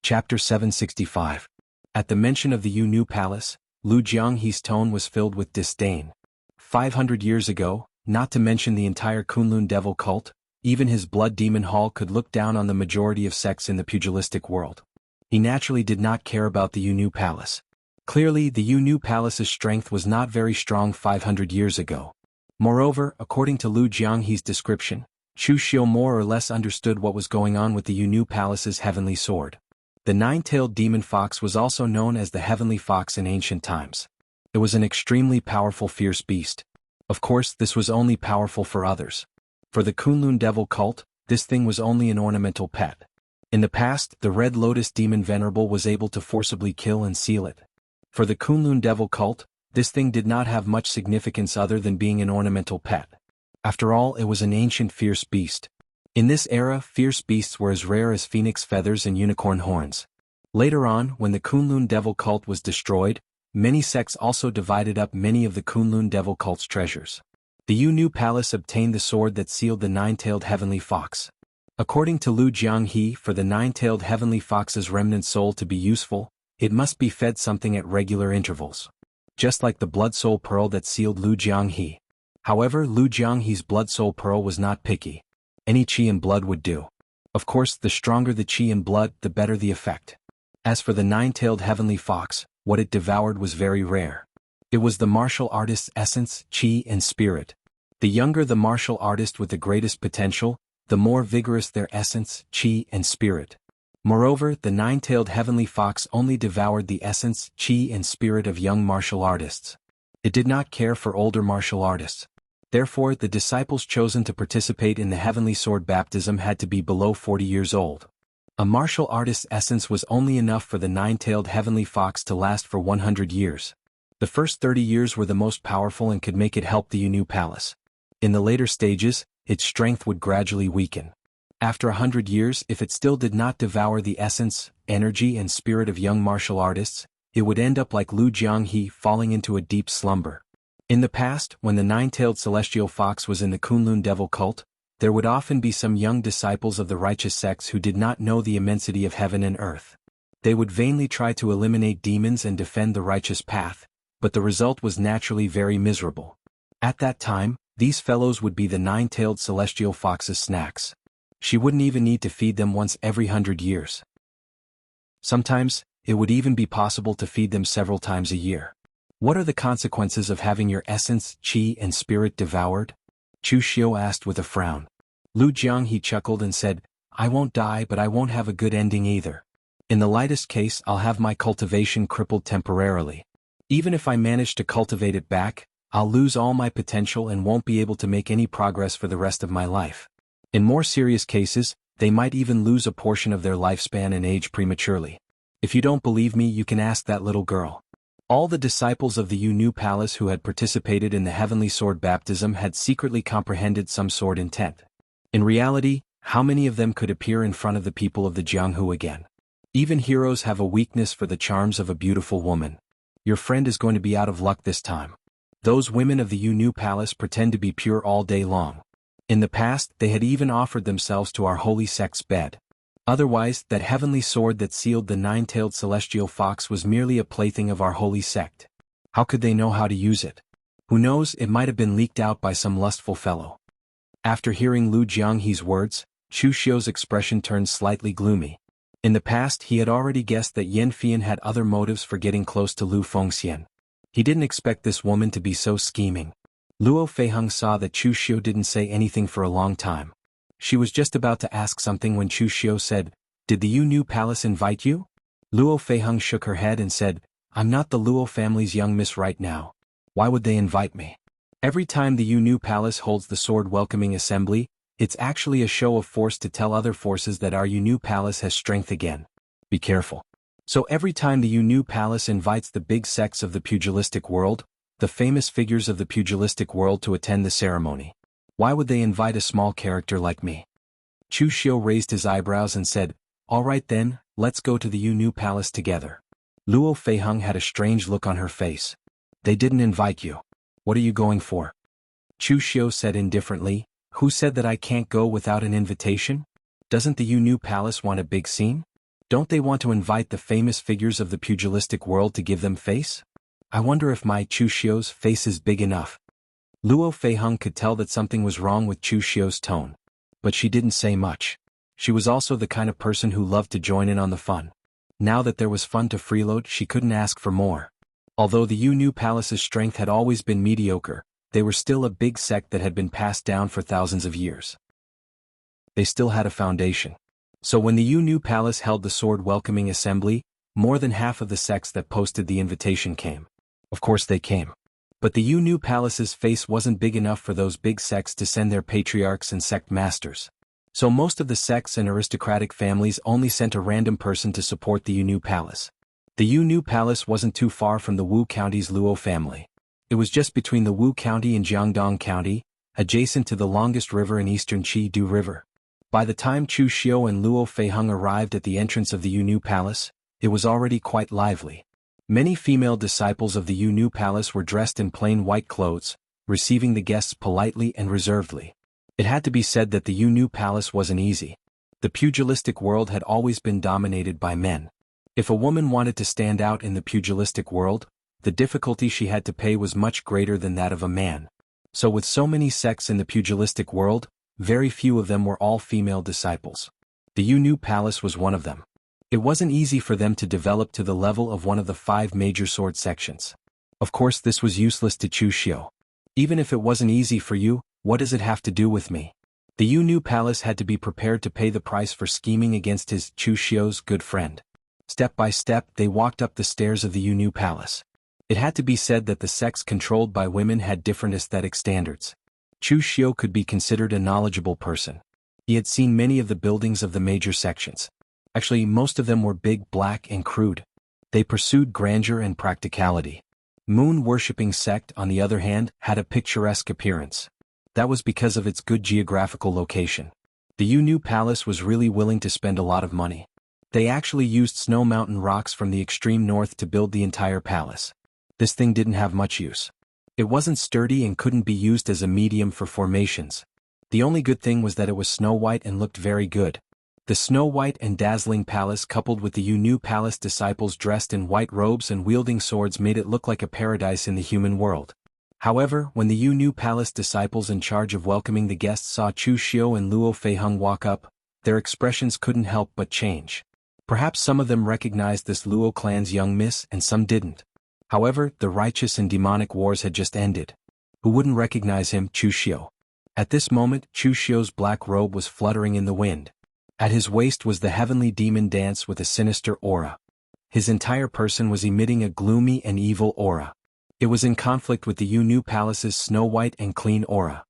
Chapter 765. At the mention of the Yu Palace, Lu Jianghe's tone was filled with disdain. 500 years ago, not to mention the entire Kunlun devil cult, even his blood demon hall could look down on the majority of sects in the pugilistic world. He naturally did not care about the Yu Palace. Clearly, the Yu Palace's strength was not very strong 500 years ago. Moreover, according to Lu Jianghe's description, Chu Xiu more or less understood what was going on with the Yu Palace's heavenly sword. The nine-tailed demon fox was also known as the heavenly fox in ancient times. It was an extremely powerful fierce beast. Of course, this was only powerful for others. For the Kunlun devil cult, this thing was only an ornamental pet. In the past, the Red Lotus demon venerable was able to forcibly kill and seal it. For the Kunlun devil cult, this thing did not have much significance other than being an ornamental pet. After all, it was an ancient fierce beast. In this era, fierce beasts were as rare as phoenix feathers and unicorn horns. Later on, when the Kunlun devil cult was destroyed, many sects also divided up many of the Kunlun devil cult's treasures. The Yu Palace obtained the sword that sealed the nine-tailed heavenly fox. According to Lu Jianghe, for the nine-tailed heavenly fox's remnant soul to be useful, it must be fed something at regular intervals. Just like the blood soul pearl that sealed Lu Jianghe. However, Lu Jianghe's blood soul pearl was not picky. Any qi and blood would do. Of course, the stronger the qi and blood, the better the effect. As for the nine-tailed heavenly fox, what it devoured was very rare. It was the martial artist's essence, qi and spirit. The younger the martial artist with the greatest potential, the more vigorous their essence, qi and spirit. Moreover, the nine-tailed heavenly fox only devoured the essence, qi and spirit of young martial artists. It did not care for older martial artists. Therefore, the disciples chosen to participate in the heavenly sword baptism had to be below 40 years old. A martial artist's essence was only enough for the nine-tailed heavenly fox to last for 100 years. The first 30 years were the most powerful and could make it help the Yu Palace. In the later stages, its strength would gradually weaken. After 100 years, if it still did not devour the essence, energy and spirit of young martial artists, it would end up like Lu Jianghe falling into a deep slumber. In the past, when the nine-tailed celestial fox was in the Kunlun devil cult, there would often be some young disciples of the righteous sects who did not know the immensity of heaven and earth. They would vainly try to eliminate demons and defend the righteous path, but the result was naturally very miserable. At that time, these fellows would be the nine-tailed celestial fox's snacks. She wouldn't even need to feed them once every 100 years. Sometimes, it would even be possible to feed them several times a year. What are the consequences of having your essence, qi and spirit devoured? Chu Xiu asked with a frown. Lu Jianghe chuckled and said, I won't die, but I won't have a good ending either. In the lightest case, I'll have my cultivation crippled temporarily. Even if I manage to cultivate it back, I'll lose all my potential and won't be able to make any progress for the rest of my life. In more serious cases, they might even lose a portion of their lifespan and age prematurely. If you don't believe me, you can ask that little girl. All the disciples of the Yu Palace who had participated in the heavenly sword baptism had secretly comprehended some sword intent. In reality, how many of them could appear in front of the people of the Jianghu again? Even heroes have a weakness for the charms of a beautiful woman. Your friend is going to be out of luck this time. Those women of the Yu Palace pretend to be pure all day long. In the past, they had even offered themselves to our holy sect's bed. Otherwise, that heavenly sword that sealed the nine-tailed celestial fox was merely a plaything of our holy sect. How could they know how to use it? Who knows, it might have been leaked out by some lustful fellow. After hearing Lu Jianghe's words, Chu Xiu's expression turned slightly gloomy. In the past, he had already guessed that Yan Fian had other motives for getting close to Lu Fengxian. He didn't expect this woman to be so scheming. Luo Feiheng saw that Chu Xiu didn't say anything for a long time. She was just about to ask something when Chu Xiu said, Did the Yu Palace invite you? Luo Feiheng shook her head and said, I'm not the Luo family's young miss right now. Why would they invite me? Every time the Yu Palace holds the sword welcoming assembly, it's actually a show of force to tell other forces that our Yu Palace has strength again. Be careful. So every time the Yu Palace invites the big sects of the pugilistic world, the famous figures of the pugilistic world to attend the ceremony, why would they invite a small character like me? Chu Xiu raised his eyebrows and said, All right then, let's go to the Yu Palace together. Luo Feiheng had a strange look on her face. They didn't invite you. What are you going for? Chu Xiu said indifferently, Who said that I can't go without an invitation? Doesn't the Yu Palace want a big scene? Don't they want to invite the famous figures of the pugilistic world to give them face? I wonder if my Chu Xiu's face is big enough. Luo Feiheng could tell that something was wrong with Chu Xiu's tone. But she didn't say much. She was also the kind of person who loved to join in on the fun. Now that there was fun to freeload, she couldn't ask for more. Although the Yu Palace's strength had always been mediocre, they were still a big sect that had been passed down for thousands of years. They still had a foundation. So when the Yu Palace held the sword welcoming assembly, more than half of the sects that posted the invitation came. Of course they came. But the Yu Palace's face wasn't big enough for those big sects to send their patriarchs and sect masters. So most of the sects and aristocratic families only sent a random person to support the Yu Palace. The Yu Palace wasn't too far from the Wu County's Luo family. It was just between the Wu County and Jiangdong County, adjacent to the longest river in eastern Qi-Du River. By the time Chu Xiu and Luo Feiheng arrived at the entrance of the Yu Palace, it was already quite lively. Many female disciples of the Yu Palace were dressed in plain white clothes, receiving the guests politely and reservedly. It had to be said that the Yu Palace wasn't easy. The pugilistic world had always been dominated by men. If a woman wanted to stand out in the pugilistic world, the difficulty she had to pay was much greater than that of a man. So with so many sects in the pugilistic world, very few of them were all female disciples. The Yu Palace was one of them. It wasn't easy for them to develop to the level of one of the 5 major sword sections. Of course this was useless to Chu Xiu. Even if it wasn't easy for you, what does it have to do with me? The Yu Palace had to be prepared to pay the price for scheming against his Chu Xiu's good friend. Step by step they walked up the stairs of the Yu Palace. It had to be said that the sects controlled by women had different aesthetic standards. Chu Xiu could be considered a knowledgeable person. He had seen many of the buildings of the major sections. Actually, most of them were big, black, and crude. They pursued grandeur and practicality. Moon-worshipping sect, on the other hand, had a picturesque appearance. That was because of its good geographical location. The Yu Palace was really willing to spend a lot of money. They actually used snow mountain rocks from the extreme north to build the entire palace. This thing didn't have much use. It wasn't sturdy and couldn't be used as a medium for formations. The only good thing was that it was snow-white and looked very good. The snow-white and dazzling palace coupled with the Yu Palace disciples dressed in white robes and wielding swords made it look like a paradise in the human world. However, when the Yu Palace disciples in charge of welcoming the guests saw Chu Xiu and Luo Feiheng walk up, their expressions couldn't help but change. Perhaps some of them recognized this Luo clan's young miss and some didn't. However, the righteous and demonic wars had just ended. Who wouldn't recognize him, Chu Xiu? At this moment, Chu Xiu's black robe was fluttering in the wind. At his waist was the heavenly demon dance with a sinister aura. His entire person was emitting a gloomy and evil aura. It was in conflict with the Yu Palace's snow-white and clean aura.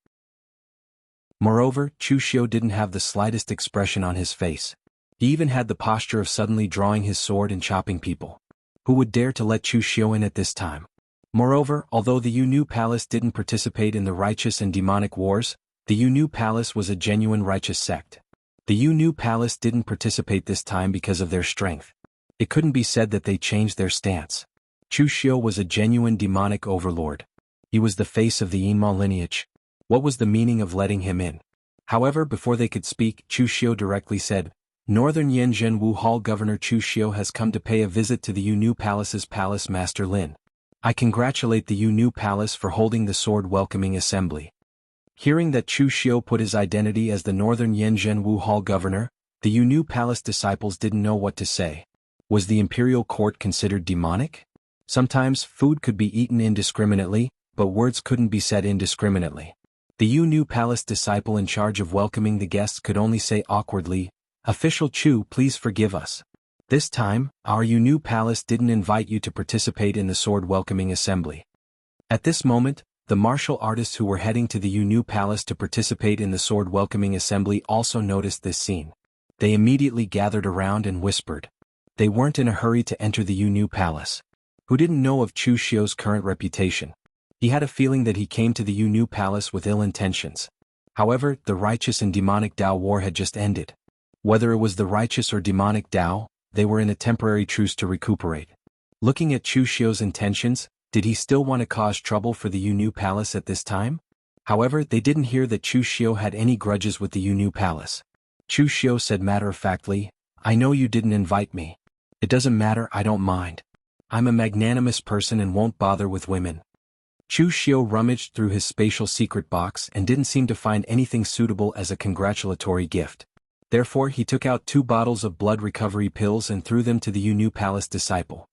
Moreover, Chu Xiu didn't have the slightest expression on his face. He even had the posture of suddenly drawing his sword and chopping people. Who would dare to let Chu Xiu in at this time? Moreover, although the Yu Palace didn't participate in the righteous and demonic wars, the Yu Palace was a genuine righteous sect. The Yu Palace didn't participate this time because of their strength. It couldn't be said that they changed their stance. Chu Xiu was a genuine demonic overlord. He was the face of the Yinma lineage. What was the meaning of letting him in? However, before they could speak, Chu Xiu directly said, Northern Yanzhen Wu Hall Governor Chu Xiu has come to pay a visit to the Yu Palace's Palace Master Lin. I congratulate the Yu Palace for holding the sword welcoming assembly. Hearing that Chu Xiu put his identity as the Northern Yanzhen Wu Hall Governor, the Yu Palace disciples didn't know what to say. Was the imperial court considered demonic? Sometimes food could be eaten indiscriminately, but words couldn't be said indiscriminately. The Yu Palace disciple in charge of welcoming the guests could only say awkwardly, Official Chu, please forgive us. This time, our Yu Palace didn't invite you to participate in the sword welcoming assembly. At this moment, the martial artists who were heading to the Yu Palace to participate in the sword welcoming assembly also noticed this scene. They immediately gathered around and whispered. They weren't in a hurry to enter the Yu Palace. Who didn't know of Chu Xiu's current reputation? He had a feeling that he came to the Yu Palace with ill intentions. However, the righteous and demonic Dao war had just ended. Whether it was the righteous or demonic Dao, they were in a temporary truce to recuperate. Looking at Chu Xiu's intentions, did he still want to cause trouble for the Yu Palace at this time? However, they didn't hear that Chu Xiu had any grudges with the Yu Palace. Chu Xiu said matter-of-factly, I know you didn't invite me. It doesn't matter, I don't mind. I'm a magnanimous person and won't bother with women. Chu Xiu rummaged through his spatial secret box and didn't seem to find anything suitable as a congratulatory gift. Therefore he took out 2 bottles of blood recovery pills and threw them to the Yu Palace disciple.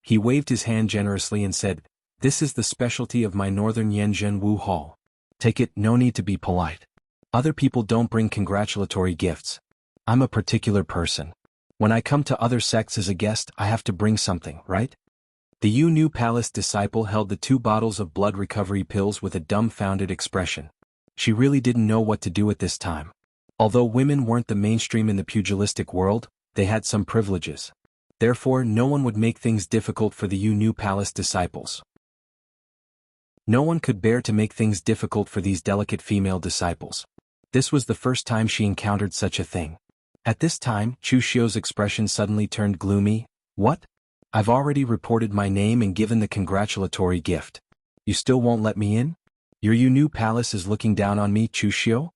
He waved his hand generously and said, "This is the specialty of my northern Yanzhen Wu Hall. Take it, no need to be polite. Other people don't bring congratulatory gifts. I'm a particular person. When I come to other sects as a guest, I have to bring something, right?" The Yu Palace disciple held the 2 bottles of blood recovery pills with a dumbfounded expression. She really didn't know what to do at this time. Although women weren't the mainstream in the pugilistic world, they had some privileges. Therefore, no one would make things difficult for the Yu Palace disciples. No one could bear to make things difficult for these delicate female disciples. This was the first time she encountered such a thing. At this time, Chu Xiu's expression suddenly turned gloomy. "What? I've already reported my name and given the congratulatory gift. You still won't let me in? Your Yu Palace is looking down on me, Chu Xiu?"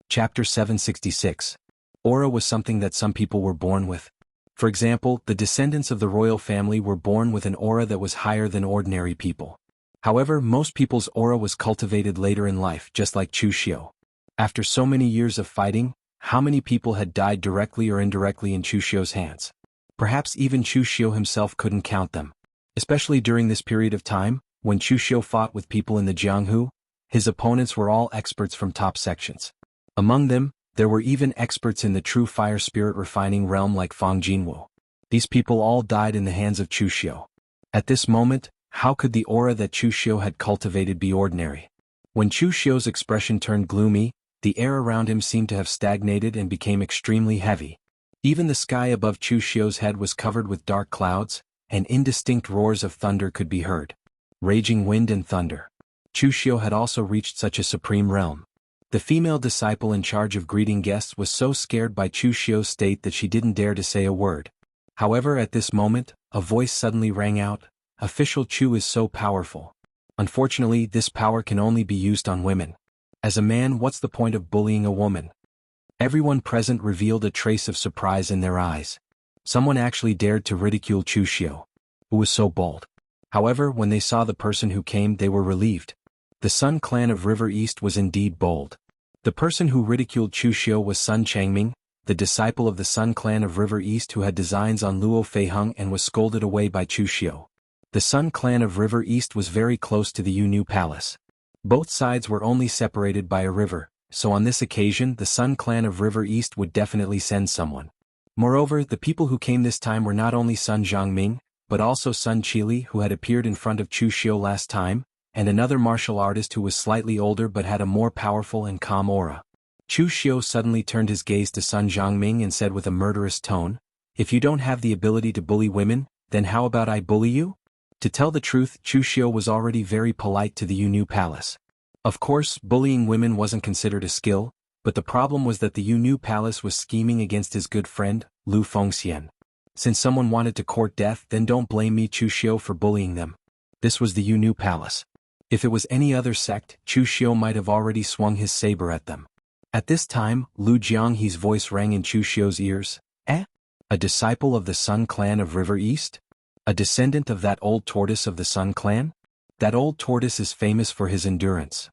Chapter 766. Aura was something that some people were born with. For example, the descendants of the royal family were born with an aura that was higher than ordinary people. However, most people's aura was cultivated later in life, just like Chu Xiu. After so many years of fighting, how many people had died directly or indirectly in Chu Xiu's hands? Perhaps even Chu Xiu himself couldn't count them. Especially during this period of time, when Chu Xiu fought with people in the Jianghu, his opponents were all experts from top sections. Among them, there were even experts in the true fire spirit refining realm like Fang Jinwu. These people all died in the hands of Chu Xiu. At this moment, how could the aura that Chu Xiu had cultivated be ordinary? When Chu Xiu's expression turned gloomy, the air around him seemed to have stagnated and became extremely heavy. Even the sky above Chu Xiu's head was covered with dark clouds, and indistinct roars of thunder could be heard. Raging wind and thunder. Chu Xiu had also reached such a supreme realm. The female disciple in charge of greeting guests was so scared by Chu Xiu's state that she didn't dare to say a word. However, at this moment, a voice suddenly rang out, "Official Chu is so powerful. Unfortunately, this power can only be used on women. As a man, what's the point of bullying a woman?" Everyone present revealed a trace of surprise in their eyes. Someone actually dared to ridicule Chu Xiu, who was so bold. However, when they saw the person who came, they were relieved. The Sun clan of River East was indeed bold. The person who ridiculed Chu Xiu was Sun Changming, the disciple of the Sun clan of River East who had designs on Luo Feiheng and was scolded away by Chu Xiu. The Sun clan of River East was very close to the Yu Palace. Both sides were only separated by a river, so on this occasion the Sun clan of River East would definitely send someone. Moreover, the people who came this time were not only Sun Zhangming, but also Sun Qili who had appeared in front of Chu Xiu last time, and another martial artist who was slightly older but had a more powerful and calm aura. Chu Xiu suddenly turned his gaze to Sun Zhangming and said with a murderous tone, "If you don't have the ability to bully women, then how about I bully you?" To tell the truth, Chu Xiu was already very polite to the Yu Palace. Of course, bullying women wasn't considered a skill, but the problem was that the Yu Palace was scheming against his good friend, Lu Fengxian. Since someone wanted to court death, then don't blame me, Chu Xiu, for bullying them. This was the Yu Palace. If it was any other sect, Chu Xiu might have already swung his saber at them. At this time, Lu Jianghe's voice rang in Chu Xiu's ears. "Eh? A disciple of the Sun clan of River East? A descendant of that old tortoise of the Sun clan? That old tortoise is famous for his endurance.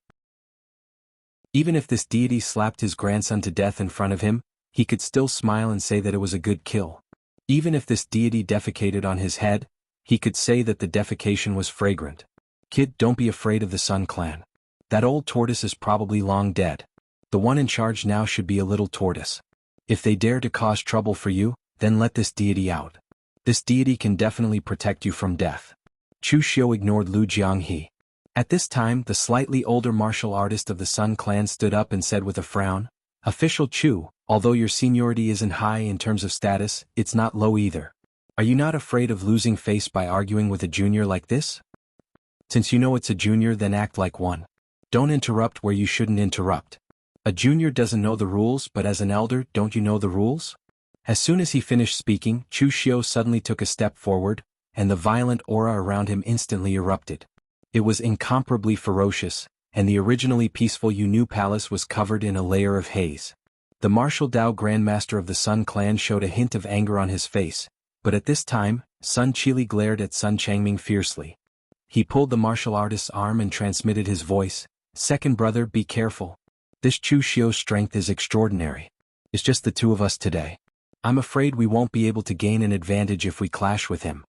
Even if this deity slapped his grandson to death in front of him, he could still smile and say that it was a good kill. Even if this deity defecated on his head, he could say that the defecation was fragrant. Kid, don't be afraid of the Sun clan. That old tortoise is probably long dead. The one in charge now should be a little tortoise. If they dare to cause trouble for you, then let this deity out. This deity can definitely protect you from death." Chu Xiu ignored Lu Jianghe. At this time, the slightly older martial artist of the Sun clan stood up and said with a frown, "Official Chu, although your seniority isn't high in terms of status, it's not low either. Are you not afraid of losing face by arguing with a junior like this? Since you know it's a junior, then act like one. Don't interrupt where you shouldn't interrupt. A junior doesn't know the rules, but as an elder, don't you know the rules?" As soon as he finished speaking, Chu Xiu suddenly took a step forward, and the violent aura around him instantly erupted. It was incomparably ferocious, and the originally peaceful Yu Palace was covered in a layer of haze. The martial Dao Grandmaster of the Sun Clan showed a hint of anger on his face, but at this time, Sun Qili glared at Sun Changming fiercely. He pulled the martial artist's arm and transmitted his voice, "Second brother, be careful. This Chu Xiu's strength is extraordinary. It's just the two of us today. I'm afraid we won't be able to gain an advantage if we clash with him."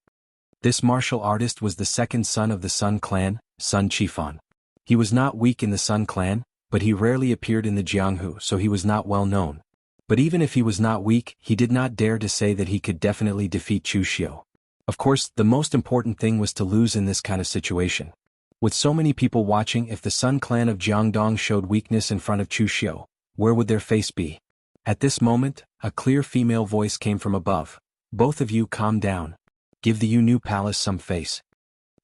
This martial artist was the second son of the Sun Clan, Sun Qifan. He was not weak in the Sun Clan, but he rarely appeared in the Jianghu, so he was not well known. But even if he was not weak, he did not dare to say that he could definitely defeat Chu Xiu. Of course, the most important thing was to lose in this kind of situation. With so many people watching, if the Sun Clan of Jiangdong showed weakness in front of Chu Xiu, where would their face be? At this moment, a clear female voice came from above. "Both of you calm down. Give the Yunu Palace some face."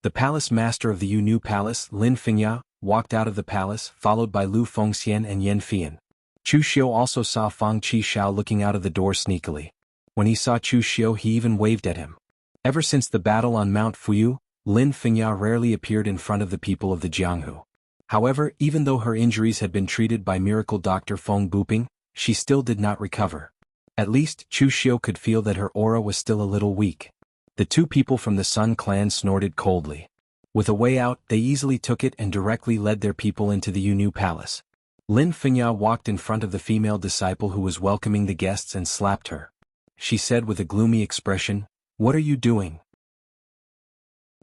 The palace master of the Yunu Palace, Lin Fengya, walked out of the palace, followed by Lu Fengxian and Yan Fian. Chu Xiu also saw Fang Qishao looking out of the door sneakily. When he saw Chu Xiu, he even waved at him. Ever since the battle on Mount Fuyu, Lin Fengya rarely appeared in front of the people of the Jianghu. However, even though her injuries had been treated by miracle doctor Feng Buping, she still did not recover. At least, Chu Xiu could feel that her aura was still a little weak. The two people from the Sun Clan snorted coldly. With a way out, they easily took it and directly led their people into the Yunu Palace. Lin Fengya walked in front of the female disciple who was welcoming the guests and slapped her. She said with a gloomy expression, "What are you doing?"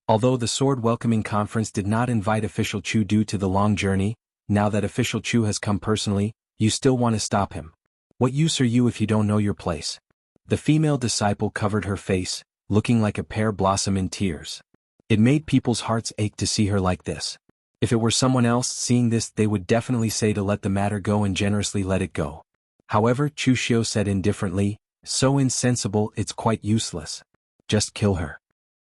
Although the sword welcoming conference did not invite official Chu due to the long journey, now that official Chu has come personally, you still want to stop him. What use are you if you don't know your place? The female disciple covered her face, looking like a pear blossom in tears. It made people's hearts ache to see her like this. If it were someone else seeing this, they would definitely say to let the matter go and generously let it go. However, Chu Xiu said indifferently, "So insensible, it's quite useless. Just kill her."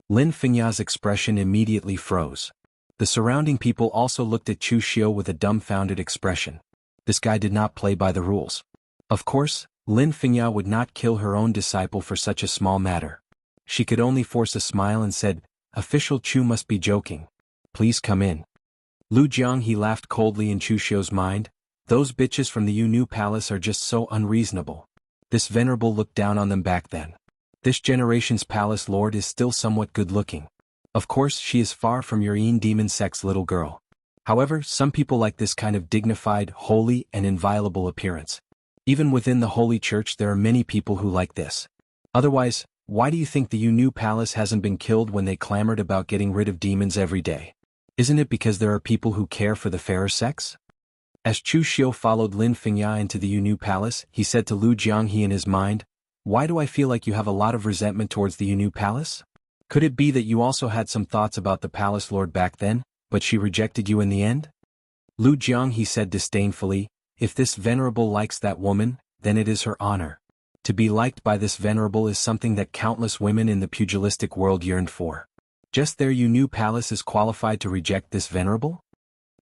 Lin Fengya's expression immediately froze. The surrounding people also looked at Chu Xiu with a dumbfounded expression. This guy did not play by the rules. Of course, Lin Fengya would not kill her own disciple for such a small matter. She could only force a smile and said, "Official Chu must be joking. Please come in." Lu Jiang, he laughed coldly in Chu Xiu's mind. Those bitches from the Yunu Palace are just so unreasonable. This venerable looked down on them back then. This generation's palace lord is still somewhat good-looking. Of course, she is far from your Yin demon sex little girl. However, some people like this kind of dignified, holy, and inviolable appearance. Even within the holy church there are many people who like this. Otherwise, why do you think the Yunu Palace hasn't been killed when they clamored about getting rid of demons every day? Isn't it because there are people who care for the fairer sex? As Chu Xiu followed Lin Fengya into the Yunu Palace, he said to Lu Jianghe in his mind, "Why do I feel like you have a lot of resentment towards the Yunu Palace? Could it be that you also had some thoughts about the palace lord back then, but she rejected you in the end?" Lu Jianghe said disdainfully, "If this venerable likes that woman, then it is her honor. To be liked by this venerable is something that countless women in the pugilistic world yearned for. Just their Yunu Palace is qualified to reject this venerable?"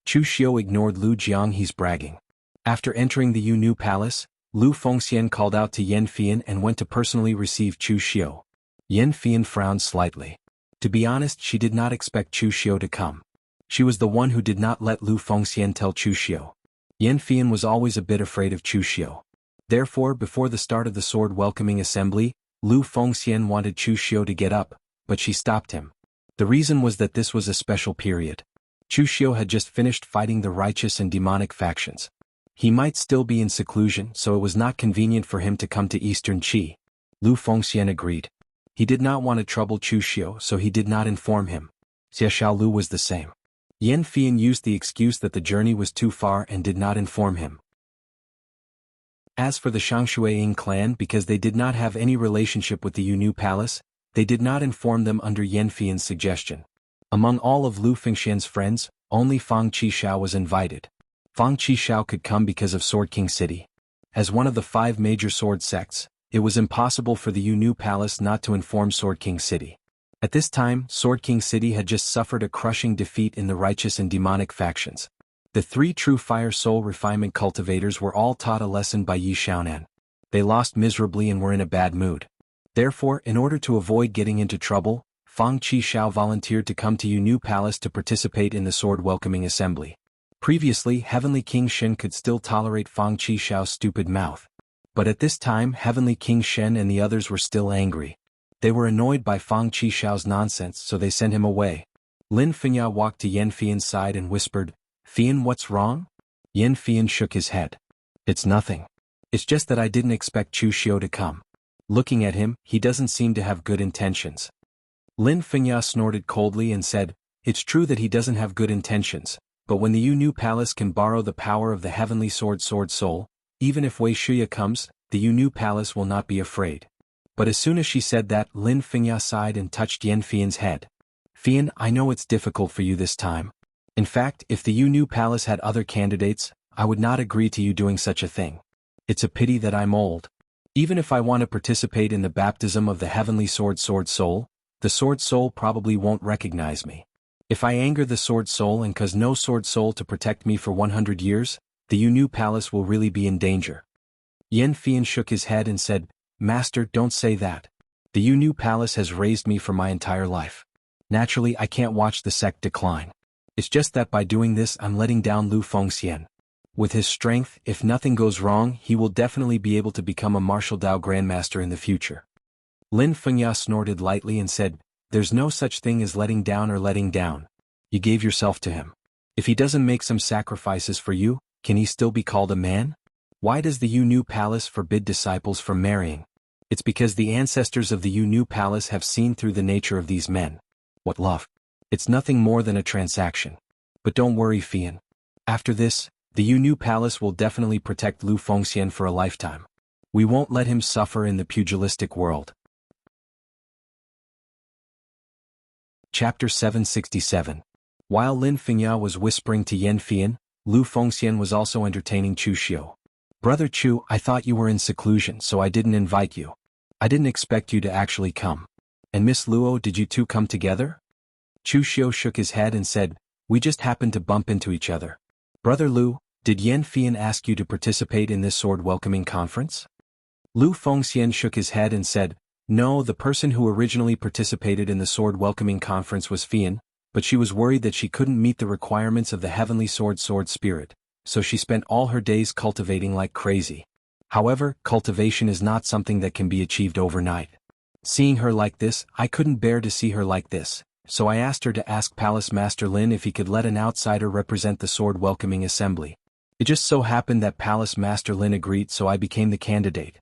Chu Xiu ignored Lu Jianghe's bragging. After entering the Yunu Palace, Lu Fengxian called out to Yan Fian and went to personally receive Chu Xiu. Yan Fian frowned slightly. To be honest, she did not expect Chu Xiu to come. She was the one who did not let Lu Fengxian tell Chu Xiu. Yan Fian was always a bit afraid of Chu Xiu. Therefore, before the start of the sword welcoming assembly, Lu Fengxian wanted Chu Xiu to get up, but she stopped him. The reason was that this was a special period. Chu Xiu had just finished fighting the righteous and demonic factions. He might still be in seclusion, so it was not convenient for him to come to Eastern Qi. Lu Fengxian agreed. He did not want to trouble Chu Xiu, so he did not inform him. Xie Xiaolu was the same. Yan Fian used the excuse that the journey was too far and did not inform him. As for the Shangshuaying clan, because they did not have any relationship with the Yunu Palace, they did not inform them under Yan Fian's suggestion. Among all of Lu Fengxian's friends, only Fang Qishao was invited. Fang Qishao could come because of Sword King City. As one of the 5 major sword sects, it was impossible for the Yunu Palace not to inform Sword King City. At this time, Sword King City had just suffered a crushing defeat in the righteous and demonic factions. The 3 true fire soul refinement cultivators were all taught a lesson by Yi Xiaonan. They lost miserably and were in a bad mood. Therefore, in order to avoid getting into trouble, Fang Qishao volunteered to come to Yunu Palace to participate in the sword welcoming assembly. Previously, Heavenly King Shen could still tolerate Fang Qishao's stupid mouth, But at this time Heavenly King Shen and the others were still angry. They were annoyed by Fang Qishao's nonsense, so they sent him away. Lin Fengya walked to Yan Fian's side and whispered, "Fian, what's wrong?" Yan Fian shook his head. "It's nothing. It's just that I didn't expect Chu Xiu to come. Looking at him, he doesn't seem to have good intentions." Lin Fengya snorted coldly and said, "It's true that he doesn't have good intentions, but when the Yu Nu Palace can borrow the power of the Heavenly Sword Soul, even if Wei Shuya comes, the Yu Nu Palace will not be afraid." But as soon as she said that, Lin Fengya sighed and touched Yan Fian's head. "Fian, I know it's difficult for you this time. In fact, if the Yu Nu Palace had other candidates, I would not agree to you doing such a thing. It's a pity that I'm old. Even if I want to participate in the baptism of the Heavenly Sword Soul, the Sword Soul probably won't recognize me. If I anger the Sword Soul and cause no Sword Soul to protect me for 100 years, the Yu Nu Palace will really be in danger." Yan Fian shook his head and said, "Master, don't say that. The Yu Nu Palace has raised me for my entire life. Naturally, I can't watch the sect decline. It's just that by doing this I'm letting down Lu Fengxian. With his strength, if nothing goes wrong, he will definitely be able to become a martial Dao Grandmaster in the future." Lin Fengya snorted lightly and said, "There's no such thing as letting down or letting down. You gave yourself to him. If he doesn't make some sacrifices for you, can he still be called a man? Why does the Yu Nu Palace forbid disciples from marrying? It's because the ancestors of the Yu Nu Palace have seen through the nature of these men. What love? It's nothing more than a transaction. But don't worry, Fian. After this, the Yu Nu Palace will definitely protect Lu Fengxian for a lifetime. We won't let him suffer in the pugilistic world." Chapter 767. While Lin Fengya was whispering to Yan Fian, Lu Fengxian was also entertaining Chu Xiu. "Brother Chu, I thought you were in seclusion, so I didn't invite you. I didn't expect you to actually come. And Miss Luo, did you two come together?" Chu Xiu shook his head and said, "We just happened to bump into each other." "Brother Lu, did Yan Fian ask you to participate in this sword welcoming conference?" Lu Fengxian shook his head and said, "No, the person who originally participated in the sword welcoming conference was Fian, but she was worried that she couldn't meet the requirements of the Heavenly Sword Spirit, so she spent all her days cultivating like crazy. However, cultivation is not something that can be achieved overnight. Seeing her like this, I couldn't bear to see her like this, so I asked her to ask Palace Master Lin if he could let an outsider represent the sword welcoming assembly. It just so happened that Palace Master Lin agreed, so I became the candidate."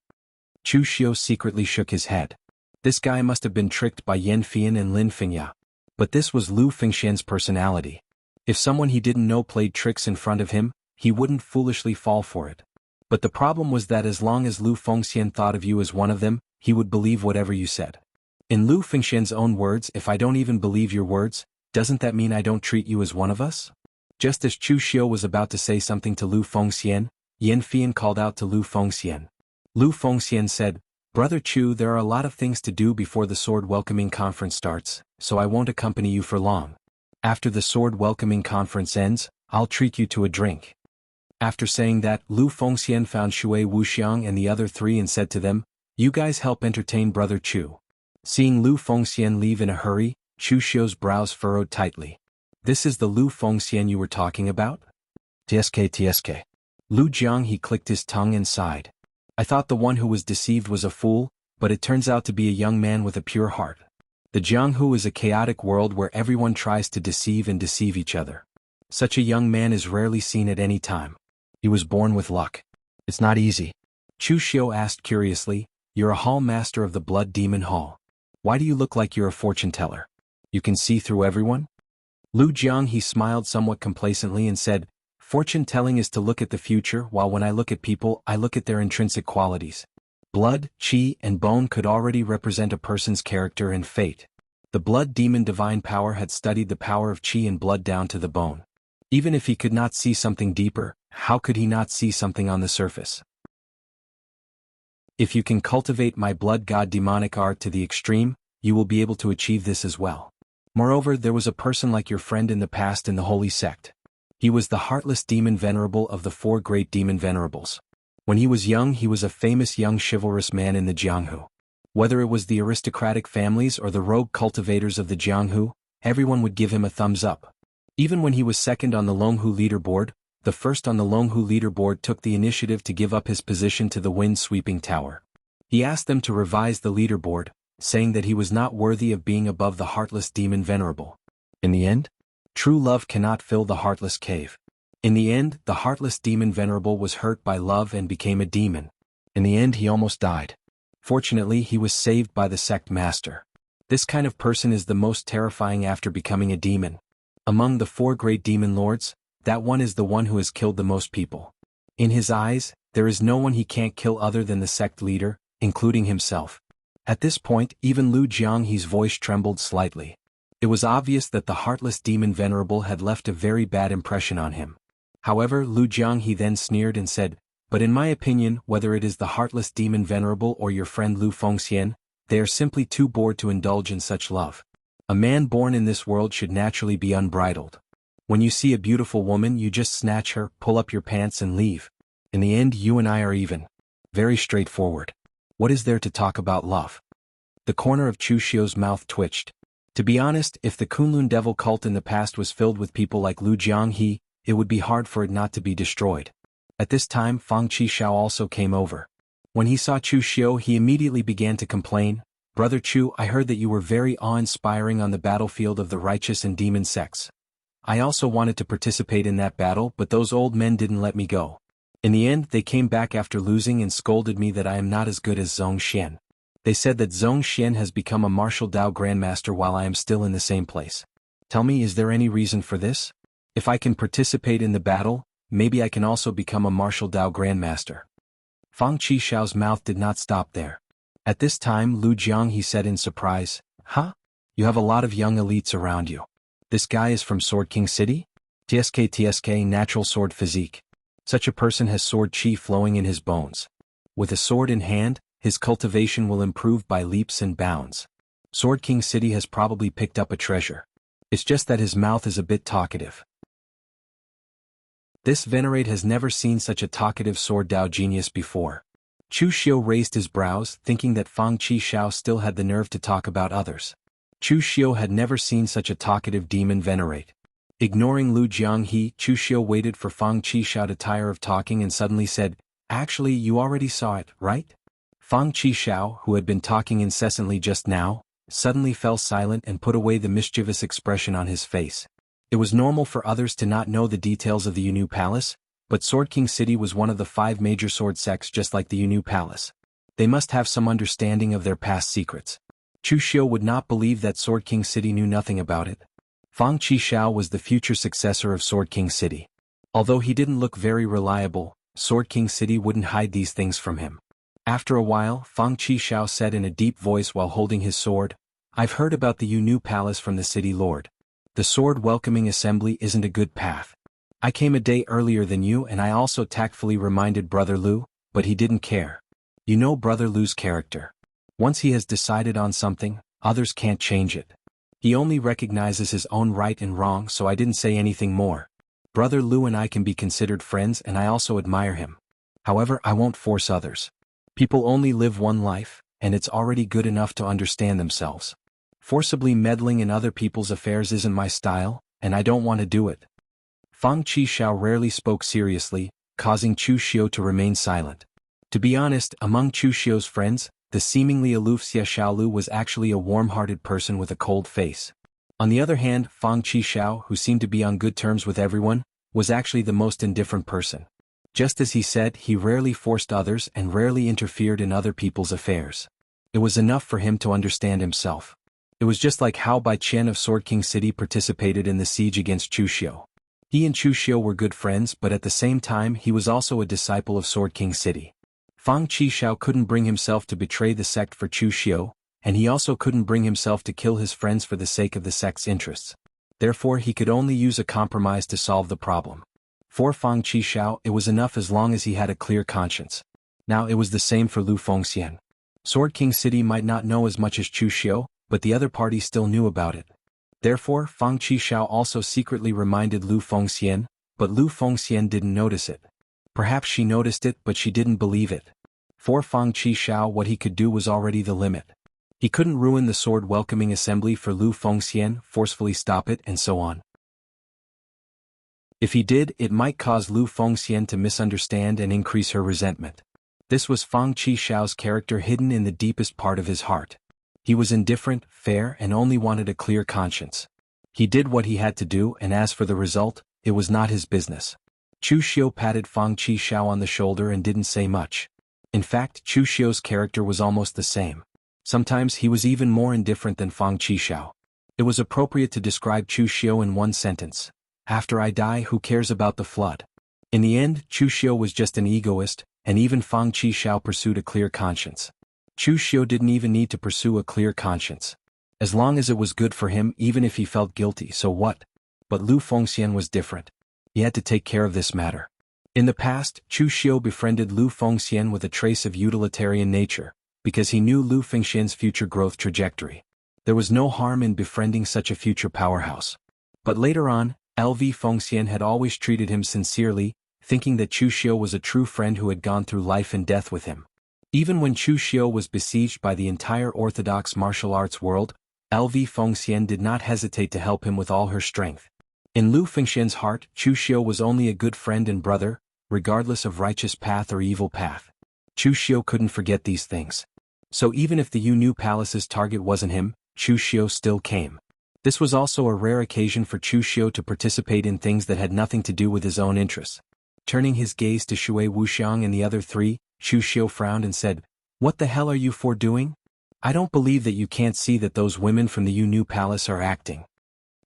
Chu Xiu secretly shook his head. This guy must have been tricked by Yan Fian and Lin Fengya. But this was Lu Fengxian's personality. If someone he didn't know played tricks in front of him, he wouldn't foolishly fall for it. But the problem was that as long as Lu Fengxian thought of you as one of them, he would believe whatever you said. In Lu Fengxian's own words, "If I don't even believe your words, doesn't that mean I don't treat you as one of us?" Just as Chu Xiu was about to say something to Lu Fengxian, Yan Fian called out to Lu Fengxian. Lu Fengxian said, "Brother Chu, there are a lot of things to do before the sword welcoming conference starts, so I won't accompany you for long. After the sword welcoming conference ends, I'll treat you to a drink." After saying that, Lu Fengxian found Shui Wuxiang and the other three and said to them, "You guys help entertain Brother Chu." Seeing Lu Fengxian leave in a hurry, Chu Xiu's brows furrowed tightly. "This is the Lu Fengxian you were talking about?" "TSK. Lu Jiang." He clicked his tongue and sighed. "I thought the one who was deceived was a fool, but it turns out to be a young man with a pure heart. The Jianghu is a chaotic world where everyone tries to deceive and deceive each other. Such a young man is rarely seen at any time. He was born with luck. It's not easy." Chu Xiu asked curiously, "You're a hall master of the Blood Demon Hall. Why do you look like you're a fortune teller? You can see through everyone?" Lu Jiang, he smiled somewhat complacently and said, "Fortune telling is to look at the future, while when I look at people, I look at their intrinsic qualities. Blood, qi, and bone could already represent a person's character and fate. The blood demon divine power had studied the power of qi and blood down to the bone. Even if he could not see something deeper, how could he not see something on the surface? If you can cultivate my blood god demonic art to the extreme, you will be able to achieve this as well. Moreover, there was a person like your friend in the past in the holy sect. He was the heartless demon venerable of the 4 great demon venerables. When he was young, he was a famous young chivalrous man in the Jianghu. Whether it was the aristocratic families or the rogue cultivators of the Jianghu, everyone would give him a thumbs up. Even when he was second on the Longhu leaderboard, the first on the Longhu leaderboard took the initiative to give up his position to the wind-sweeping tower. He asked them to revise the leaderboard, saying that he was not worthy of being above the heartless demon venerable. In the end, true love cannot fill the heartless cave. In the end, the heartless demon venerable was hurt by love and became a demon. In the end, he almost died. Fortunately, he was saved by the sect master. This kind of person is the most terrifying after becoming a demon. Among the 4 great demon lords, that one is the one who has killed the most people. In his eyes, there is no one he can't kill other than the sect leader, including himself. At this point, even Lu Jianghe's voice trembled slightly. It was obvious that the heartless demon venerable had left a very bad impression on him. However, Lu Jianghe then sneered and said, "But in my opinion, whether it is the heartless demon venerable or your friend Lu Fengxian, they are simply too bored to indulge in such love. A man born in this world should naturally be unbridled. When you see a beautiful woman, you just snatch her, pull up your pants and leave. In the end, you and I are even. Very straightforward. What is there to talk about love?" The corner of Chu Xiu's mouth twitched. To be honest, if the Kunlun devil cult in the past was filled with people like Lu Jianghe, it would be hard for it not to be destroyed. At this time, Fang Qishao also came over. When he saw Chu Xiu, he immediately began to complain, "Brother Chu, I heard that you were very awe-inspiring on the battlefield of the righteous and demon sects. I also wanted to participate in that battle, but those old men didn't let me go. In the end, they came back after losing and scolded me that I am not as good as Zhong Xian. They said that Zhong Xian has become a martial Dao grandmaster while I am still in the same place. Tell me, is there any reason for this? If I can participate in the battle, maybe I can also become a martial Dao grandmaster." Fang Qishao's mouth did not stop there. At this time, Lu Jianghe said in surprise, "Huh? You have a lot of young elites around you. This guy is from Sword King City? TSK natural sword physique. Such a person has sword chi flowing in his bones. With a sword in hand, his cultivation will improve by leaps and bounds. Sword King City has probably picked up a treasure. It's just that his mouth is a bit talkative." This venerate has never seen such a talkative sword Dao genius before. Chu Xiu raised his brows, thinking that Fang Qishao still had the nerve to talk about others. Chu Xiu had never seen such a talkative demon venerate. Ignoring Lu Jianghe, Chu Xiu waited for Fang Qishao to tire of talking and suddenly said, "Actually, you already saw it, right?" Fang Qishao, who had been talking incessantly just now, suddenly fell silent and put away the mischievous expression on his face. It was normal for others to not know the details of the Yunu Palace, but Sword King City was one of the 5 major sword sects just like the Yunu Palace. They must have some understanding of their past secrets. Chu Xiu would not believe that Sword King City knew nothing about it. Fang Qishao was the future successor of Sword King City. Although he didn't look very reliable, Sword King City wouldn't hide these things from him. After a while, Fang Qishao said in a deep voice while holding his sword, "I've heard about the Yunu Palace from the city lord. The sword welcoming assembly isn't a good path. I came a day earlier than you and I also tactfully reminded Brother Lu, but he didn't care. You know Brother Lu's character. Once he has decided on something, others can't change it. He only recognizes his own right and wrong, so I didn't say anything more. Brother Lu and I can be considered friends and I also admire him. However, I won't force others. People only live one life, and it's already good enough to understand themselves. Forcibly meddling in other people's affairs isn't my style, and I don't want to do it." Fang Qishao rarely spoke seriously, causing Chu Xiu to remain silent. To be honest, among Chu Xiu's friends, the seemingly aloof Xia Xiaolu was actually a warm-hearted person with a cold face. On the other hand, Fang Qishao, who seemed to be on good terms with everyone, was actually the most indifferent person. Just as he said, he rarely forced others and rarely interfered in other people's affairs. It was enough for him to understand himself. It was just like how Bai Qian of Sword King City participated in the siege against Chu Xiu. He and Chu Xiu were good friends, but at the same time he was also a disciple of Sword King City. Fang Qishao couldn't bring himself to betray the sect for Chu Xiu, and he also couldn't bring himself to kill his friends for the sake of the sect's interests. Therefore he could only use a compromise to solve the problem. For Fang Qishao, it was enough as long as he had a clear conscience. Now it was the same for Lu Fengxian. Sword King City might not know as much as Chu Xiu, but the other party still knew about it. Therefore, Fang Qishao also secretly reminded Lu Fengxian, but Lu Fengxian didn't notice it. Perhaps she noticed it, but she didn't believe it. For Fang Qishao, what he could do was already the limit. He couldn't ruin the sword welcoming assembly for Lu Fengxian, forcefully stop it, and so on. If he did, it might cause Lu Fengxian to misunderstand and increase her resentment. This was Fang Qixiao's character hidden in the deepest part of his heart. He was indifferent, fair, and only wanted a clear conscience. He did what he had to do, and as for the result, it was not his business. Chu Xiu patted Fang Qixiao on the shoulder and didn't say much. In fact, Chu Xiu's character was almost the same. Sometimes he was even more indifferent than Fang Qixiao. It was appropriate to describe Chu Xiu in one sentence: after I die, who cares about the flood? In the end, Chu Xiu was just an egoist, and even Fang Qixiao pursued a clear conscience. Chu Xiu didn't even need to pursue a clear conscience. As long as it was good for him, even if he felt guilty, so what? But Lu Fengxian was different. He had to take care of this matter. In the past, Chu Xiu befriended Lu Fengxian with a trace of utilitarian nature, because he knew Lu Fengxian's future growth trajectory. There was no harm in befriending such a future powerhouse. But later on, Lu Fengxian had always treated him sincerely, thinking that Chu Xiu was a true friend who had gone through life and death with him. Even when Chu Xiu was besieged by the entire orthodox martial arts world, Lu Fengxian did not hesitate to help him with all her strength. In Lu Fengxian's heart, Chu Xiu was only a good friend and brother, regardless of righteous path or evil path. Chu Xiu couldn't forget these things. So even if the Yu Palace's target wasn't him, Chu Xiu still came. This was also a rare occasion for Chu Xiu to participate in things that had nothing to do with his own interests. Turning his gaze to Shui Wuxiang and the other three, Chu Xiu frowned and said, "What the hell are you four doing? I don't believe that you can't see that those women from the Yu Palace are acting."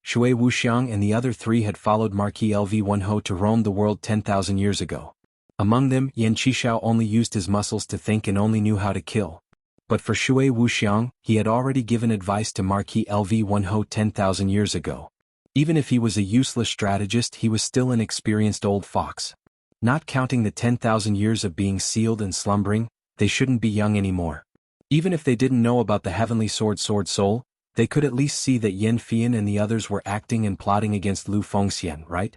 Shui Wuxiang and the other three had followed Marquis Lv1Ho to roam the world 10,000 years ago. Among them, Yan Qishao only used his muscles to think and only knew how to kill. But for Shui Wuxiang, he had already given advice to Marquis Lv1Ho 10,000 years ago. Even if he was a useless strategist, he was still an experienced old fox. Not counting the 10,000 years of being sealed and slumbering, they shouldn't be young anymore. Even if they didn't know about the heavenly sword soul, they could at least see that Yan Fian and the others were acting and plotting against Lu Fengxian, right?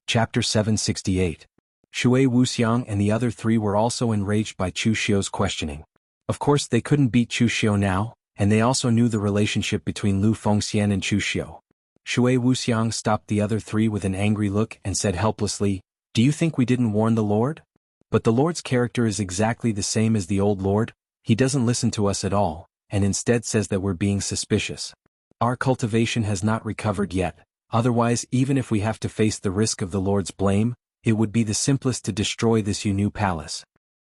Chapter 768. Shui Wuxiang and the other three were also enraged by Chu Xiu's questioning. Of course they couldn't beat Chu Xiu now, and they also knew the relationship between Lu Fengxian and Chu Xiu. Shui Wuxiang stopped the other three with an angry look and said helplessly, "Do you think we didn't warn the Lord? But the Lord's character is exactly the same as the old Lord. He doesn't listen to us at all, and instead says that we're being suspicious. Our cultivation has not recovered yet, otherwise even if we have to face the risk of the Lord's blame, it would be the simplest to destroy this Yu Palace."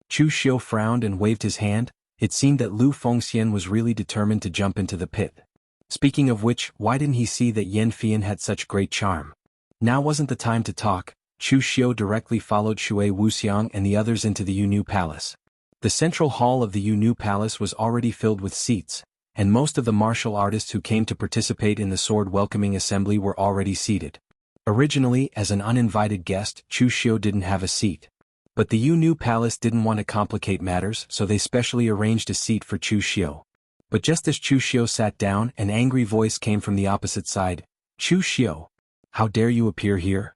Chu Xiu frowned and waved his hand. It seemed that Lu Fengxian was really determined to jump into the pit. Speaking of which, why didn't he see that Yan Fian had such great charm? Now wasn't the time to talk. Chu Xiu directly followed Shui Wuxiang and the others into the Yu Palace. The central hall of the Yu Palace was already filled with seats, and most of the martial artists who came to participate in the sword welcoming assembly were already seated. Originally, as an uninvited guest, Chu Xiu didn't have a seat. But the Yu Palace didn't want to complicate matters, so they specially arranged a seat for Chu Xiu. But just as Chu Xiu sat down, an angry voice came from the opposite side. "Chu Xiu! How dare you appear here?"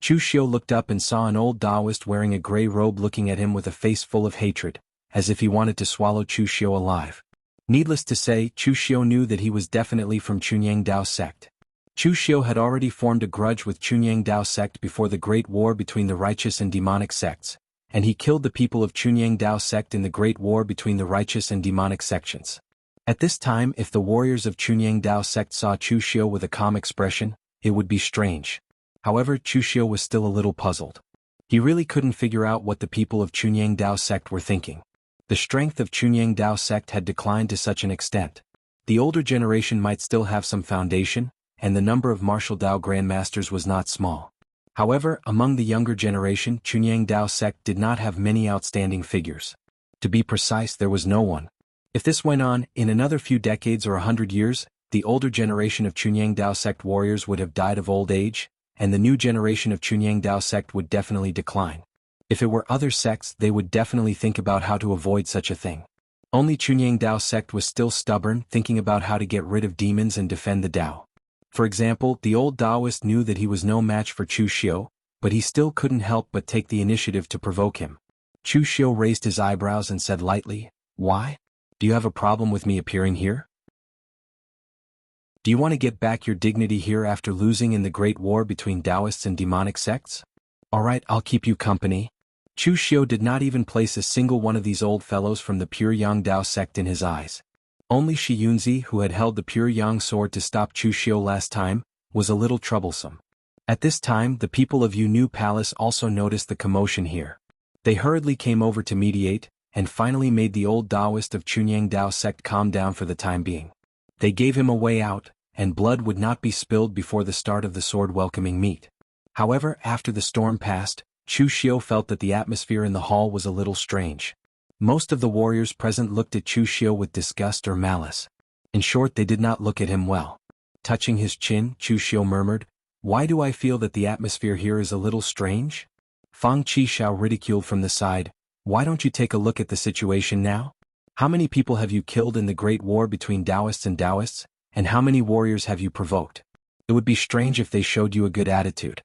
Chu Xiu looked up and saw an old Taoist wearing a gray robe looking at him with a face full of hatred, as if he wanted to swallow Chu Xiu alive. Needless to say, Chu Xiu knew that he was definitely from Chunyang Dao sect. Chu Xiu had already formed a grudge with Chunyang Dao sect before the Great War between the righteous and demonic sects, and he killed the people of Chunyang Dao sect in the Great War between the righteous and demonic sections. At this time, if the warriors of Chunyang Dao sect saw Chu Xiu with a calm expression, it would be strange. However, Chu Xiu was still a little puzzled. He really couldn't figure out what the people of Chunyang Dao sect were thinking. The strength of Chunyang Dao sect had declined to such an extent. The older generation might still have some foundation, and the number of martial Dao grandmasters was not small. However, among the younger generation, Chunyang Dao sect did not have many outstanding figures. To be precise, there was no one. If this went on, in another few decades or 100 years, the older generation of Chunyang Dao sect warriors would have died of old age, and the new generation of Chunyang Dao sect would definitely decline. If it were other sects, they would definitely think about how to avoid such a thing. Only Chunyang Dao sect was still stubborn, thinking about how to get rid of demons and defend the Dao. For example, the old Taoist knew that he was no match for Chu Xiu, but he still couldn't help but take the initiative to provoke him. Chu Xiu raised his eyebrows and said lightly, "Why? Do you have a problem with me appearing here?" Do you want to get back your dignity here after losing in the great war between Taoists and demonic sects? Alright, I'll keep you company. Chu Xiu did not even place a single one of these old fellows from the pure Yang Dao sect in his eyes. Only Shi Yunzi, who had held the pure Yang sword to stop Chu Xiu last time, was a little troublesome. At this time, the people of Yu Palace also noticed the commotion here. They hurriedly came over to mediate, and finally made the old Taoist of Chunyang Dao sect calm down for the time being. They gave him a way out, and blood would not be spilled before the start of the sword welcoming meet. However, after the storm passed, Chu Xiu felt that the atmosphere in the hall was a little strange. Most of the warriors present looked at Chu Xiu with disgust or malice. In short, they did not look at him well. Touching his chin, Chu Xiu murmured, "Why do I feel that the atmosphere here is a little strange?" Fang Qishao ridiculed from the side, "Why don't you take a look at the situation now? How many people have you killed in the great war between Taoists and Taoists, and how many warriors have you provoked? It would be strange if they showed you a good attitude."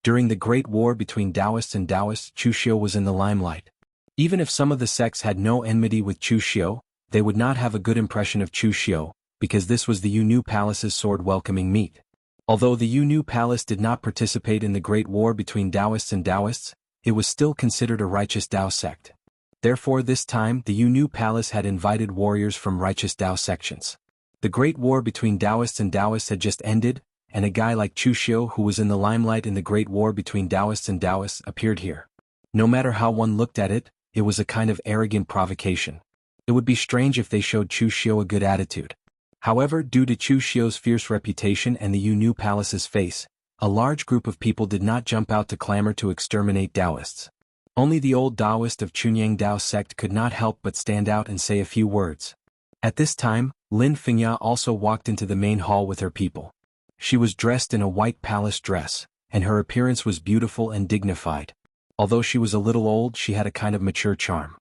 During the great war between Taoists and Taoists, Chu Xiu was in the limelight. Even if some of the sects had no enmity with Chu Xiu, they would not have a good impression of Chu Xiu, because this was the Yu Palace's sword welcoming meet. Although the Yu Palace did not participate in the great war between Taoists and Taoists, it was still considered a righteous Tao sect. Therefore this time the Yu Palace had invited warriors from righteous Tao sections. The great war between Taoists and Taoists had just ended, and a guy like Chu Xiu, who was in the limelight in the great war between Taoists and Taoists, appeared here. No matter how one looked at it, it was a kind of arrogant provocation. It would be strange if they showed Chu Xiu a good attitude. However, due to Chu Xiu's fierce reputation and the Yu Palace's face, a large group of people did not jump out to clamor to exterminate Taoists. Only the old Taoist of Chunyang Dao sect could not help but stand out and say a few words. At this time, Lin Fengya also walked into the main hall with her people. She was dressed in a white palace dress, and her appearance was beautiful and dignified. Although she was a little old, she had a kind of mature charm.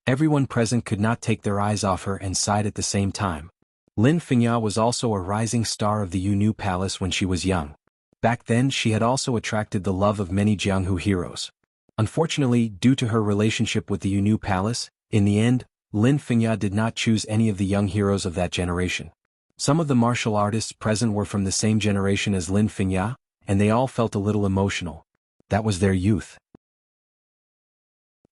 Everyone present could not take their eyes off her and sighed at the same time. Lin Fengya was also a rising star of the Yu Palace when she was young. Back then she had also attracted the love of many Jianghu heroes. Unfortunately, due to her relationship with the Yu Palace, in the end, Lin Fengya did not choose any of the young heroes of that generation. Some of the martial artists present were from the same generation as Lin Fengya, and they all felt a little emotional. That was their youth.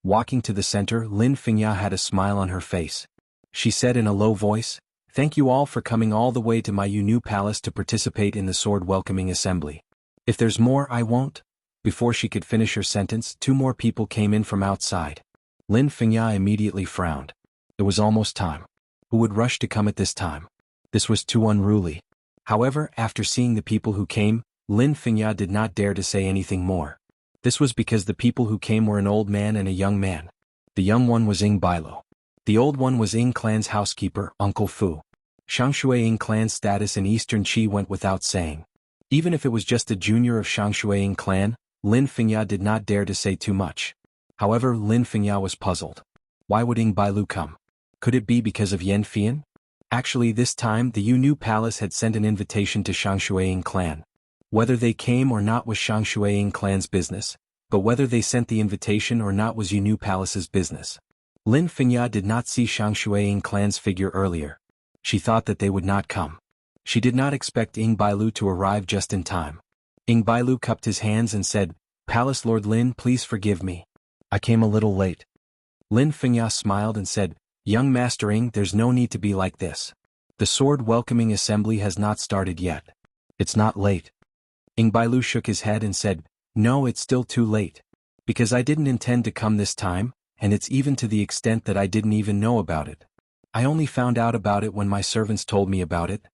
Walking to the center, Lin Fengya had a smile on her face. She said in a low voice, "Thank you all for coming all the way to my Yu Palace to participate in the sword welcoming assembly. If there's more, I won't." Before she could finish her sentence, two more people came in from outside. Lin Fengya immediately frowned. It was almost time. Who would rush to come at this time? This was too unruly. However, after seeing the people who came, Lin Fengya did not dare to say anything more. This was because the people who came were an old man and a young man. The young one was Ying Bailu. The old one was Ying clan's housekeeper, Uncle Fu. Shangshui Ying clan's status in Eastern Qi went without saying. Even if it was just a junior of Shangshui Ying clan, Lin Fengya did not dare to say too much. However, Lin Fengya was puzzled. Why would Ying Bailu come? Could it be because of Yan Fian? Actually, this time the Yu Palace had sent an invitation to Shangshui Ying clan. Whether they came or not was Shangshui Ying clan's business, but whether they sent the invitation or not was Yu Palace's business. Lin Fengya did not see Shangshui Ying clan's figure earlier. She thought that they would not come. She did not expect Ying Bailu to arrive just in time. Ying Bailu cupped his hands and said, "Palace Lord Lin, please forgive me. I came a little late." Lin Fengya smiled and said, "Young Master Ying, there's no need to be like this. The sword welcoming assembly has not started yet. It's not late." Ying Bailu shook his head and said, "No, it's still too late. Because I didn't intend to come this time, and it's even to the extent that I didn't even know about it. I only found out about it when my servants told me about it."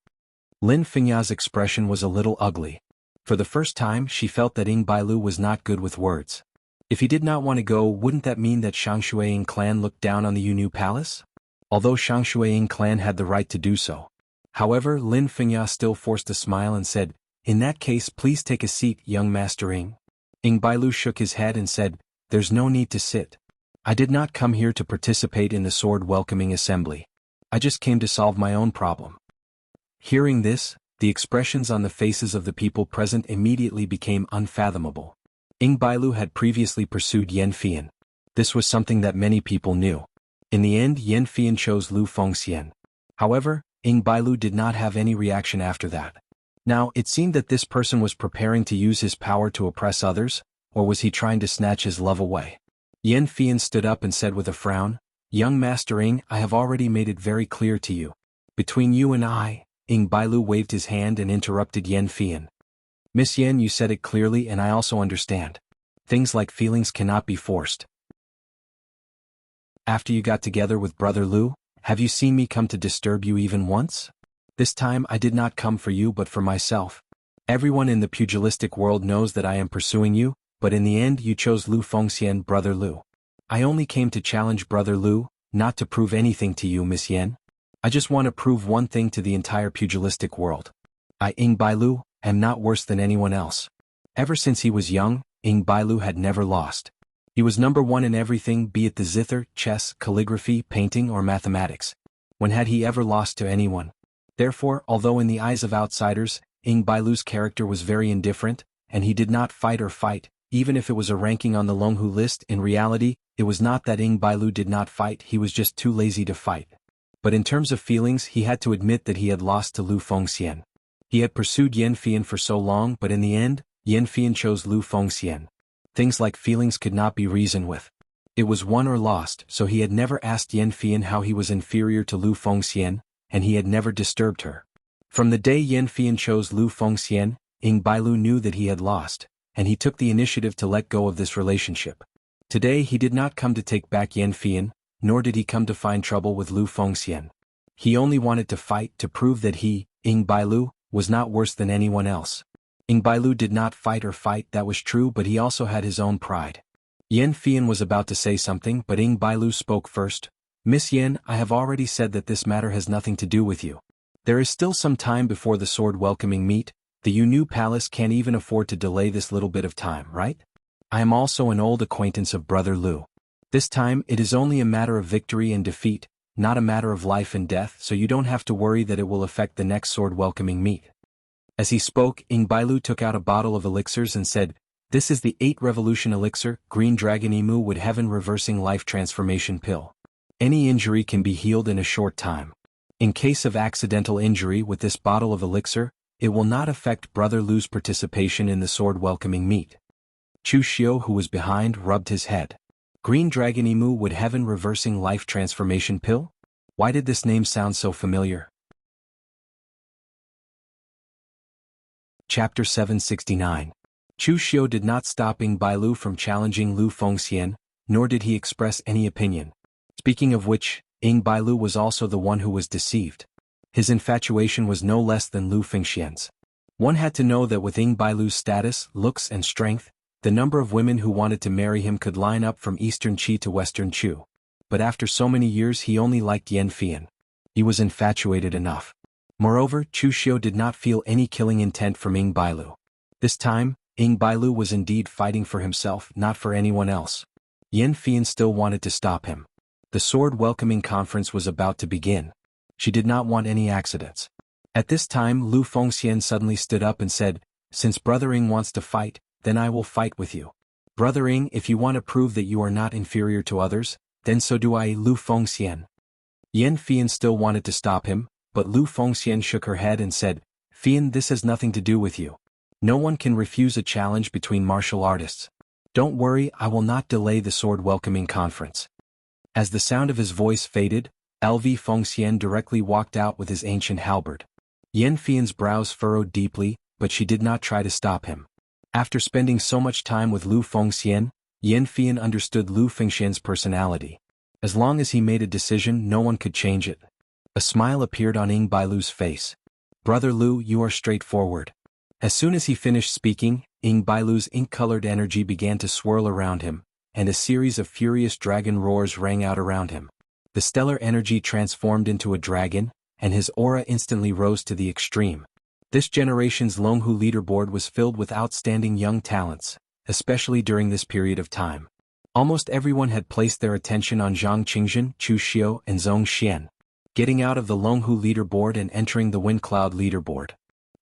Lin Fengya's expression was a little ugly. For the first time, she felt that Ying Bailu was not good with words. If he did not want to go, wouldn't that mean that Shangshui Ying clan looked down on the Yu Palace? Although Shangshui Ying clan had the right to do so. However, Lin Fengya still forced a smile and said, "In that case, please take a seat, young Master Ying." Ying Bailu shook his head and said, "There's no need to sit. I did not come here to participate in the sword welcoming assembly. I just came to solve my own problem." Hearing this, the expressions on the faces of the people present immediately became unfathomable. Ying Bailu had previously pursued Yan Fian. This was something that many people knew. In the end, Yan Fian chose Lu Fengxian. However, Ing Bailu did not have any reaction after that. Now, it seemed that this person was preparing to use his power to oppress others, or was he trying to snatch his love away? Yan Fian stood up and said with a frown, "Young Master Ing, I have already made it very clear to you. Between you and I," Ing Bailu waved his hand and interrupted Yan Fian. "Miss Yan, you said it clearly and I also understand. Things like feelings cannot be forced. After you got together with Brother Lu, have you seen me come to disturb you even once? This time I did not come for you but for myself. Everyone in the pugilistic world knows that I am pursuing you, but in the end you chose Lu Fengxian, Brother Lu. I only came to challenge Brother Lu, not to prove anything to you, Miss Yan. I just want to prove one thing to the entire pugilistic world. I, Ing Bailu, am not worse than anyone else." Ever since he was young, Ing Bailu had never lost. He was number one in everything, be it the zither, chess, calligraphy, painting or mathematics. When had he ever lost to anyone? Therefore, although in the eyes of outsiders, Ing Bailu's character was very indifferent, and he did not fight or fight, even if it was a ranking on the Longhu list, in reality, it was not that Ing Bailu did not fight, he was just too lazy to fight. But in terms of feelings, he had to admit that he had lost to Lu Fengxian. He had pursued Yan Fian for so long, but in the end, Yan Fian chose Lu Fengxian. Things like feelings could not be reasoned with. It was won or lost, so he had never asked Yan Fian how he was inferior to Lu Fengxian, and he had never disturbed her. From the day Yan Fian chose Lu Fengxian, Ing Bailu knew that he had lost, and he took the initiative to let go of this relationship. Today he did not come to take back Yan Fian, nor did he come to find trouble with Lu Fengxian. He only wanted to fight to prove that he, Ing Bailu, was not worse than anyone else. Ing Bailu did not fight or fight, that was true, but he also had his own pride. Yan Fian was about to say something, but Ing Bailu spoke first. "Miss Yan, I have already said that this matter has nothing to do with you. There is still some time before the sword welcoming meet. The Yu Palace can't even afford to delay this little bit of time, right? I am also an old acquaintance of Brother Lu. This time it is only a matter of victory and defeat, not a matter of life and death, so you don't have to worry that it will affect the next sword welcoming meet." As he spoke, Ing Bailu took out a bottle of elixirs and said, "This is the 8 Revolution Elixir, Green Dragon Emu Wood Heaven Reversing Life Transformation Pill. Any injury can be healed in a short time. In case of accidental injury with this bottle of elixir, it will not affect Brother Lu's participation in the sword welcoming meet." Chu Xiu, who was behind, rubbed his head. Green Dragon Emu Wood Heaven Reversing Life Transformation Pill? Why did this name sound so familiar? Chapter 769. Chu Xiu did not stop Ing Bailu from challenging Lu Fengxian, nor did he express any opinion. Speaking of which, Ing Bailu was also the one who was deceived. His infatuation was no less than Lu Fengxian's. One had to know that with Ing Bailu's status, looks and strength, the number of women who wanted to marry him could line up from Eastern Qi to Western Chu. But after so many years he only liked Yan Fian. He was infatuated enough. Moreover, Chu Xiu did not feel any killing intent from Ing Bailu. This time, Ing Bailu was indeed fighting for himself, not for anyone else. Yan Fian still wanted to stop him. The sword welcoming conference was about to begin. She did not want any accidents. At this time Lu Fengxian suddenly stood up and said, "Since Brother Ing wants to fight, then I will fight with you. Brother Ing, if you want to prove that you are not inferior to others, then so do I, Lu Fengxian." Yan Fian still wanted to stop him, but Lu Fengxian shook her head and said, "Fian, this has nothing to do with you. No one can refuse a challenge between martial artists. Don't worry, I will not delay the sword welcoming conference." As the sound of his voice faded, Lu Fengxian directly walked out with his ancient halberd. Yan Fian's brows furrowed deeply, but she did not try to stop him. After spending so much time with Lu Fengxian, Yan Fian understood Lu Fengxian's personality. As long as he made a decision, no one could change it. A smile appeared on Ing Bailu's face. "Brother Lu, you are straightforward." As soon as he finished speaking, Ing Bailu's ink-colored energy began to swirl around him, and a series of furious dragon roars rang out around him. The stellar energy transformed into a dragon, and his aura instantly rose to the extreme. This generation's Longhu leaderboard was filled with outstanding young talents, especially during this period of time. Almost everyone had placed their attention on Zhang Qingzhen, Chu Xiu, and Zhong Xian, getting out of the Longhu leaderboard and entering the Wind Cloud leaderboard.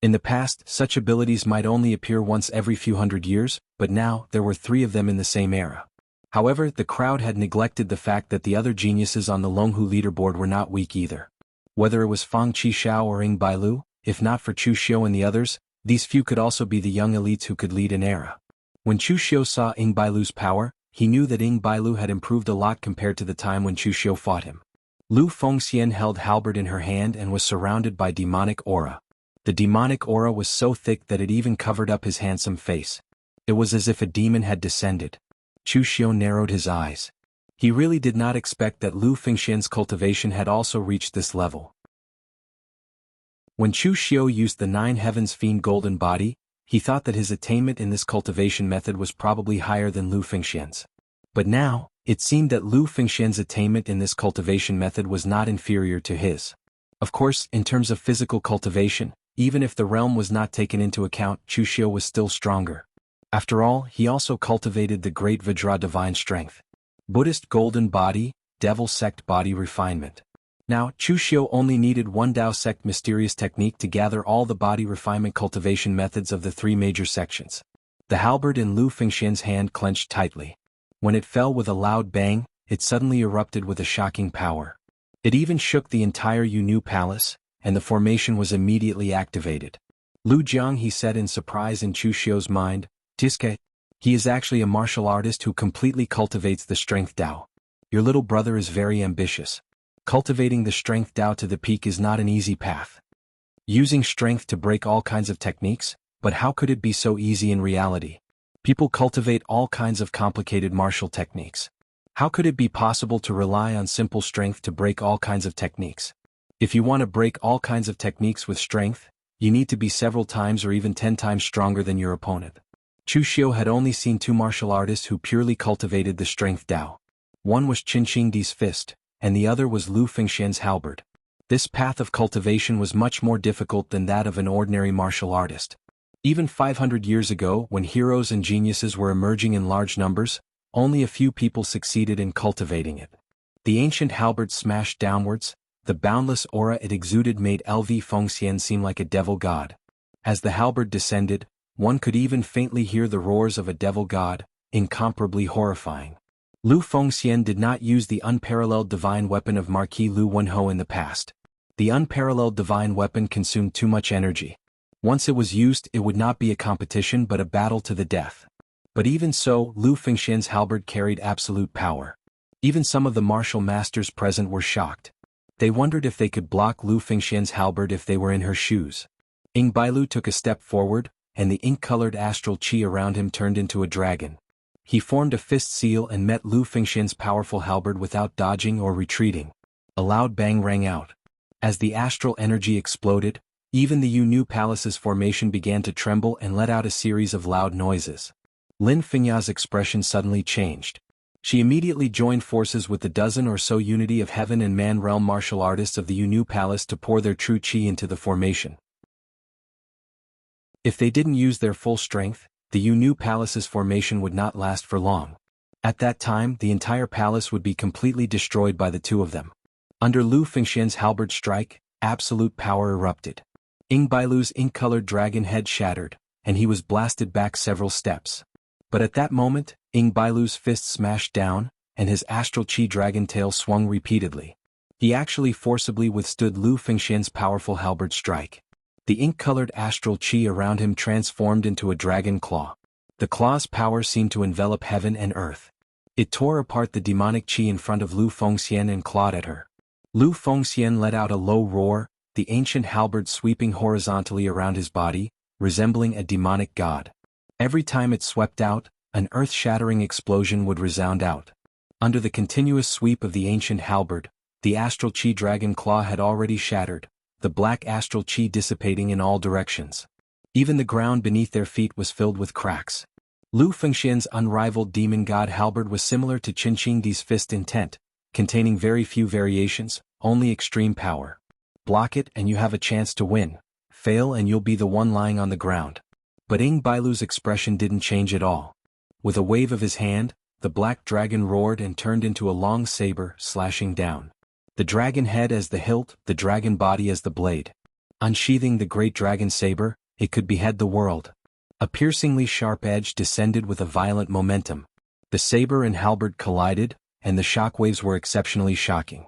In the past, such abilities might only appear once every few hundred years, but now there were 3 of them in the same era. However, the crowd had neglected the fact that the other geniuses on the Longhu leaderboard were not weak either. Whether it was Fang Qishao or Ing Bailu, if not for Chu Xiu and the others, these few could also be the young elites who could lead an era. When Chu Xiu saw Ing Bailu's power, he knew that Ing Bailu had improved a lot compared to the time when Chu Xiu fought him. Lu Fengxian held halberd in her hand and was surrounded by demonic aura. The demonic aura was so thick that it even covered up his handsome face. It was as if a demon had descended. Chu Xiu narrowed his eyes. He really did not expect that Lu Fengxian's cultivation had also reached this level. When Chu Xiu used the Nine Heavens Fiend Golden Body, he thought that his attainment in this cultivation method was probably higher than Lu Fengxian's. But now, it seemed that Lu Fengxian's attainment in this cultivation method was not inferior to his. Of course, in terms of physical cultivation, even if the realm was not taken into account, Chu Xiu was still stronger. After all, he also cultivated the Great Vajra Divine Strength. Buddhist Golden Body, Devil Sect Body Refinement. Now, Chu Xiu only needed one Dao Sect Mysterious Technique to gather all the body refinement cultivation methods of the three major sections. The halberd in Lu Fengxian's hand clenched tightly. When it fell with a loud bang, it suddenly erupted with a shocking power. It even shook the entire Yu Palace, and the formation was immediately activated. Lu Jiang, he said in surprise in Chu Xiu's mind, Tiske, he is actually a martial artist who completely cultivates the strength Dao. Your little brother is very ambitious. Cultivating the strength Dao to the peak is not an easy path. Using strength to break all kinds of techniques, but how could it be so easy in reality? People cultivate all kinds of complicated martial techniques. How could it be possible to rely on simple strength to break all kinds of techniques? If you want to break all kinds of techniques with strength, you need to be several times or even 10 times stronger than your opponent. Chu Xiu had only seen two martial artists who purely cultivated the strength Dao. One was Qin Xingdi's fist, and the other was Lu Fengxian's halberd. This path of cultivation was much more difficult than that of an ordinary martial artist. Even 500 years ago, when heroes and geniuses were emerging in large numbers, only a few people succeeded in cultivating it. The ancient halberd smashed downwards. The boundless aura it exuded made LV Fengxian seem like a devil god. As the halberd descended, one could even faintly hear the roars of a devil god, incomparably horrifying. Lu Fengxian did not use the unparalleled divine weapon of Marquis Lu Wenhou in the past. The unparalleled divine weapon consumed too much energy. Once it was used, it would not be a competition but a battle to the death. But even so, Lu Fengxian's halberd carried absolute power. Even some of the martial masters present were shocked. They wondered if they could block Lu Fengxian's halberd if they were in her shoes. Ing Bailu took a step forward, and the ink-colored astral chi around him turned into a dragon. He formed a fist seal and met Lu Fengxian's powerful halberd without dodging or retreating. A loud bang rang out. As the astral energy exploded, even the Yu Palace's formation began to tremble and let out a series of loud noises. Lin Fengya's expression suddenly changed. She immediately joined forces with the dozen or so Unity of Heaven and Man realm martial artists of the Yu Palace to pour their true chi into the formation. If they didn't use their full strength, the Yu Palace's formation would not last for long. At that time, the entire palace would be completely destroyed by the two of them. Under Lu Fengxian's halberd strike, absolute power erupted. Ing Bailu's ink-colored dragon head shattered, and he was blasted back several steps. But at that moment, Ing Bailu's fist smashed down, and his astral chi dragon tail swung repeatedly. He actually forcibly withstood Lu Fengxian's powerful halberd strike. The ink-colored astral chi around him transformed into a dragon claw. The claw's power seemed to envelop heaven and earth. It tore apart the demonic chi in front of Lu Fengxian and clawed at her. Lu Fengxian let out a low roar, the ancient halberd sweeping horizontally around his body, resembling a demonic god. Every time it swept out, an earth-shattering explosion would resound out. Under the continuous sweep of the ancient halberd, the astral chi dragon claw had already shattered, the black astral chi dissipating in all directions. Even the ground beneath their feet was filled with cracks. Lu Fengxian's unrivaled demon god halberd was similar to Qin Xingdi's fist intent, containing very few variations, only extreme power. Block it and you have a chance to win. Fail and you'll be the one lying on the ground. But Ing Bailu's expression didn't change at all. With a wave of his hand, the black dragon roared and turned into a long saber, slashing down. The dragon head as the hilt, the dragon body as the blade. Unsheathing the great dragon saber, it could behead the world. A piercingly sharp edge descended with a violent momentum. The saber and halberd collided, and the shockwaves were exceptionally shocking.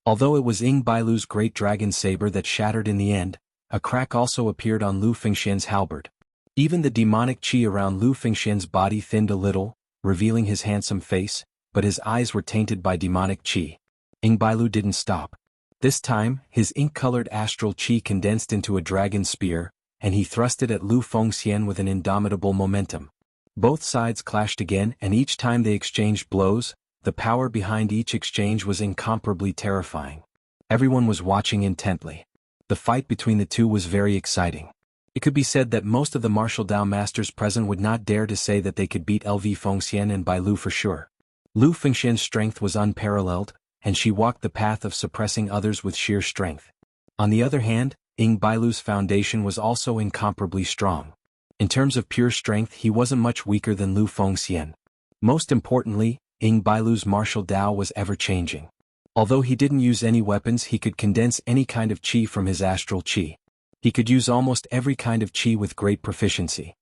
Although it was Ying Bailu's great dragon saber that shattered in the end, a crack also appeared on Lu Fengxian's halberd. Even the demonic qi around Lu Fengxian's body thinned a little, revealing his handsome face, but his eyes were tainted by demonic qi. Ying Bailu didn't stop. This time, his ink-colored astral qi condensed into a dragon spear, and he thrust it at Lu Fengxian with an indomitable momentum. Both sides clashed again, and each time they exchanged blows, the power behind each exchange was incomparably terrifying. Everyone was watching intently. The fight between the two was very exciting. It could be said that most of the martial Dao masters present would not dare to say that they could beat LV Fengxian and Bailu for sure. Lu Fengxian's strength was unparalleled, and she walked the path of suppressing others with sheer strength. On the other hand, Ying Bailu's foundation was also incomparably strong. In terms of pure strength, he wasn't much weaker than Lu Fengxian. Most importantly, Ying Bailu's martial Dao was ever-changing. Although he didn't use any weapons, he could condense any kind of qi from his astral qi. He could use almost every kind of qi with great proficiency.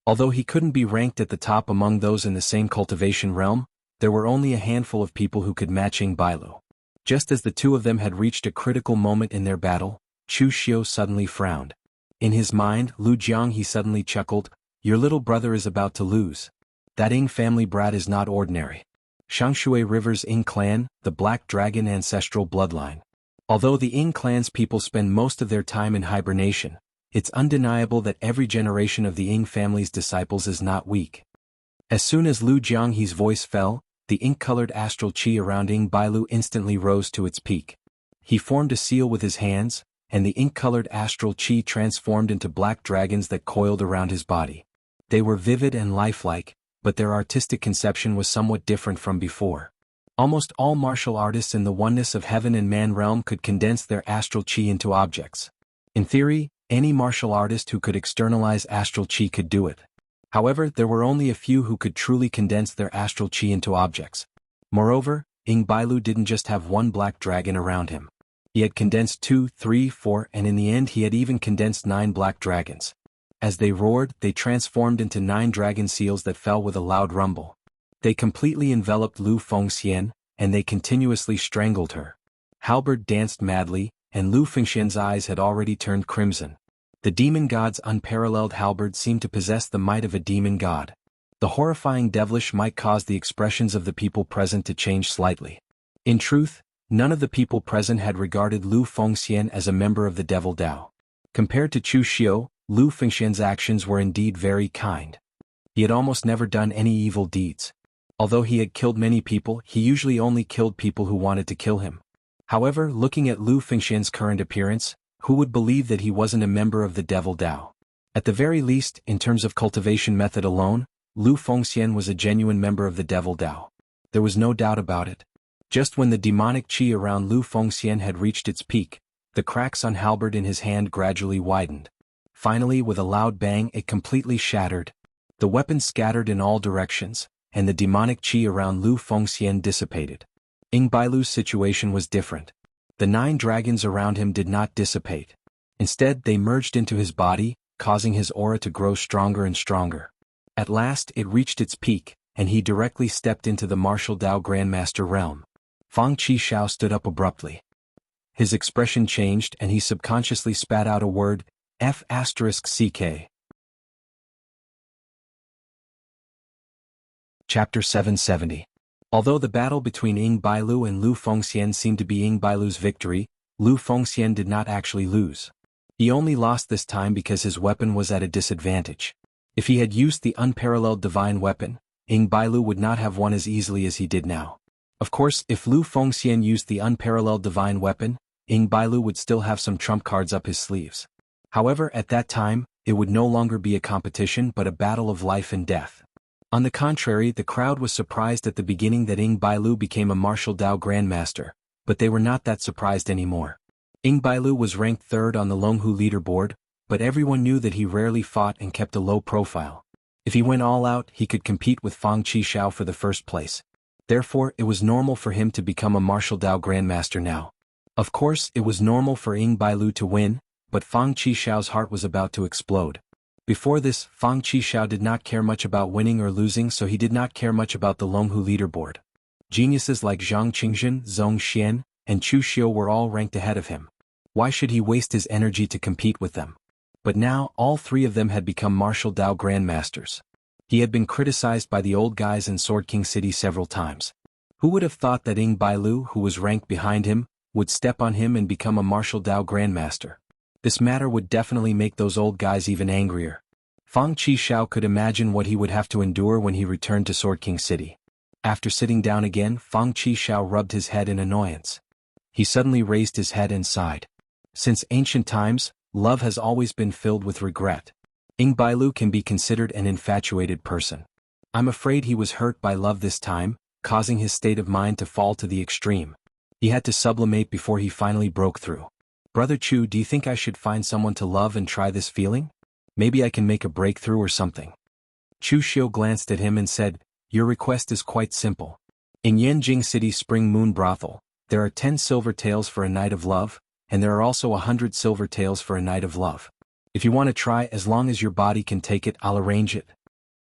Although he couldn't be ranked at the top among those in the same cultivation realm, there were only a handful of people who could match Ying Bailu. Just as the two of them had reached a critical moment in their battle, Chu Xiu suddenly frowned. In his mind, Lu Jiang, he suddenly chuckled, "Your little brother is about to lose. That Ying family brat is not ordinary. Shangshui River's Ying clan, the Black Dragon ancestral bloodline. Although the Ying clan's people spend most of their time in hibernation, it's undeniable that every generation of the Ying family's disciples is not weak." As soon as Lu Jianghe's voice fell, the ink-colored astral qi around Ying Bailu instantly rose to its peak. He formed a seal with his hands, and the ink-colored astral qi transformed into black dragons that coiled around his body. They were vivid and lifelike, but their artistic conception was somewhat different from before. Almost all martial artists in the oneness of heaven and man realm could condense their astral qi into objects. In theory, any martial artist who could externalize astral qi could do it. However, there were only a few who could truly condense their astral qi into objects. Moreover, Ying Bailu didn't just have one black dragon around him. He had condensed 2, 3, 4, and in the end he had even condensed 9 black dragons. As they roared, they transformed into 9 dragon seals that fell with a loud rumble. They completely enveloped Lu Fengxian, and they continuously strangled her. Halberd danced madly, and Lu Fengxian's eyes had already turned crimson. The demon god's unparalleled halberd seemed to possess the might of a demon god. The horrifying devilish might caused the expressions of the people present to change slightly. In truth, none of the people present had regarded Lu Fengxian as a member of the Devil Dao. Compared to Chu Xiu, Lu Fengxian's actions were indeed very kind. He had almost never done any evil deeds. Although he had killed many people, he usually only killed people who wanted to kill him. However, looking at Lu Fengxian's current appearance, who would believe that he wasn't a member of the Devil Dao? At the very least, in terms of cultivation method alone, Lu Fengxian was a genuine member of the Devil Dao. There was no doubt about it. Just when the demonic qi around Lu Fengxian had reached its peak, the cracks on halberd in his hand gradually widened. Finally, with a loud bang, it completely shattered. The weapon scattered in all directions, and the demonic qi around Lu Fengxian dissipated. Ying Bailu's situation was different. The 9 dragons around him did not dissipate. Instead, they merged into his body, causing his aura to grow stronger and stronger. At last, it reached its peak, and he directly stepped into the martial Dao Grandmaster realm. Fang Qishao stood up abruptly. His expression changed and he subconsciously spat out a word, F***CK. Chapter 770. Although the battle between Ying Bailu and Lu Fengxian seemed to be Ying Bailu's victory, Lu Fengxian did not actually lose. He only lost this time because his weapon was at a disadvantage. If he had used the unparalleled divine weapon, Ying Bailu would not have won as easily as he did now. Of course, if Lu Fengxian used the unparalleled divine weapon, Ying Bailu would still have some trump cards up his sleeves. However, at that time, it would no longer be a competition but a battle of life and death. On the contrary, the crowd was surprised at the beginning that Ying Bailu became a martial Dao Grandmaster, but they were not that surprised anymore. Ying Bailu was ranked 3rd on the Longhu leaderboard, but everyone knew that he rarely fought and kept a low profile. If he went all out, he could compete with Fang Qishao for the first place. Therefore, it was normal for him to become a martial Dao Grandmaster now. Of course, it was normal for Ying Bailu to win, but Fang Qishao's heart was about to explode. Before this, Fang Qishao did not care much about winning or losing, so he did not care much about the Longhu leaderboard. Geniuses like Zhang Qingzhen, Zhong Xian, and Chu Xiu were all ranked ahead of him. Why should he waste his energy to compete with them? But now, all three of them had become martial Dao grandmasters. He had been criticized by the old guys in Sword King City several times. Who would have thought that Ying Bailu, who was ranked behind him, would step on him and become a martial Dao grandmaster? This matter would definitely make those old guys even angrier. Fang Qishao could imagine what he would have to endure when he returned to Sword King City. After sitting down again, Fang Qishao rubbed his head in annoyance. He suddenly raised his head and sighed. Since ancient times, love has always been filled with regret. Ying Bailu can be considered an infatuated person. I'm afraid he was hurt by love this time, causing his state of mind to fall to the extreme. He had to sublimate before he finally broke through. Brother Chu, do you think I should find someone to love and try this feeling? Maybe I can make a breakthrough or something. Chu Xiu glanced at him and said, your request is quite simple. In Yanjing City Spring Moon Brothel, there are 10 silver taels for a night of love, and there are also 100 silver taels for a night of love. If you want to try, as long as your body can take it, I'll arrange it.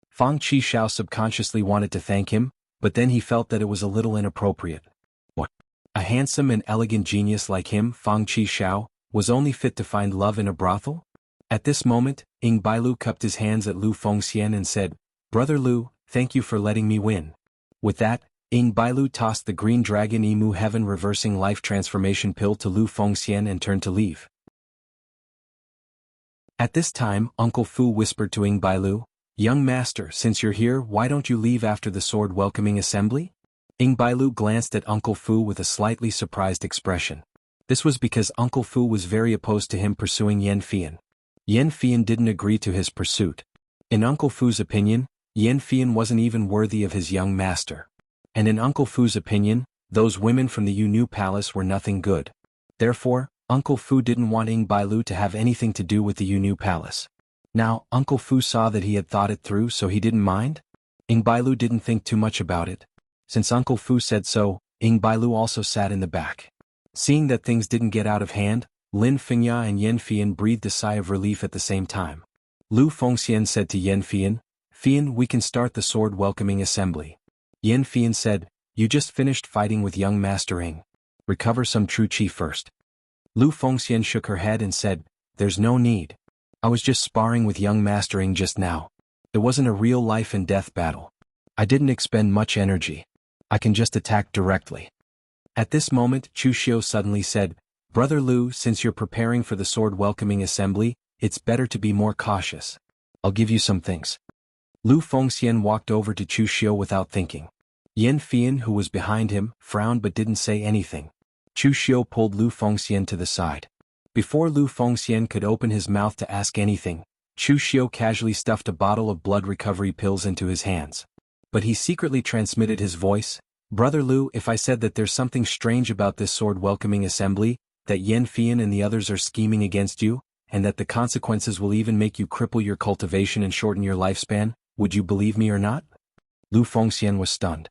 Fang Qishao subconsciously wanted to thank him, but then he felt that it was a little inappropriate. What? A handsome and elegant genius like him, Fang Qishao, was only fit to find love in a brothel? At this moment, Ying Bailu cupped his hands at Lu Fengxian and said, Brother Lu, thank you for letting me win. With that, Ying Bailu tossed the green dragon Emu Heaven reversing life transformation pill to Lu Fengxian and turned to leave. At this time, Uncle Fu whispered to Ying Bailu, young master, since you're here, why don't you leave after the sword welcoming assembly? Ying Bailu glanced at Uncle Fu with a slightly surprised expression. This was because Uncle Fu was very opposed to him pursuing Yan Fian. Yan Fian didn't agree to his pursuit. In Uncle Fu's opinion, Yan Fian wasn't even worthy of his young master. And in Uncle Fu's opinion, those women from the Yu Palace were nothing good. Therefore, Uncle Fu didn't want Ying Bailu to have anything to do with the Yu Palace. Now, Uncle Fu saw that he had thought it through, so he didn't mind? Ying Bailu didn't think too much about it. Since Uncle Fu said so, Ying Bailu also sat in the back. Seeing that things didn't get out of hand, Lin Fengya and Yan Fian breathed a sigh of relief at the same time. Lu Fengxian said to Yan Fian, Fian, we can start the sword welcoming assembly. Yan Fian said, you just finished fighting with young Master Ying. Recover some true chi first. Lu Fengxian shook her head and said, there's no need. I was just sparring with young Master Ying just now. It wasn't a real life and death battle. I didn't expend much energy. I can just attack directly. At this moment, Chu Xiu suddenly said, Brother Lu, since you're preparing for the sword welcoming assembly, it's better to be more cautious. I'll give you some things. Lu Fengxian walked over to Chu Xiu without thinking. Yan Fian, who was behind him, frowned but didn't say anything. Chu Xiu pulled Lu Fengxian to the side. Before Lu Fengxian could open his mouth to ask anything, Chu Xiu casually stuffed a bottle of blood recovery pills into his hands. But he secretly transmitted his voice, Brother Lu, if I said that there's something strange about this sword welcoming assembly, that Yan Fian and the others are scheming against you, and that the consequences will even make you cripple your cultivation and shorten your lifespan, would you believe me or not? Lu Fengxian was stunned.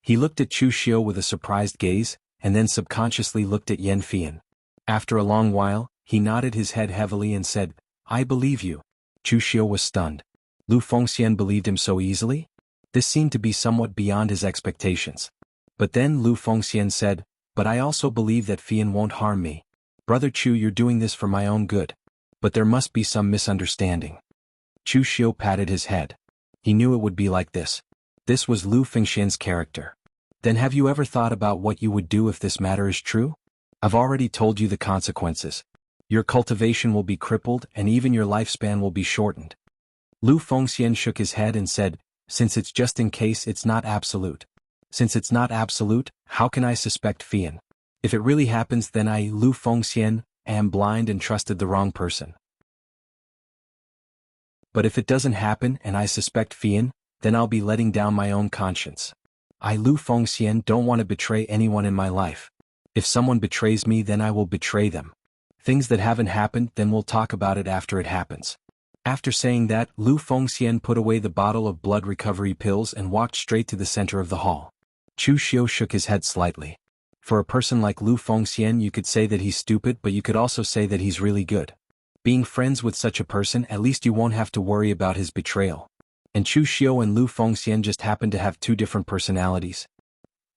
He looked at Chu Xiu with a surprised gaze, and then subconsciously looked at Yan Fian. After a long while, he nodded his head heavily and said, I believe you. Chu Xiu was stunned. Lu Fengxian believed him so easily? This seemed to be somewhat beyond his expectations. But then Lu Fengxian said, but I also believe that Fian won't harm me. Brother Chu, you're doing this for my own good. But there must be some misunderstanding. Chu Xiu patted his head. He knew it would be like this. This was Lu Fengxian's character. Then have you ever thought about what you would do if this matter is true? I've already told you the consequences. Your cultivation will be crippled and even your lifespan will be shortened. Lu Fengxian shook his head and said, since it's just in case, it's not absolute. Since it's not absolute, how can I suspect Fian? If it really happens, then I, Lu Fengxian, am blind and trusted the wrong person. But if it doesn't happen and I suspect Fian, then I'll be letting down my own conscience. I, Lu Fengxian, don't want to betray anyone in my life. If someone betrays me, then I will betray them. Things that haven't happened, then we'll talk about it after it happens. After saying that, Lu Fengxian put away the bottle of blood recovery pills and walked straight to the center of the hall. Chu Xiu shook his head slightly. For a person like Lu Fengxian, you could say that he's stupid, but you could also say that he's really good. Being friends with such a person, at least you won't have to worry about his betrayal. And Chu Xiu and Lu Fengxian just happened to have two different personalities.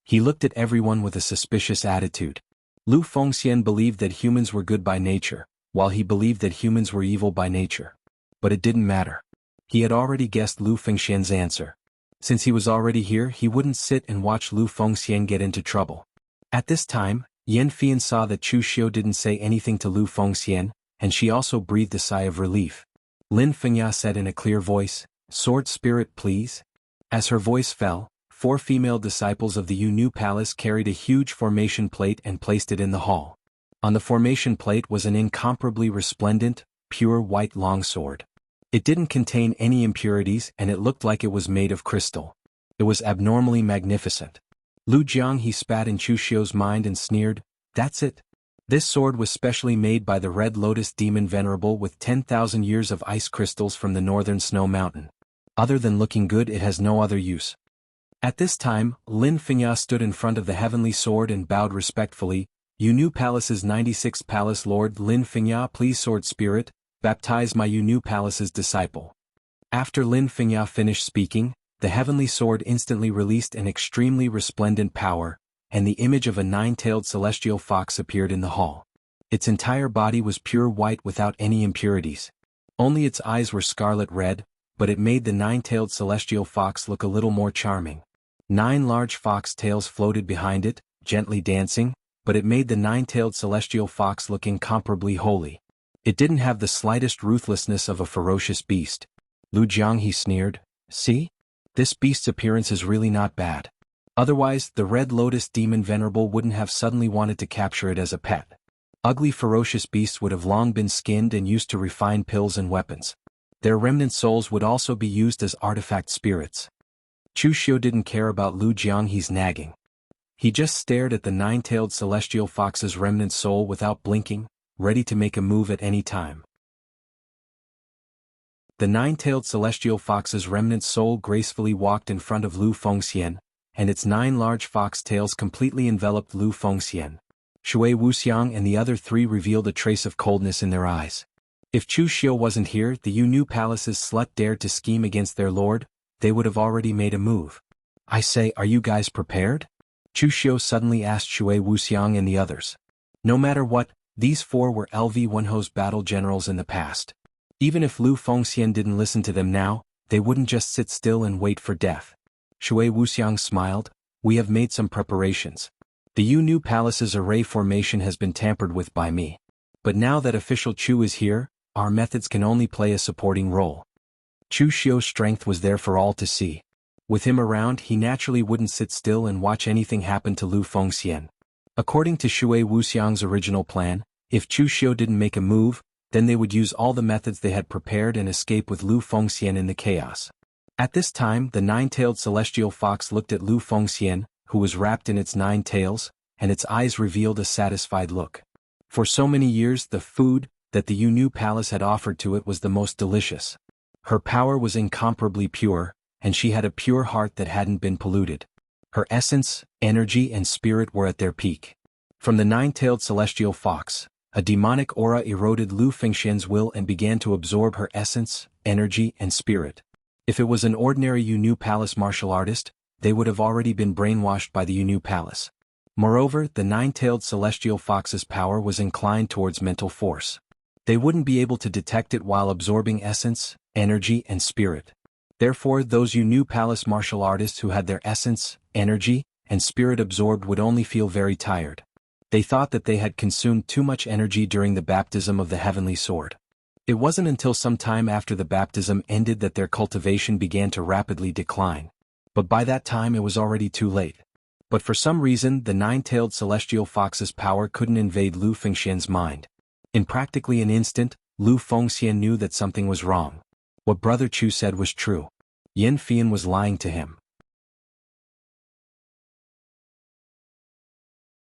He looked at everyone with a suspicious attitude. Lu Fengxian believed that humans were good by nature, while he believed that humans were evil by nature. But it didn't matter. He had already guessed Lu Fengxian's answer. Since he was already here, he wouldn't sit and watch Lu Fengxian get into trouble. At this time, Yan Fian saw that Chu Xiu didn't say anything to Lu Fengxian, and she also breathed a sigh of relief. Lin Fengya said in a clear voice, "Sword spirit, please." As her voice fell, 4 female disciples of the Yu Palace carried a huge formation plate and placed it in the hall. On the formation plate was an incomparably resplendent, pure white longsword. It didn't contain any impurities and it looked like it was made of crystal. It was abnormally magnificent. Lu Jiang he spat in Chu Xiu's mind and sneered, "That's it." This sword was specially made by the Red Lotus Demon Venerable with 10,000 years of ice crystals from the northern snow mountain. Other than looking good, it has no other use. At this time, Lin Fengya stood in front of the heavenly sword and bowed respectfully. Yu Palace's 96th Palace Lord Lin Fengya, please sword spirit, baptize my Yu Palace's disciple. After Lin Fengya finished speaking, the heavenly sword instantly released an extremely resplendent power, and the image of a 9-tailed celestial fox appeared in the hall. Its entire body was pure white without any impurities. Only its eyes were scarlet red, but it made the 9-tailed celestial fox look a little more charming. 9 large fox tails floated behind it, gently dancing, but it made the 9-tailed celestial fox look incomparably holy. It didn't have the slightest ruthlessness of a ferocious beast. Lu Jiang he sneered, "See? This beast's appearance is really not bad. Otherwise, the Red Lotus Demon Venerable wouldn't have suddenly wanted to capture it as a pet. Ugly ferocious beasts would have long been skinned and used to refine pills and weapons. Their remnant souls would also be used as artifact spirits." Chu Xiu didn't care about Lu Jiang he's nagging. He just stared at the 9-tailed celestial fox's remnant soul without blinking, ready to make a move at any time. The 9-tailed celestial fox's remnant soul gracefully walked in front of Lu Fengxian, and its 9 large fox tails completely enveloped Lu Fengxian. Shui Wuxiang and the other 3 revealed a trace of coldness in their eyes. If Chu Xiu wasn't here, the Yu Palace's slut dared to scheme against their lord, they would have already made a move. "I say, are you guys prepared?" Chu Xiu suddenly asked Shui Wuxiang and the others. No matter what, these 4 were LV Wenho's battle generals in the past. Even if Lu Fengxian didn't listen to them now, they wouldn't just sit still and wait for death. Shui Wuxiang smiled, "We have made some preparations. The Yu Palace's array formation has been tampered with by me. But now that official Chu is here, our methods can only play a supporting role." Chu Xiu's strength was there for all to see. With him around, he naturally wouldn't sit still and watch anything happen to Lu Fengxian. According to Shui Wuxiang's original plan, if Chu Xiu didn't make a move, then they would use all the methods they had prepared and escape with Lu Fengxian in the chaos. At this time, the 9-tailed celestial fox looked at Lu Fengxian, who was wrapped in its 9 tails, and its eyes revealed a satisfied look. For so many years, the food that the Yu Palace had offered to it was the most delicious. Her power was incomparably pure, and she had a pure heart that hadn't been polluted. Her essence, energy and spirit were at their peak. From the 9-tailed celestial fox, a demonic aura eroded Lu Fengxian's will and began to absorb her essence, energy and spirit. If it was an ordinary Yu Palace martial artist, they would have already been brainwashed by the Yu Palace. Moreover, the 9-tailed celestial fox's power was inclined towards mental force. They wouldn't be able to detect it while absorbing essence, energy and spirit. Therefore, those Yu Palace martial artists who had their essence, energy, and spirit absorbed would only feel very tired. They thought that they had consumed too much energy during the baptism of the heavenly sword. It wasn't until some time after the baptism ended that their cultivation began to rapidly decline. But by that time it was already too late. But for some reason, the 9-tailed celestial fox's power couldn't invade Lu Fengxian's mind. In practically an instant, Lu Fengxian knew that something was wrong. What Brother Chu said was true. Yan Fian was lying to him.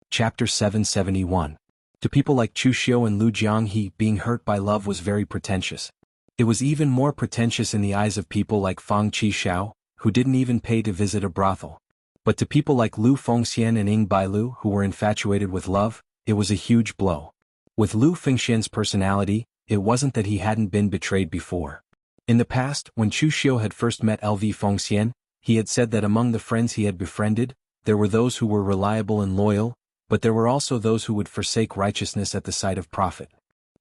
Chapter 771. To people like Chu Xiu and Lu Jiang, being hurt by love was very pretentious. It was even more pretentious in the eyes of people like Fang Qishao, who didn't even pay to visit a brothel. But to people like Lu Fengxian and Ying Bailu who were infatuated with love, it was a huge blow. With Lu Fengxian's personality, it wasn't that he hadn't been betrayed before. In the past, when Chu Xiu had first met LV Fengxian, he had said that among the friends he had befriended, There were those who were reliable and loyal, but there were also those who would forsake righteousness at the sight of profit.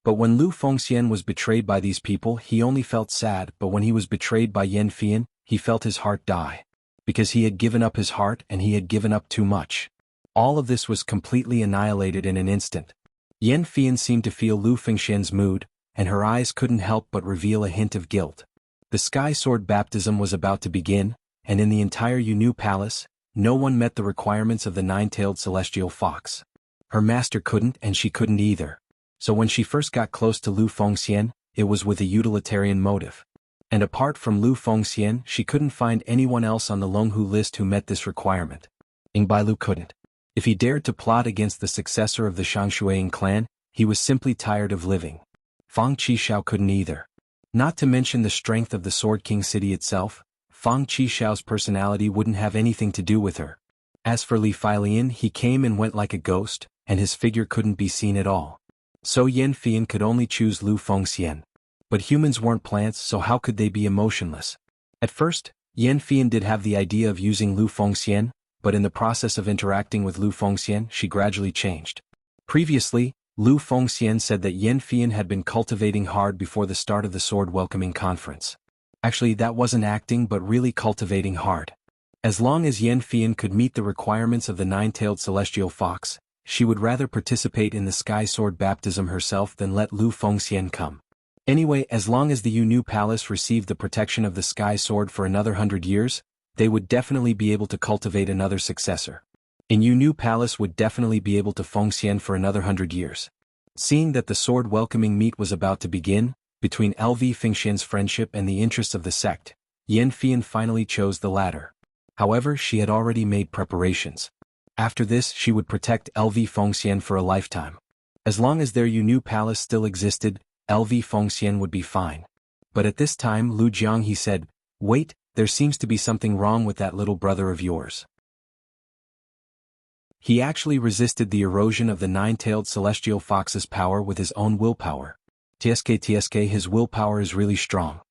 But when Lu Fengxian was betrayed by these people, he only felt sad, but when he was betrayed by Yan Fian, he felt his heart die. Because he had given up his heart and he had given up too much. All of this was completely annihilated in an instant. Yan Fian seemed to feel Lu Fengxian's mood, and her eyes couldn't help but reveal a hint of guilt. The Sky Sword baptism was about to begin, and in the entire Yu Palace, no one met the requirements of the nine-tailed celestial fox. Her master couldn't and she couldn't either. So when she first got close to Lu Fengxian, it was with a utilitarian motive. And apart from Lu Fengxian, she couldn't find anyone else on the Longhu list who met this requirement. Ing Bailu couldn't. If he dared to plot against the successor of the Shangshuang clan, he was simply tired of living. Fang Qishao couldn't either. Not to mention the strength of the Sword King city itself, Fang Qishao's personality wouldn't have anything to do with her. As for Li Feilian, he came and went like a ghost, and his figure couldn't be seen at all. So Yan Fian could only choose Lu Fengxian. But humans weren't plants, so how could they be emotionless? At first, Yan Fian did have the idea of using Lu Fengxian, but in the process of interacting with Lu Fengxian, she gradually changed. Previously, Lu Fengxian said that Yan Fian had been cultivating hard before the start of the sword welcoming conference. Actually, that wasn't acting but really cultivating hard. As long as Yan Fian could meet the requirements of the nine-tailed celestial fox, she would rather participate in the Sky Sword baptism herself than let Lu Fengxian come. Anyway, as long as the Yu Palace received the protection of the Sky Sword for another 100 years, they would definitely be able to cultivate another successor. And Yu Palace would definitely be able to Fengxian for another 100 years. Seeing that the sword welcoming meet was about to begin, between LV Fengxian's friendship and the interests of the sect, Yan Fian finally chose the latter. However, she had already made preparations. After this, she would protect LV Fengxian for a lifetime. As long as their Yu Palace still existed, LV Fengxian would be fine. But at this time Lu Jiang he said, "Wait, there seems to be something wrong with that little brother of yours." He actually resisted the erosion of the nine-tailed celestial fox's power with his own willpower. TSK, his willpower is really strong.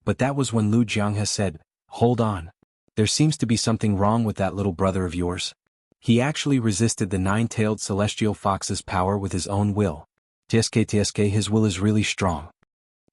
But that was when Lu Jiang has said, "Hold on. There seems to be something wrong with that little brother of yours." He actually resisted the nine-tailed celestial fox's power with his own will. TSK, his will is really strong.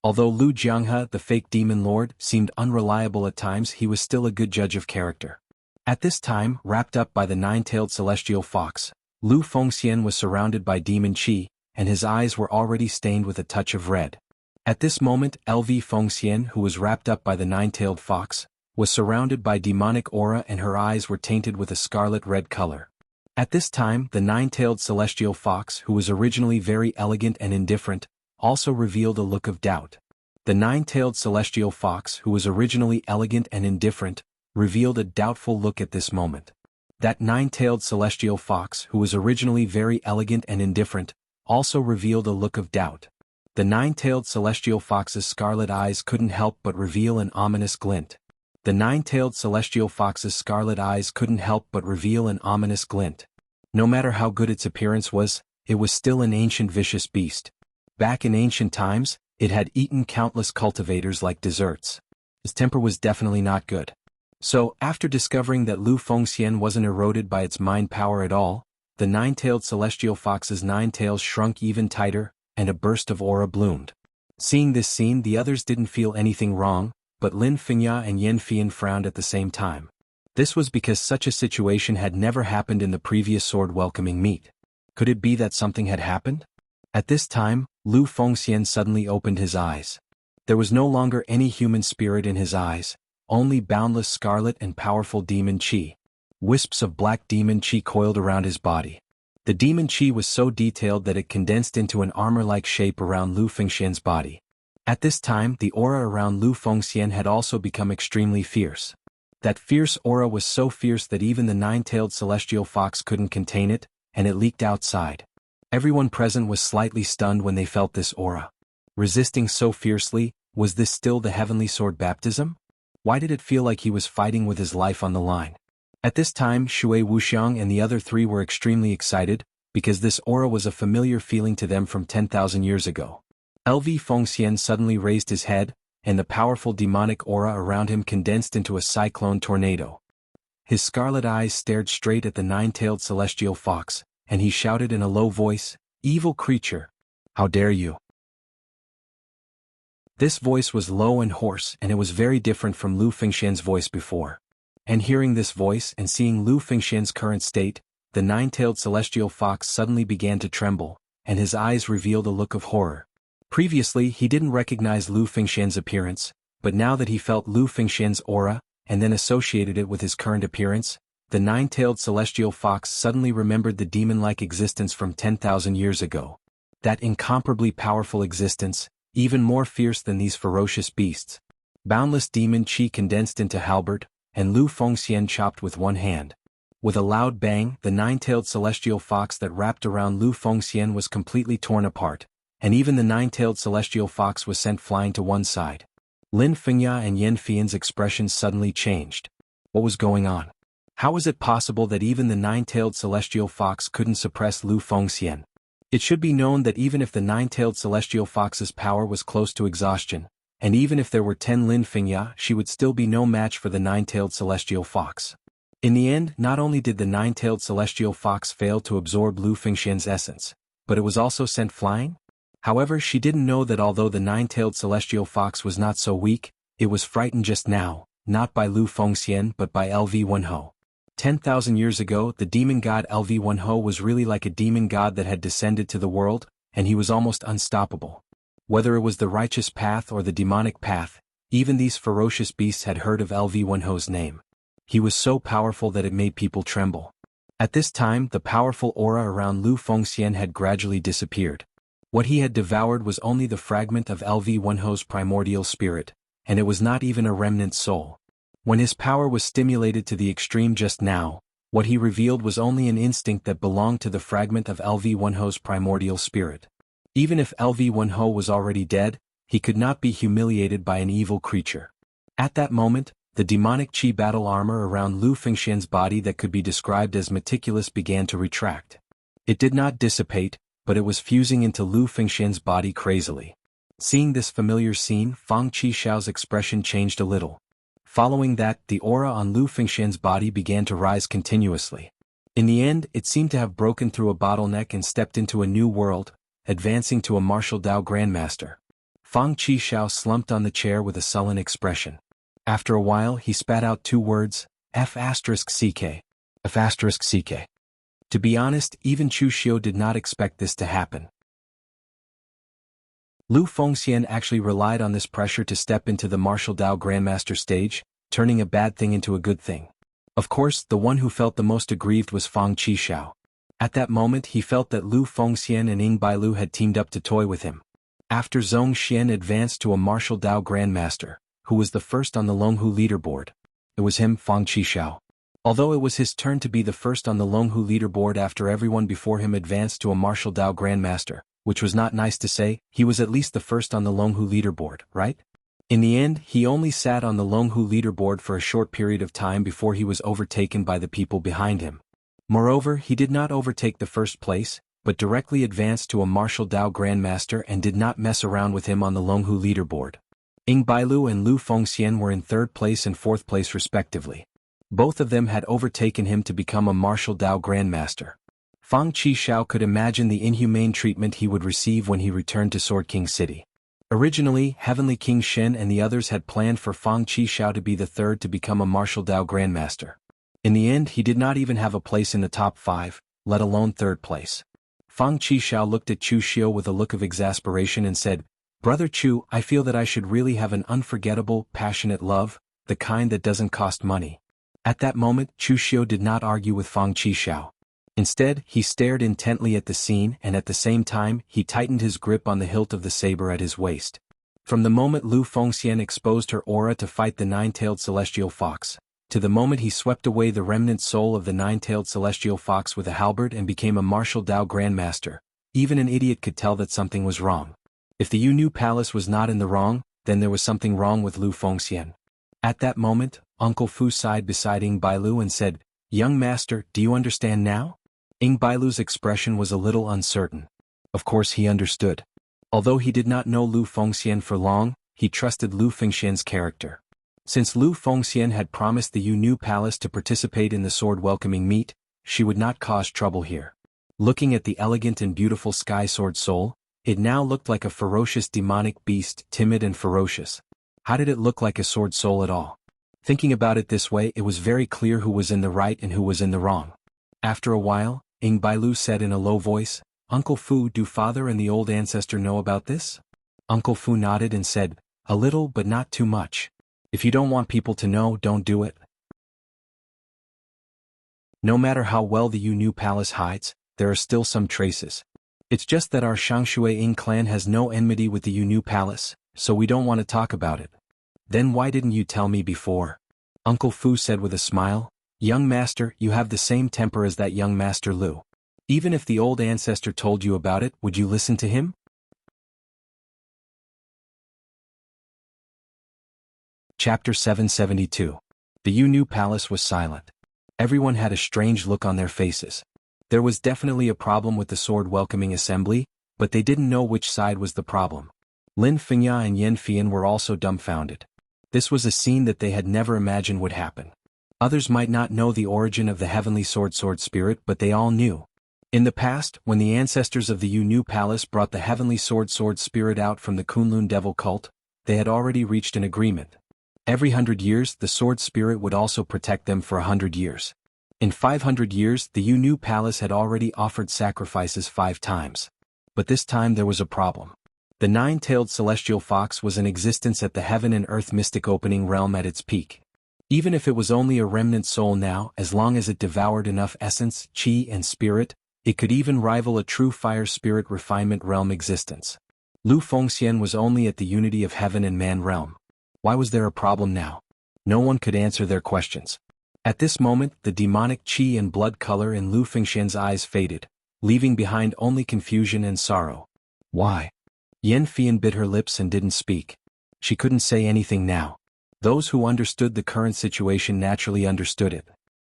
Although Lu Jianghe, the fake demon lord, seemed unreliable at times, he was still a good judge of character. At this time, wrapped up by the nine-tailed celestial fox, Lu Fengxian was surrounded by demon qi, and his eyes were already stained with a touch of red. At this moment, LV Fengxian, who was wrapped up by the nine-tailed fox, was surrounded by demonic aura and her eyes were tainted with a scarlet-red color. At this time, the nine-tailed celestial fox, who was originally very elegant and indifferent, also revealed a look of doubt. The nine-tailed celestial fox, who was originally elegant and indifferent, revealed a doubtful look at this moment. That nine-tailed celestial fox, who was originally very elegant and indifferent, also revealed a look of doubt. The nine-tailed celestial fox's scarlet eyes couldn't help but reveal an ominous glint. The nine-tailed celestial fox's scarlet eyes couldn't help but reveal an ominous glint. No matter how good its appearance was, it was still an ancient vicious beast. Back in ancient times, it had eaten countless cultivators like desserts. His temper was definitely not good. So, after discovering that Lu Fengxian wasn't eroded by its mind power at all, the nine-tailed celestial fox's nine tails shrunk even tighter, and a burst of aura bloomed. Seeing this scene, the others didn't feel anything wrong, but Lin Fengya and Yan Fian frowned at the same time. This was because such a situation had never happened in the previous sword welcoming meet. Could it be that something had happened? At this time, Lu Fengxian suddenly opened his eyes. There was no longer any human spirit in his eyes, only boundless scarlet and powerful demon qi. Wisps of black demon qi coiled around his body. The demon qi was so detailed that it condensed into an armor-like shape around Lu Fengxian's body. At this time, the aura around Lu Fengxian had also become extremely fierce. That fierce aura was so fierce that even the nine-tailed celestial fox couldn't contain it, and it leaked outside. Everyone present was slightly stunned when they felt this aura. Resisting so fiercely, was this still the heavenly sword baptism? Why did it feel like he was fighting with his life on the line? At this time, Shui Wuxiang and the other three were extremely excited, because this aura was a familiar feeling to them from 10,000 years ago. LV Fengxian suddenly raised his head, and the powerful demonic aura around him condensed into a cyclone tornado. His scarlet eyes stared straight at the nine-tailed celestial fox, and he shouted in a low voice, "Evil creature! How dare you!" This voice was low and hoarse, and it was very different from Lu Fengxian's voice before. And hearing this voice and seeing Lu Fengxian's current state, the nine-tailed celestial fox suddenly began to tremble, and his eyes revealed a look of horror. Previously he didn't recognize Lu Fengxian's appearance, but now that he felt Lu Fengxian's aura, and then associated it with his current appearance, the nine-tailed celestial fox suddenly remembered the demon-like existence from 10,000 years ago. That incomparably powerful existence, even more fierce than these ferocious beasts. Boundless demon chi condensed into halberd, and Lu Fengxian chopped with one hand. With a loud bang, the nine-tailed celestial fox that wrapped around Lu Fengxian was completely torn apart, and even the nine-tailed celestial fox was sent flying to one side. Lin Fengya and Yan Fian's expressions suddenly changed. What was going on? How was it possible that even the nine-tailed celestial fox couldn't suppress Lu Fengxian? It should be known that even if the nine-tailed celestial fox's power was close to exhaustion, and even if there were 10 Lin Fengya, she would still be no match for the nine-tailed celestial fox. In the end, not only did the nine-tailed celestial fox fail to absorb Lu Fengxian's essence, but it was also sent flying? However, she didn't know that although the nine-tailed celestial fox was not so weak, it was frightened just now, not by Lu Fengxian but by LV1Ho. 10,000 years ago, the demon god LV1Ho was really like a demon god that had descended to the world, and he was almost unstoppable. Whether it was the righteous path or the demonic path, even these ferocious beasts had heard of LV1Ho's name. He was so powerful that it made people tremble. At this time, the powerful aura around Lu Fengxian had gradually disappeared. What he had devoured was only the fragment of LV1Ho's primordial spirit, and it was not even a remnant soul. When his power was stimulated to the extreme just now, what he revealed was only an instinct that belonged to the fragment of LV1Ho's primordial spirit. Even if LV1Ho was already dead, he could not be humiliated by an evil creature. At that moment, the demonic chi battle armor around Lu Fengxian's body that could be described as meticulous began to retract. It did not dissipate, but it was fusing into Lu Fengxian's body crazily. Seeing this familiar scene, Fang Qishao's expression changed a little. Following that, the aura on Lu Fengxian's body began to rise continuously. In the end, it seemed to have broken through a bottleneck and stepped into a new world, advancing to a martial Dao grandmaster. Fang Qishao slumped on the chair with a sullen expression. After a while, he spat out two words, F***CK. F***CK. To be honest, even Chu Xiu did not expect this to happen. Lu Fengxian actually relied on this pressure to step into the martial Dao grandmaster stage, turning a bad thing into a good thing. Of course, the one who felt the most aggrieved was Fang Qishao. At that moment he felt that Lu Fengxian and Ying Bailu had teamed up to toy with him. After Zhong Xian advanced to a martial Dao grandmaster, who was the first on the Longhu leaderboard, it was him, Fang Qishao. Although it was his turn to be the first on the Longhu leaderboard after everyone before him advanced to a martial Dao grandmaster, which was not nice to say, he was at least the first on the Longhu leaderboard, right? In the end, he only sat on the Longhu leaderboard for a short period of time before he was overtaken by the people behind him. Moreover, he did not overtake the first place, but directly advanced to a martial Dao grandmaster and did not mess around with him on the Longhu leaderboard. Ying Bailu and Lu Fengxian were in third place and fourth place respectively. Both of them had overtaken him to become a martial Dao grandmaster. Fang Qishao could imagine the inhumane treatment he would receive when he returned to Sword King City. Originally, Heavenly King Shen and the others had planned for Fang Qishao to be the third to become a martial Dao grandmaster. In the end, he did not even have a place in the top 5, let alone third place. Fang Qishao looked at Chu Xiu with a look of exasperation and said, "Brother Chu, I feel that I should really have an unforgettable, passionate love, the kind that doesn't cost money." At that moment, Chu Xiu did not argue with Fang Qishao. Instead, he stared intently at the scene and at the same time, he tightened his grip on the hilt of the saber at his waist. From the moment Lu Fengxian exposed her aura to fight the nine-tailed celestial fox, to the moment he swept away the remnant soul of the nine-tailed celestial fox with a halberd and became a martial Dao grandmaster, even an idiot could tell that something was wrong. If the Yu Palace was not in the wrong, then there was something wrong with Lu Fengxian. At that moment, Uncle Fu sighed beside Ying Bailu and said, "Young master, do you understand now?" Ying Bailu's expression was a little uncertain. Of course he understood. Although he did not know Lu Fengxian for long, he trusted Lu Fengxian's character. Since Lu Fengxian had promised the Yu Palace to participate in the sword welcoming meet, she would not cause trouble here. Looking at the elegant and beautiful sky sword soul, it now looked like a ferocious demonic beast, timid and ferocious. How did it look like a sword soul at all? Thinking about it this way, it was very clear who was in the right and who was in the wrong. After a while, Ing Bailu said in a low voice, "Uncle Fu, do father and the old ancestor know about this?" Uncle Fu nodded and said, "A little but not too much. If you don't want people to know, don't do it." No matter how well the Yu Palace hides, there are still some traces. It's just that our Shangshui Ing clan has no enmity with the Yu Palace, so we don't want to talk about it. Then why didn't you tell me before? Uncle Fu said with a smile, "Young master, you have the same temper as that young master Lu. Even if the old ancestor told you about it, would you listen to him?" Chapter 772. The Yu Palace was silent. Everyone had a strange look on their faces. There was definitely a problem with the sword welcoming assembly, but they didn't know which side was the problem. Lin Fengya and Yan Fian were also dumbfounded. This was a scene that they had never imagined would happen. Others might not know the origin of the heavenly sword spirit, but they all knew. In the past, when the ancestors of the Yu Palace brought the heavenly sword spirit out from the Kunlun devil cult, they had already reached an agreement. Every 100 years, the sword spirit would also protect them for 100 years. In 500 years, the Yu Palace had already offered sacrifices 5 times. But this time there was a problem. The 9-tailed celestial fox was in existence at the heaven and earth mystic opening realm at its peak. Even if it was only a remnant soul now, as long as it devoured enough essence, qi and spirit, it could even rival a true fire spirit refinement realm existence. Lu Fengxian was only at the unity of heaven and man realm. Why was there a problem now? No one could answer their questions. At this moment, the demonic qi and blood color in Lu Fengxian's eyes faded, leaving behind only confusion and sorrow. Why? Yan Fian bit her lips and didn't speak. She couldn't say anything now. Those who understood the current situation naturally understood it.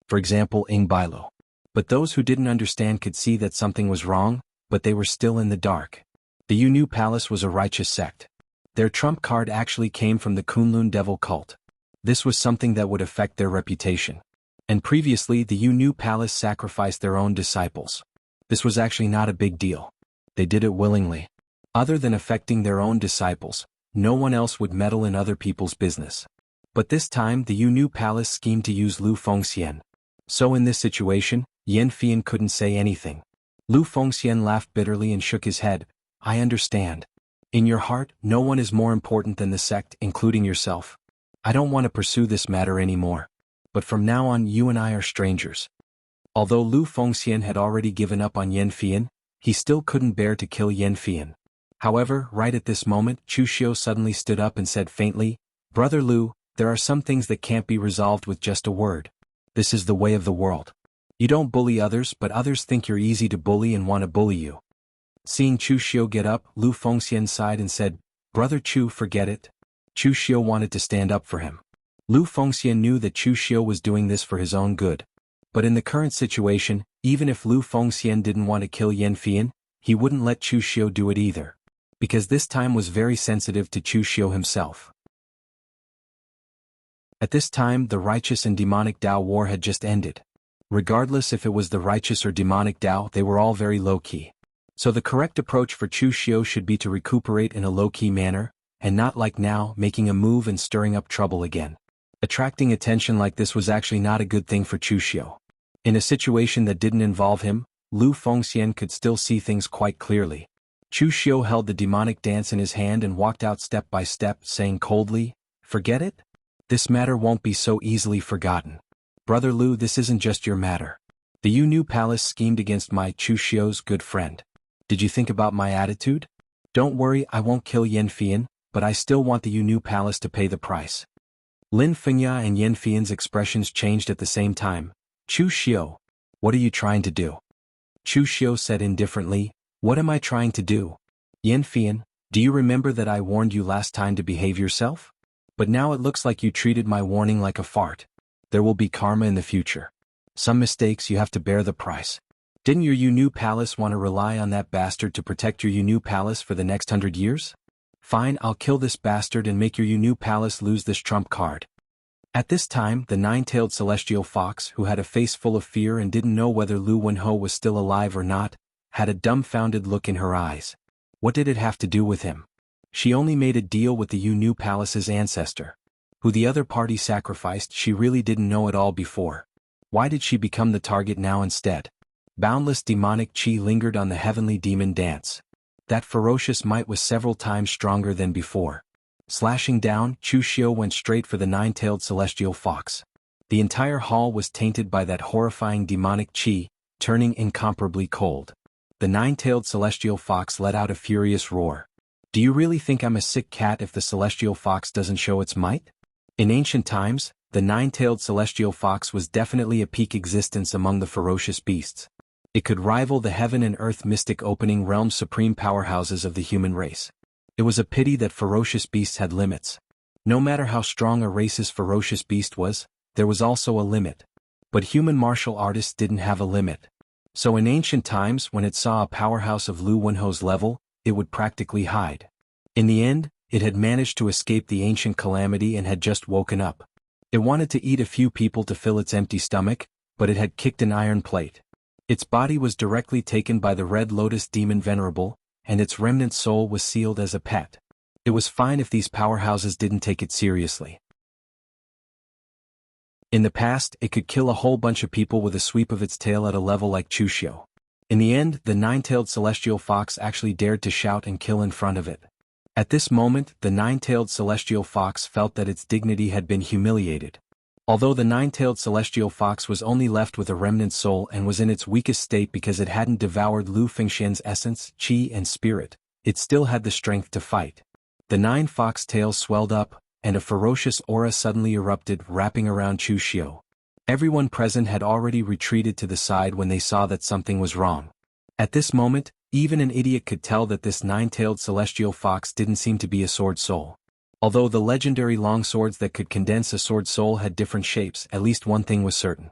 For example, Ing Bailu. But those who didn't understand could see that something was wrong, but they were still in the dark. The Yu Palace was a righteous sect. Their trump card actually came from the Kunlun devil cult. This was something that would affect their reputation. And previously the Yu Palace sacrificed their own disciples. This was actually not a big deal. They did it willingly. Other than affecting their own disciples, no one else would meddle in other people's business. But this time the Yu Palace schemed to use Lu Fengxian. So in this situation, Yan Fian couldn't say anything. Lu Fengxian laughed bitterly and shook his head. "I understand. In your heart, no one is more important than the sect, including yourself. I don't want to pursue this matter anymore. But from now on you and I are strangers." Although Lu Fengxian had already given up on Yan Fian, he still couldn't bear to kill Yan Fian. However, right at this moment, Chu Xiu suddenly stood up and said faintly, "Brother Lu, there are some things that can't be resolved with just a word. This is the way of the world. You don't bully others, but others think you're easy to bully and want to bully you." Seeing Chu Xiu get up, Lu Fengxian sighed and said, "Brother Chu, forget it." Chu Xiu wanted to stand up for him. Lu Fengxian knew that Chu Xiu was doing this for his own good. But in the current situation, even if Lu Fengxian didn't want to kill Yan Fian, he wouldn't let Chu Xiu do it either. Because this time was very sensitive to Chu Xiu himself. At this time the righteous and demonic Tao war had just ended. Regardless if it was the righteous or demonic Tao, they were all very low-key. So the correct approach for Chu Xiu should be to recuperate in a low-key manner, and not like now, making a move and stirring up trouble again. Attracting attention like this was actually not a good thing for Chu Xiu. In a situation that didn't involve him, Lu Fengxian could still see things quite clearly. Chu Xiu held the demonic dance in his hand and walked out step by step, saying coldly, "Forget it? This matter won't be so easily forgotten. Brother Lu, this isn't just your matter. The Yu Palace schemed against my Chu Xiu's good friend. Did you think about my attitude? Don't worry, I won't kill Yan Fian, but I still want the Yu Palace to pay the price." Lin Fengya and Yan Fian's expressions changed at the same time. "Chu Xiu, what are you trying to do?" Chu Xiu said indifferently, "What am I trying to do? Yan Fian, do you remember that I warned you last time to behave yourself? But now it looks like you treated my warning like a fart. There will be karma in the future. Some mistakes, you have to bear the price. Didn't your Yu Palace want to rely on that bastard to protect your Yu Palace for the next 100 years? Fine, I'll kill this bastard and make your Yu Palace lose this trump card. At this time, the nine-tailed celestial fox, who had a face full of fear and didn't know whether Lu Wenho was still alive or not, had a dumbfounded look in her eyes. What did it have to do with him? She only made a deal with the Yu Palace's ancestor. Who the other party sacrificed she really didn't know at all before. Why did she become the target now instead? Boundless demonic chi lingered on the heavenly demon dance. That ferocious might was several times stronger than before. Slashing down, Chu Xiu went straight for the nine-tailed celestial fox. The entire hall was tainted by that horrifying demonic chi, turning incomparably cold. The nine-tailed celestial fox let out a furious roar. Do you really think I'm a sick cat if the celestial fox doesn't show its might? In ancient times, the nine-tailed celestial fox was definitely a peak existence among the ferocious beasts. It could rival the heaven and earth mystic opening realm supreme powerhouses of the human race. It was a pity that ferocious beasts had limits. No matter how strong a race's ferocious beast was, there was also a limit. But human martial artists didn't have a limit. So in ancient times when it saw a powerhouse of Lu Wenho's level, it would practically hide. In the end, it had managed to escape the ancient calamity and had just woken up. It wanted to eat a few people to fill its empty stomach, but it had kicked an iron plate. Its body was directly taken by the Red Lotus demon Venerable, and its remnant soul was sealed as a pet. It was fine if these powerhouses didn't take it seriously. In the past, it could kill a whole bunch of people with a sweep of its tail at a level like Chu Xiu. In the end, the nine-tailed celestial fox actually dared to shout and kill in front of it. At this moment, the nine-tailed celestial fox felt that its dignity had been humiliated. Although the nine-tailed celestial fox was only left with a remnant soul and was in its weakest state because it hadn't devoured Lu Fengxian's essence, chi and spirit, it still had the strength to fight. The nine fox tails swelled up, and a ferocious aura suddenly erupted, wrapping around Chu Xiu. Everyone present had already retreated to the side when they saw that something was wrong. At this moment, even an idiot could tell that this nine-tailed celestial fox didn't seem to be a sword soul. Although the legendary long swords that could condense a sword soul had different shapes, at least one thing was certain.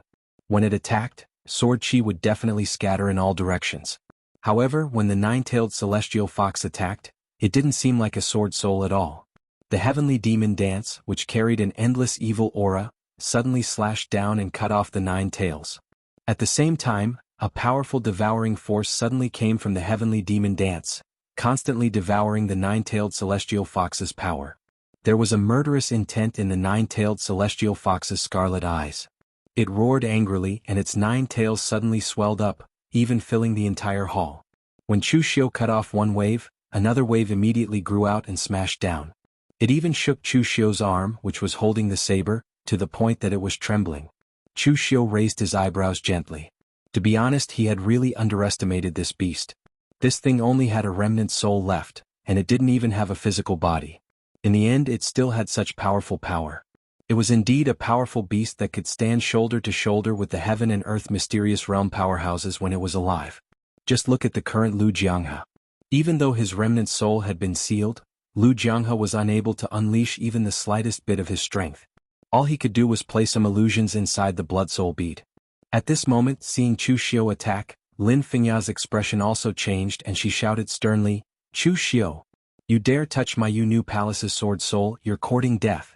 When it attacked, sword chi would definitely scatter in all directions. However, when the nine-tailed celestial fox attacked, it didn't seem like a sword soul at all. The heavenly demon dance, which carried an endless evil aura, suddenly slashed down and cut off the nine tails. At the same time, a powerful devouring force suddenly came from the heavenly demon dance, constantly devouring the nine-tailed celestial fox's power. There was a murderous intent in the nine-tailed celestial fox's scarlet eyes. It roared angrily and its nine tails suddenly swelled up, even filling the entire hall. When Chu Xiu cut off one wave, another wave immediately grew out and smashed down. It even shook Chu Xiu's arm, which was holding the saber, to the point that it was trembling. Chu Xiu raised his eyebrows gently. To be honest, he had really underestimated this beast. This thing only had a remnant soul left, and it didn't even have a physical body. In the end, it still had such powerful power. It was indeed a powerful beast that could stand shoulder to shoulder with the heaven and earth mysterious realm powerhouses when it was alive. Just look at the current Lu Jianghe. Even though his remnant soul had been sealed, Lu Jianghe was unable to unleash even the slightest bit of his strength. All he could do was play some illusions inside the blood soul bead. At this moment, seeing Chu Xiu attack, Lin Fengya's expression also changed and she shouted sternly, "Chu Xiu! You dare touch my Yu Palace's sword soul, you're courting death."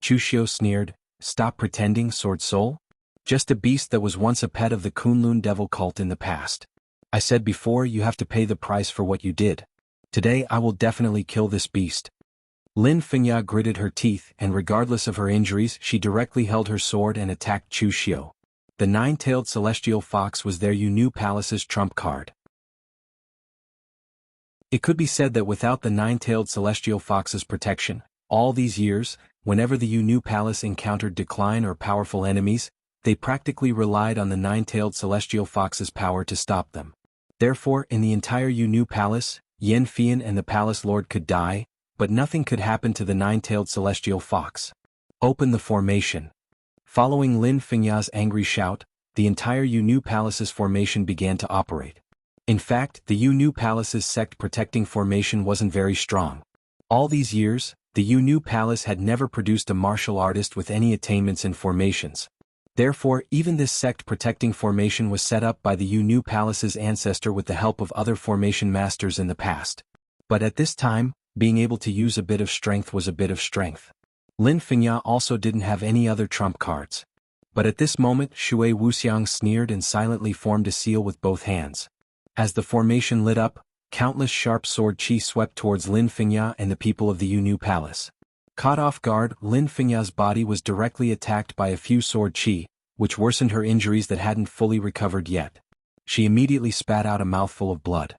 Chu Xiu sneered, "Stop pretending, sword soul? Just a beast that was once a pet of the Kunlun devil cult in the past. I said before, you have to pay the price for what you did. Today I will definitely kill this beast." Lin Fengya gritted her teeth and regardless of her injuries she directly held her sword and attacked Chu Xiu. The nine-tailed celestial fox was their Yu Palace's trump card. It could be said that without the nine-tailed celestial fox's protection, all these years, whenever the Yu Palace encountered decline or powerful enemies, they practically relied on the nine-tailed celestial fox's power to stop them. Therefore, in the entire Yu Palace, Yan Fian and the palace lord could die, but nothing could happen to the nine-tailed celestial fox. Open the formation. Following Lin Fengya's angry shout, the entire Yu Palace's formation began to operate. In fact, the Yu Palace's sect-protecting formation wasn't very strong. All these years, the Yu Palace had never produced a martial artist with any attainments in formations. Therefore, even this sect-protecting formation was set up by the Yu Palace's ancestor with the help of other formation masters in the past. But at this time, being able to use a bit of strength was a bit of strength. Lin Fengya also didn't have any other trump cards. But at this moment Shui Wuxiang sneered and silently formed a seal with both hands. As the formation lit up, countless sharp sword qi swept towards Lin Fengya and the people of the Yu Palace. Caught off guard, Lin Fengya's body was directly attacked by a few sword qi, which worsened her injuries that hadn't fully recovered yet. She immediately spat out a mouthful of blood.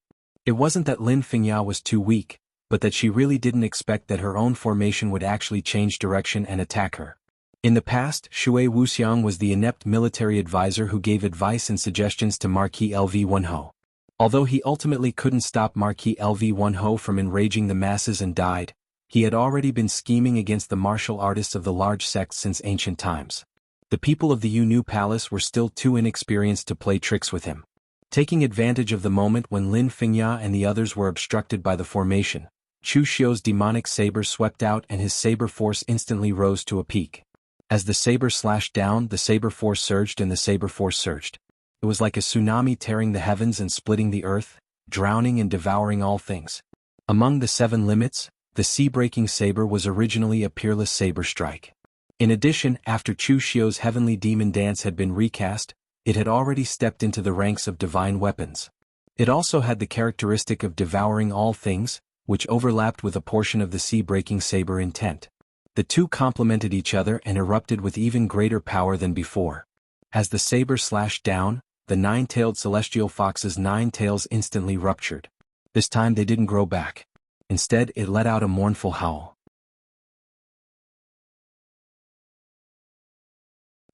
It wasn't that Lin Fengya was too weak, but that she really didn't expect that her own formation would actually change direction and attack her. In the past, Shui Wuxiang was the inept military advisor who gave advice and suggestions to Marquis LV1Ho. Although he ultimately couldn't stop Marquis LV1Ho from enraging the masses and died, he had already been scheming against the martial artists of the large sects since ancient times. The people of the Yu Palace were still too inexperienced to play tricks with him. Taking advantage of the moment when Lin Fengya and the others were obstructed by the formation, Chu Xiu's demonic saber swept out and his saber force instantly rose to a peak. As the saber slashed down, the saber force surged and the saber force surged. It was like a tsunami tearing the heavens and splitting the earth, drowning and devouring all things. Among the 7 limits, the sea-breaking saber was originally a peerless saber strike. In addition, after Chu Xiu's heavenly demon dance had been recast, it had already stepped into the ranks of divine weapons. It also had the characteristic of devouring all things, which overlapped with a portion of the sea-breaking saber intent. The two complemented each other and erupted with even greater power than before. As the saber slashed down, the 9-tailed celestial fox's 9 tails instantly ruptured. This time they didn't grow back. Instead, it let out a mournful howl.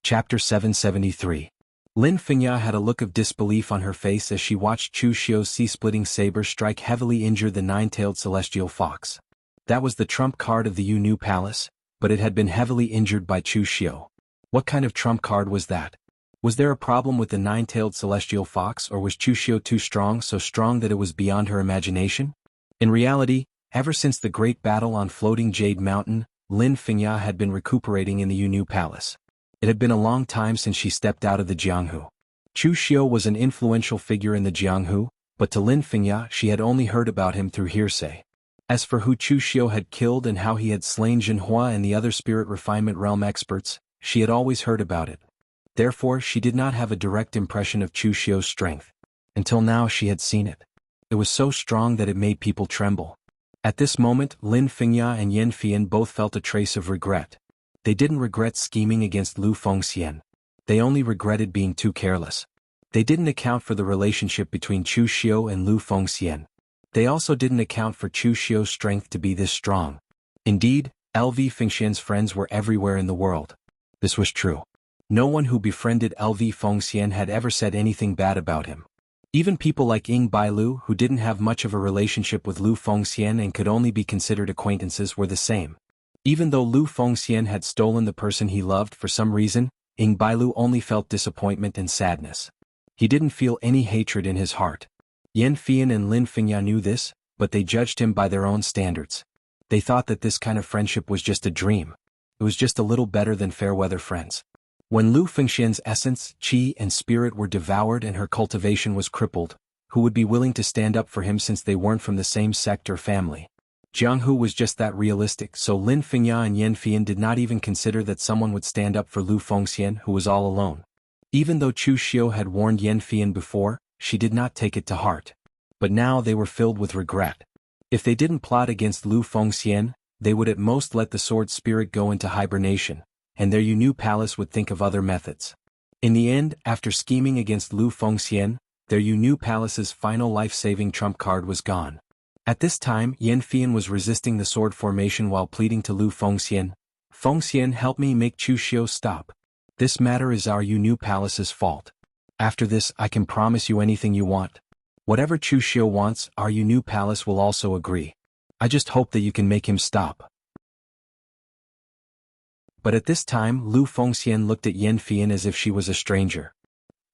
Chapter 773. Lin Fengya had a look of disbelief on her face as she watched Chu Xiu's sea-splitting saber strike heavily injure the 9-tailed celestial fox. That was the trump card of the Yu Palace, but it had been heavily injured by Chu Xiu. What kind of trump card was that? Was there a problem with the 9-tailed celestial fox, or was Chu Xiu too strong, so strong that it was beyond her imagination? In reality, ever since the great battle on floating Jade Mountain, Lin Fengya had been recuperating in the Yu Palace. It had been a long time since she stepped out of the Jianghu. Chu Xiu was an influential figure in the Jianghu, but to Lin Fengya she had only heard about him through hearsay. As for who Chu Xiu had killed and how he had slain Jinhua and the other spirit refinement realm experts, she had always heard about it. Therefore she did not have a direct impression of Chu Xiu's strength. Until now she had seen it. It was so strong that it made people tremble. At this moment Lin Fengya and Yan Fian both felt a trace of regret. They didn't regret scheming against Lu Fengxian. They only regretted being too careless. They didn't account for the relationship between Chu Xiu and Lu Fengxian. They also didn't account for Chu Xiu's strength to be this strong. Indeed, LV Fengxian's friends were everywhere in the world. This was true. No one who befriended LV Fengxian had ever said anything bad about him. Even people like Ying Bailu, who didn't have much of a relationship with Lu Fengxian and could only be considered acquaintances, were the same. Even though Lu Fengxian had stolen the person he loved for some reason, Ying Bailu only felt disappointment and sadness. He didn't feel any hatred in his heart. Yan Fian and Lin Fengya knew this, but they judged him by their own standards. They thought that this kind of friendship was just a dream. It was just a little better than fair-weather friends. When Lu Fengxian's essence, qi and spirit were devoured and her cultivation was crippled, who would be willing to stand up for him since they weren't from the same sect or family? Jianghu was just that realistic, so Lin Fengya and Yan Fian did not even consider that someone would stand up for Lu Fengxian, who was all alone. Even though Chu Xiu had warned Yan Fian before, she did not take it to heart. But now they were filled with regret. If they didn't plot against Lu Fengxian, they would at most let the sword spirit go into hibernation, and their Yu Palace would think of other methods. In the end, after scheming against Lu Fengxian, their Yu Palace's final life-saving trump card was gone. At this time, Yan Fian was resisting the sword formation while pleading to Lu Fengxian, "Fengxian, help me make Chu Xiu stop. This matter is our Yu Palace's fault. After this, I can promise you anything you want. Whatever Chu Xiu wants, our Yu Palace will also agree. I just hope that you can make him stop." But at this time Lu Fengxian looked at Yan Fian as if she was a stranger.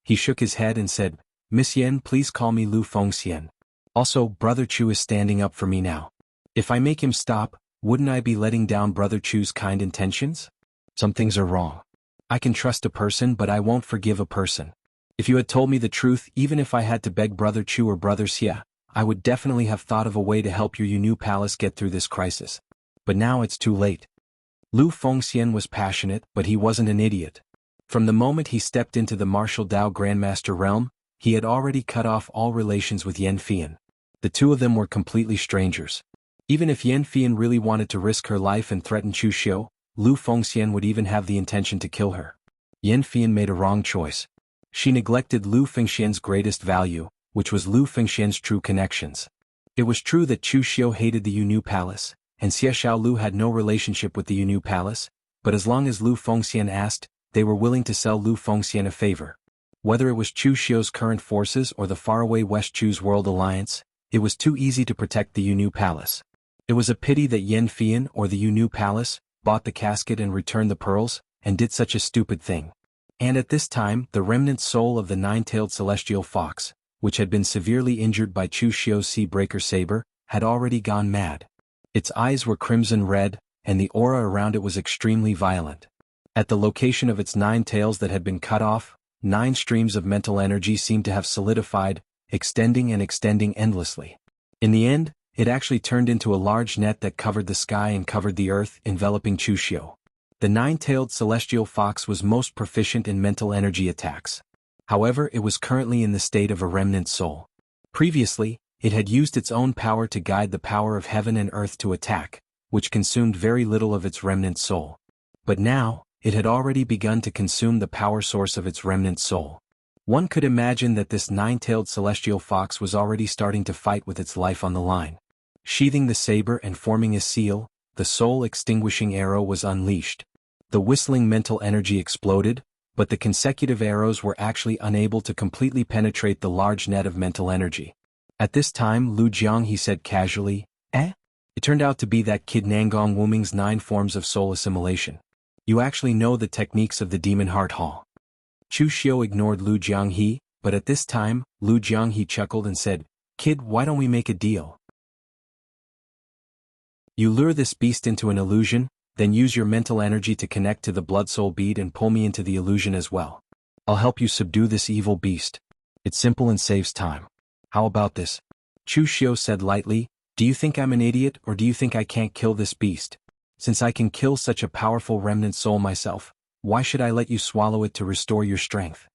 He shook his head and said, "Miss Yan, please call me Lu Fengxian. Also, Brother Chu is standing up for me now. If I make him stop, wouldn't I be letting down Brother Chu's kind intentions? Some things are wrong. I can trust a person, but I won't forgive a person. If you had told me the truth, even if I had to beg Brother Chu or Brother Xia, I would definitely have thought of a way to help your Yu Palace get through this crisis. But now it's too late." Lu Fengxian was passionate, but he wasn't an idiot. From the moment he stepped into the martial Dao Grandmaster realm, he had already cut off all relations with Yan Fian. The two of them were completely strangers. Even if Yan Fian really wanted to risk her life and threaten Chu Xiu, Lu Fengxian would even have the intention to kill her. Yan Fian made a wrong choice. She neglected Lu Fengxian's greatest value, which was Lu Fengxian's true connections. It was true that Chu Xiu hated the Yunnu Palace, and Xie Xiaolu had no relationship with the Yunnu Palace, but as long as Lu Fengxian asked, they were willing to sell Lu Fengxian a favor. Whether it was Chu Xiu's current forces or the faraway West Chu's World Alliance, it was too easy to protect the Yunnu Palace. It was a pity that Yan Fian or the Yunnu Palace bought the casket and returned the pearls, and did such a stupid thing. And at this time, the remnant soul of the nine-tailed celestial fox, which had been severely injured by Chu Xiu's sea-breaker saber, had already gone mad. Its eyes were crimson red, and the aura around it was extremely violent. At the location of its 9 tails that had been cut off, 9 streams of mental energy seemed to have solidified, extending and extending endlessly. In the end, it actually turned into a large net that covered the sky and covered the earth, enveloping Chu Xiu. The 9-tailed celestial fox was most proficient in mental energy attacks. However, it was currently in the state of a remnant soul. Previously, it had used its own power to guide the power of heaven and earth to attack, which consumed very little of its remnant soul. But now, it had already begun to consume the power source of its remnant soul. One could imagine that this 9-tailed celestial fox was already starting to fight with its life on the line. Sheathing the saber and forming a seal, the soul-extinguishing arrow was unleashed. The whistling mental energy exploded, but the consecutive arrows were actually unable to completely penetrate the large net of mental energy. At this time Lu Jianghe said casually, "Eh? It turned out to be that kid Nangong Wuming's 9 forms of soul assimilation. You actually know the techniques of the Demon Heart Hall." Chu Xiu ignored Lu Jianghe, but at this time, Lu Jianghe chuckled and said, "Kid, why don't we make a deal? You lure this beast into an illusion, then use your mental energy to connect to the blood-soul bead and pull me into the illusion as well. I'll help you subdue this evil beast. It's simple and saves time. How about this?" Chu Xiu said lightly, "Do you think I'm an idiot or do you think I can't kill this beast? Since I can kill such a powerful remnant soul myself, why should I let you swallow it to restore your strength?"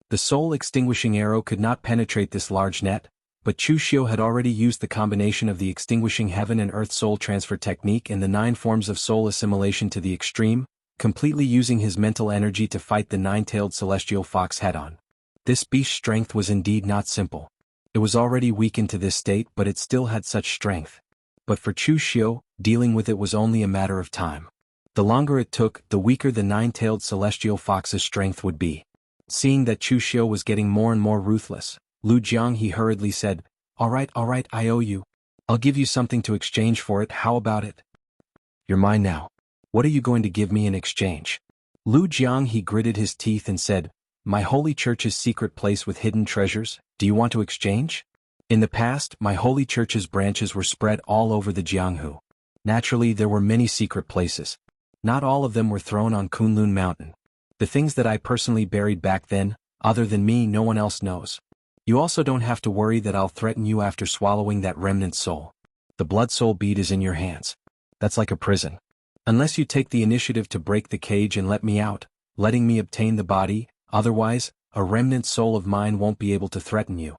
The soul-extinguishing arrow could not penetrate this large net, but Chu Xiu had already used the combination of the extinguishing heaven and earth soul transfer technique and the 9 forms of soul assimilation to the extreme, completely using his mental energy to fight the 9-tailed celestial fox head-on. This beast's strength was indeed not simple. It was already weakened to this state, but it still had such strength. But for Chu Xiu, dealing with it was only a matter of time. The longer it took, the weaker the 9-tailed celestial fox's strength would be. Seeing that Chu Xiu was getting more and more ruthless, Lu Jianghe hurriedly said, all right, I owe you. I'll give you something to exchange for it, how about it?" "You're mine now. What are you going to give me in exchange?" Lu Jianghe gritted his teeth and said, "My holy church's secret place with hidden treasures, do you want to exchange? In the past, my holy church's branches were spread all over the Jianghu. Naturally, there were many secret places. Not all of them were thrown on Kunlun Mountain. The things that I personally buried back then, other than me, no one else knows. You also don't have to worry that I'll threaten you after swallowing that remnant soul. The blood soul bead is in your hands. That's like a prison. Unless you take the initiative to break the cage and let me out, letting me obtain the body, otherwise, a remnant soul of mine won't be able to threaten you."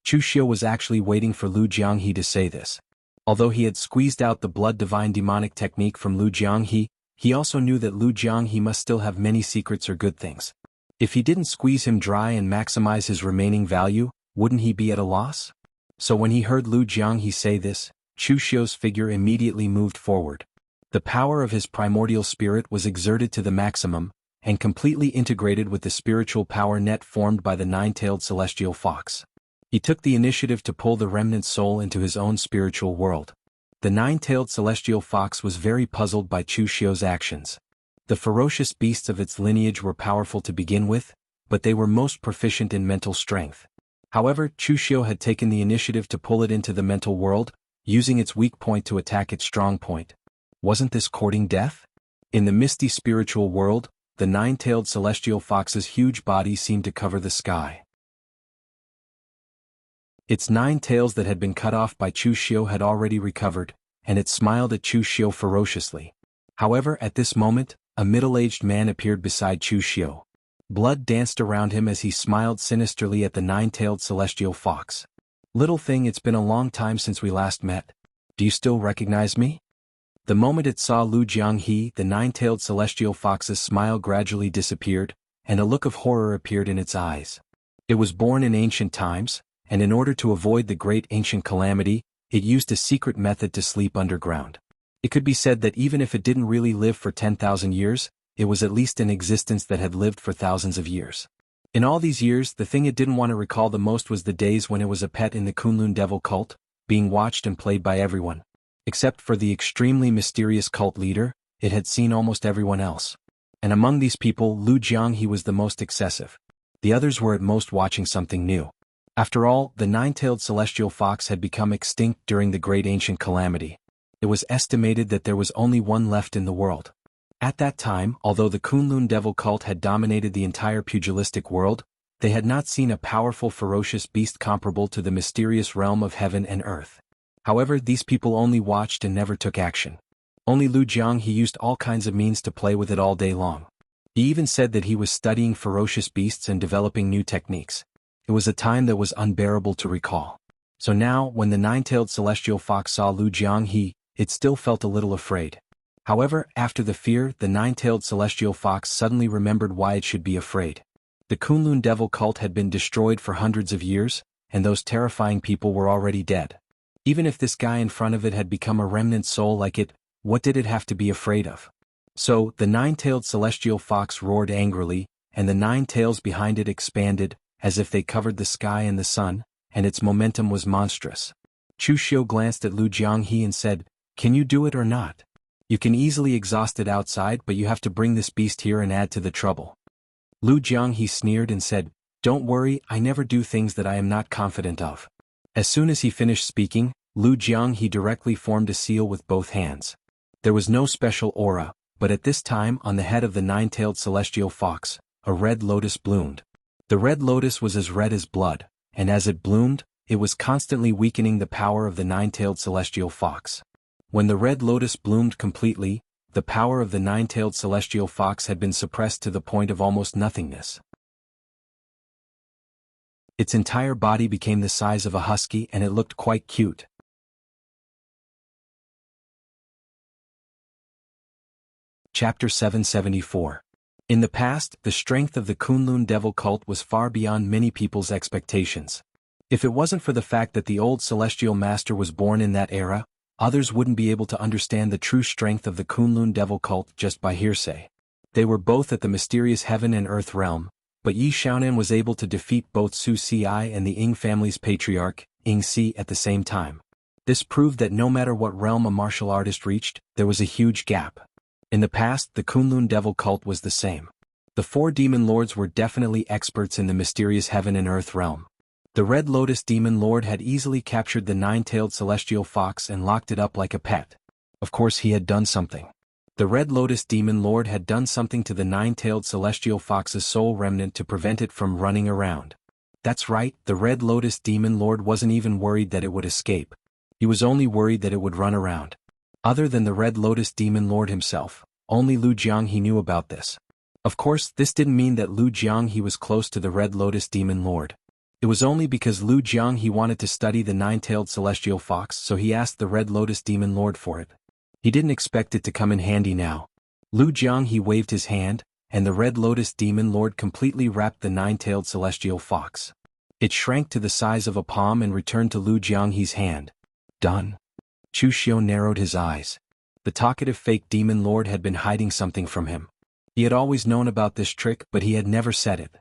Chu Xiu was actually waiting for Lu Jianghe to say this. Although he had squeezed out the blood divine demonic technique from Lu Jianghe, he also knew that Lu Jianghe must still have many secrets or good things. If he didn't squeeze him dry and maximize his remaining value, wouldn't he be at a loss? So when he heard Lu Jianghe say this, Chu Xiu's figure immediately moved forward. The power of his primordial spirit was exerted to the maximum, and completely integrated with the spiritual power net formed by the 9-tailed celestial fox. He took the initiative to pull the remnant soul into his own spiritual world. The 9-tailed celestial fox was very puzzled by Chu Xiu's actions. The ferocious beasts of its lineage were powerful to begin with, but they were most proficient in mental strength. However, Chu Xiu had taken the initiative to pull it into the mental world, using its weak point to attack its strong point. Wasn't this courting death? In the misty spiritual world, the 9-tailed celestial fox's huge body seemed to cover the sky. Its 9 tails that had been cut off by Chu Xiu had already recovered, and it smiled at Chu Xiu ferociously. However, at this moment, a middle-aged man appeared beside Chu Xiu. Blood danced around him as he smiled sinisterly at the nine-tailed celestial fox. "Little thing, it's been a long time since we last met. Do you still recognize me?" The moment it saw Lu Jianghe, the nine-tailed celestial fox's smile gradually disappeared, and a look of horror appeared in its eyes. It was born in ancient times, and in order to avoid the great ancient calamity, it used a secret method to sleep underground. It could be said that even if it didn't really live for 10,000 years, it was at least an existence that had lived for thousands of years. In all these years, the thing it didn't want to recall the most was the days when it was a pet in the Kunlun devil cult, being watched and played by everyone. Except for the extremely mysterious cult leader, it had seen almost everyone else. And among these people, Lu Jianghe was the most excessive. The others were at most watching something new. After all, the nine-tailed celestial fox had become extinct during the great ancient calamity. It was estimated that there was only one left in the world. At that time, although the Kunlun devil cult had dominated the entire pugilistic world, they had not seen a powerful ferocious beast comparable to the mysterious realm of heaven and earth. However, these people only watched and never took action. Only Lu Jianghe used all kinds of means to play with it all day long. He even said that he was studying ferocious beasts and developing new techniques. It was a time that was unbearable to recall. So now, when the nine-tailed celestial fox saw Lu Jianghe, it still felt a little afraid. However, after the fear, the nine-tailed celestial fox suddenly remembered why it should be afraid. The Kunlun devil cult had been destroyed for hundreds of years, and those terrifying people were already dead. Even if this guy in front of it had become a remnant soul like it, what did it have to be afraid of? So, the nine-tailed celestial fox roared angrily, and the nine tails behind it expanded, as if they covered the sky and the sun, and its momentum was monstrous. Chu Xiu glanced at Lu Jianghe and said, "Can you do it or not? You can easily exhaust it outside, but you have to bring this beast here and add to the trouble." Lu Jianghe sneered and said, "Don't worry, I never do things that I am not confident of." As soon as he finished speaking, Lu Jianghe directly formed a seal with both hands. There was no special aura, but at this time on the head of the nine-tailed celestial fox, a red lotus bloomed. The red lotus was as red as blood, and as it bloomed, it was constantly weakening the power of the nine-tailed celestial fox. When the red lotus bloomed completely, the power of the nine-tailed celestial fox had been suppressed to the point of almost nothingness. Its entire body became the size of a husky and it looked quite cute. Chapter 774. In the past, the strength of the Kunlun devil cult was far beyond many people's expectations. If it wasn't for the fact that the old celestial master was born in that era, others wouldn't be able to understand the true strength of the Kunlun devil cult just by hearsay. They were both at the mysterious heaven and earth realm, but Yi Xiaonan was able to defeat both Su Ci and the Ying family's patriarch, Ying Si, at the same time. This proved that no matter what realm a martial artist reached, there was a huge gap. In the past, the Kunlun devil cult was the same. The four demon lords were definitely experts in the mysterious heaven and earth realm. The Red Lotus demon lord had easily captured the nine-tailed celestial fox and locked it up like a pet. Of course he had done something. The Red Lotus demon lord had done something to the nine-tailed celestial fox's soul remnant to prevent it from running around. That's right, the Red Lotus demon lord wasn't even worried that it would escape. He was only worried that it would run around. Other than the Red Lotus demon lord himself, only Lu Jianghe knew about this. Of course, this didn't mean that Lu Jianghe was close to the Red Lotus demon lord. It was only because Lu Jianghe wanted to study the nine-tailed celestial fox, so he asked the Red Lotus demon lord for it. He didn't expect it to come in handy now. Lu Jianghe waved his hand, and the Red Lotus demon lord completely wrapped the nine-tailed celestial fox. It shrank to the size of a palm and returned to Lu Jianghe's hand. Done. Chu Xiu narrowed his eyes. The talkative fake demon lord had been hiding something from him. He had always known about this trick, but he had never said it.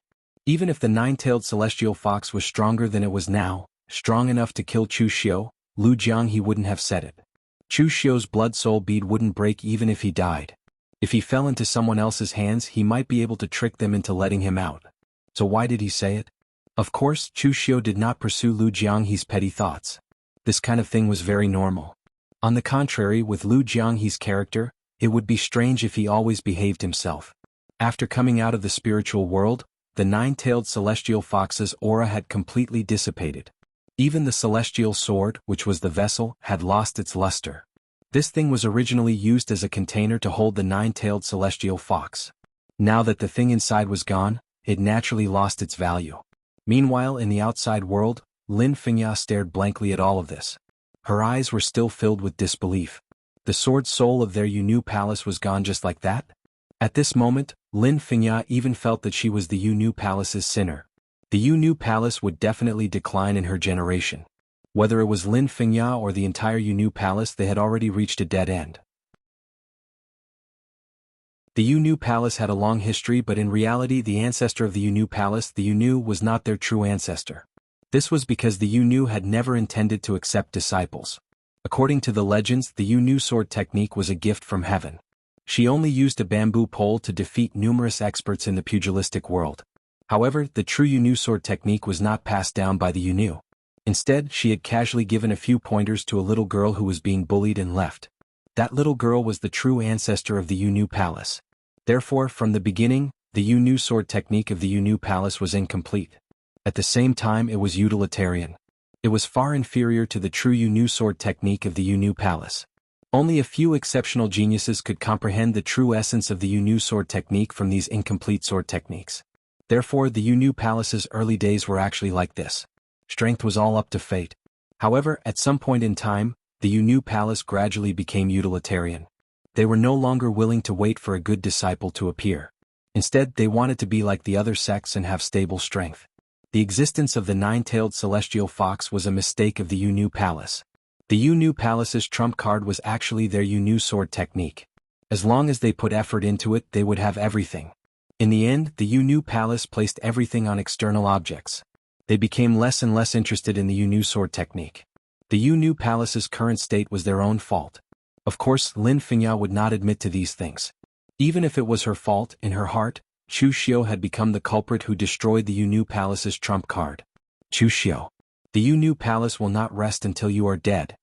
Even if the nine-tailed celestial fox was stronger than it was now, strong enough to kill Chu Xiu, Lu Jianghe wouldn't have said it. Chu Xiu's blood soul bead wouldn't break even if he died. If he fell into someone else's hands, he might be able to trick them into letting him out. So why did he say it? Of course, Chu Xiu did not pursue Lu Jianghe's petty thoughts. This kind of thing was very normal. On the contrary, with Lu Jianghe's character, it would be strange if he always behaved himself. After coming out of the spiritual world, the nine-tailed celestial fox's aura had completely dissipated. Even the celestial sword, which was the vessel, had lost its luster. This thing was originally used as a container to hold the nine-tailed celestial fox. Now that the thing inside was gone, it naturally lost its value. Meanwhile, in the outside world, Lin Fengya stared blankly at all of this. Her eyes were still filled with disbelief. The sword soul of their Yu palace was gone just like that? At this moment, Lin Fengya even felt that she was the Yu palace's sinner. The Yu palace would definitely decline in her generation. Whether it was Lin Fengya or the entire Yu palace, they had already reached a dead end. The Yu palace had a long history, but in reality the ancestor of the Yu palace, the Yu, was not their true ancestor. This was because the Yu had never intended to accept disciples. According to the legends, the Yu sword technique was a gift from heaven. She only used a bamboo pole to defeat numerous experts in the pugilistic world. However, the true Yu sword technique was not passed down by the Yu. Instead, she had casually given a few pointers to a little girl who was being bullied and left. That little girl was the true ancestor of the Yu palace. Therefore, from the beginning, the Yu sword technique of the Yu palace was incomplete. At the same time, it was utilitarian. It was far inferior to the true Yu sword technique of the Yu palace. Only a few exceptional geniuses could comprehend the true essence of the Yu sword technique from these incomplete sword techniques. Therefore, the Yu palace's early days were actually like this. Strength was all up to fate. However, at some point in time, the Yu palace gradually became utilitarian. They were no longer willing to wait for a good disciple to appear. Instead, they wanted to be like the other sects and have stable strength. The existence of the nine-tailed celestial fox was a mistake of the Yu palace. The Yu palace's trump card was actually their Yu sword technique. As long as they put effort into it, they would have everything. In the end, the Yu palace placed everything on external objects. They became less and less interested in the Yu sword technique. The Yu palace's current state was their own fault. Of course, Lin Fengya would not admit to these things. Even if it was her fault, in her heart, Chu Xiu had become the culprit who destroyed the Yu palace's trump card. Chu Xiu. The Yu palace will not rest until you are dead.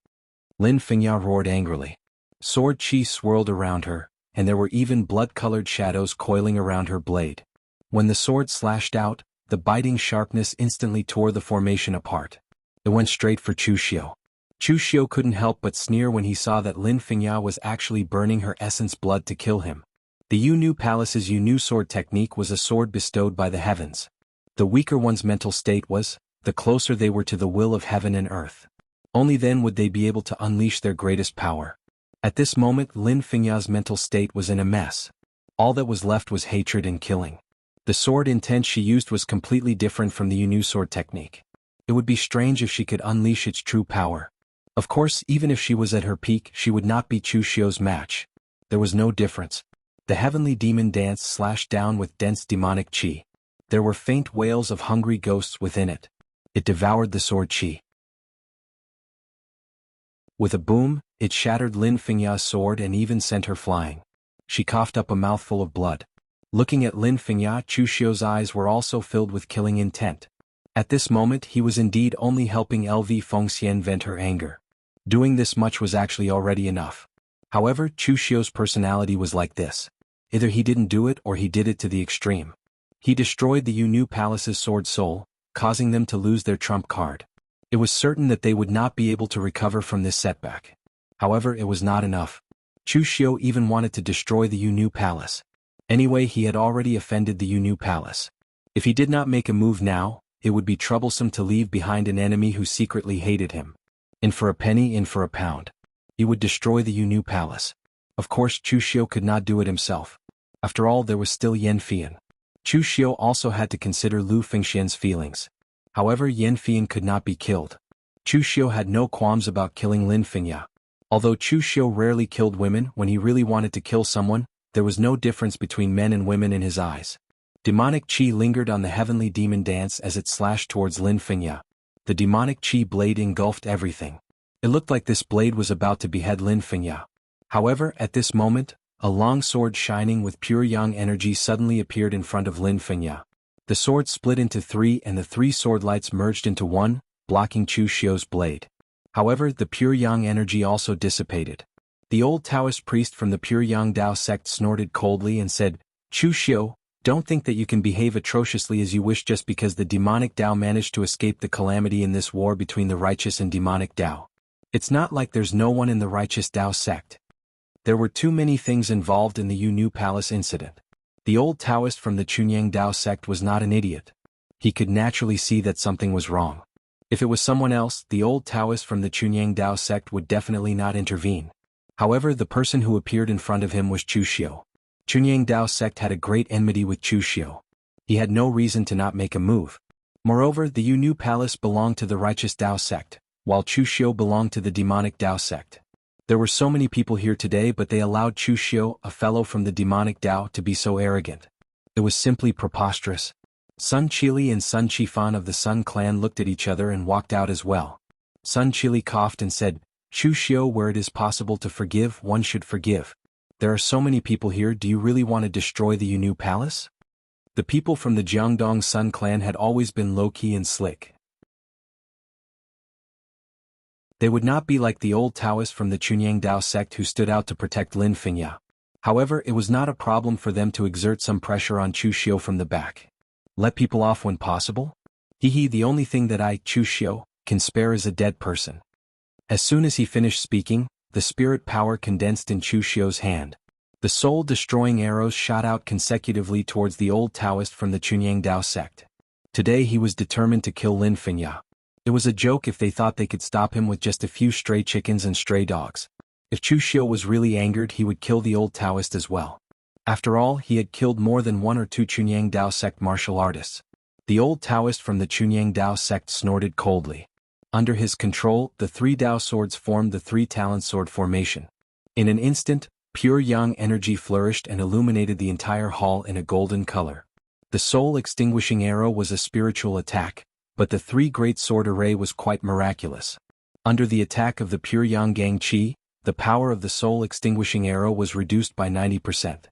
Lin Fengya roared angrily. Sword chi swirled around her, and there were even blood-colored shadows coiling around her blade. When the sword slashed out, the biting sharpness instantly tore the formation apart. It went straight for Chu Xiu. Chu Xiu couldn't help but sneer when he saw that Lin Fengya was actually burning her essence blood to kill him. The Yu palace's Yu sword technique was a sword bestowed by the heavens. The weaker one's mental state was, the closer they were to the will of heaven and earth. Only then would they be able to unleash their greatest power. At this moment, Lin Fengya's mental state was in a mess. All that was left was hatred and killing. The sword intent she used was completely different from the Yu sword technique. It would be strange if she could unleash its true power. Of course, even if she was at her peak, she would not be Chu Xiu's match. There was no difference. The heavenly demon dance slashed down with dense demonic chi. There were faint wails of hungry ghosts within it. It devoured the sword chi. With a boom, it shattered Lin Fengya's sword and even sent her flying. She coughed up a mouthful of blood. Looking at Lin Fengya, Chu Xiu's eyes were also filled with killing intent. At this moment, he was indeed only helping LV Fengxian vent her anger. Doing this much was actually already enough. However, Chu Xiu's personality was like this. Either he didn't do it or he did it to the extreme. He destroyed the Yu palace's sword soul, causing them to lose their trump card. It was certain that they would not be able to recover from this setback. However, it was not enough. Chu Xiu even wanted to destroy the Yu palace. Anyway, he had already offended the Yu palace. If he did not make a move now, it would be troublesome to leave behind an enemy who secretly hated him. In for a penny, in for a pound. He would destroy the Yu palace. Of course, Chu Xiu could not do it himself. After all, there was still Yan Fian. Chu Xiu also had to consider Lu Fengxian's feelings. However, Yan Fian could not be killed. Chu Xiu had no qualms about killing Lin Fengya. Although Chu Xiu rarely killed women, when he really wanted to kill someone, there was no difference between men and women in his eyes. Demonic chi lingered on the heavenly demon dance as it slashed towards Lin Fengya. The demonic chi blade engulfed everything. It looked like this blade was about to behead Lin Fengya. However, at this moment, a long sword shining with pure yang energy suddenly appeared in front of Lin Fengya. The sword split into three and the three sword lights merged into one, blocking Chu Xiu's blade. However, the pure yang energy also dissipated. The old Taoist priest from the pure yang Dao sect snorted coldly and said, Chu Xiu, don't think that you can behave atrociously as you wish just because the demonic Dao managed to escape the calamity in this war between the righteous and demonic Dao. It's not like there's no one in the righteous Tao sect. There were too many things involved in the Yu Nu Palace incident. The old Taoist from the Chunyang Tao sect was not an idiot. He could naturally see that something was wrong. If it was someone else, the old Taoist from the Chunyang Tao sect would definitely not intervene. However, the person who appeared in front of him was Chu Xiu. Chunyang Tao sect had a great enmity with Chu Xiu. He had no reason to not make a move. Moreover, the Yu Nu Palace belonged to the righteous Tao sect, while Chu Xiu belonged to the demonic Tao sect. There were so many people here today, but they allowed Chu Xiu, a fellow from the demonic Tao, to be so arrogant. It was simply preposterous. Sun Qili and Sun Qifan of the Sun clan looked at each other and walked out as well. Sun Qili coughed and said, "Chu Xiu, where it is possible to forgive, one should forgive. There are so many people here, do you really want to destroy the Yu Nu Palace?" The people from the Jiangdong Sun clan had always been low-key and slick. They would not be like the old Taoist from the Chunyang Tao sect who stood out to protect Lin Fengya. However, it was not a problem for them to exert some pressure on Chu Xiu from the back. Let people off when possible? The only thing that I, Chu Xiu, can spare is a dead person. As soon as he finished speaking, the spirit power condensed in Chu Xiu's hand. The soul-destroying arrows shot out consecutively towards the old Taoist from the Chunyang Tao sect. Today he was determined to kill Lin Fengya. It was a joke if they thought they could stop him with just a few stray chickens and stray dogs. If Chu Xiu was really angered, he would kill the old Taoist as well. After all, he had killed more than one or two Chunyang Tao sect martial artists. The old Taoist from the Chunyang Tao sect snorted coldly. Under his control, the three Tao swords formed the three-talent sword formation. In an instant, pure yang energy flourished and illuminated the entire hall in a golden color. The soul-extinguishing arrow was a spiritual attack, but the three great sword array was quite miraculous. Under the attack of the pure yang gang qi, the power of the soul-extinguishing arrow was reduced by 90%.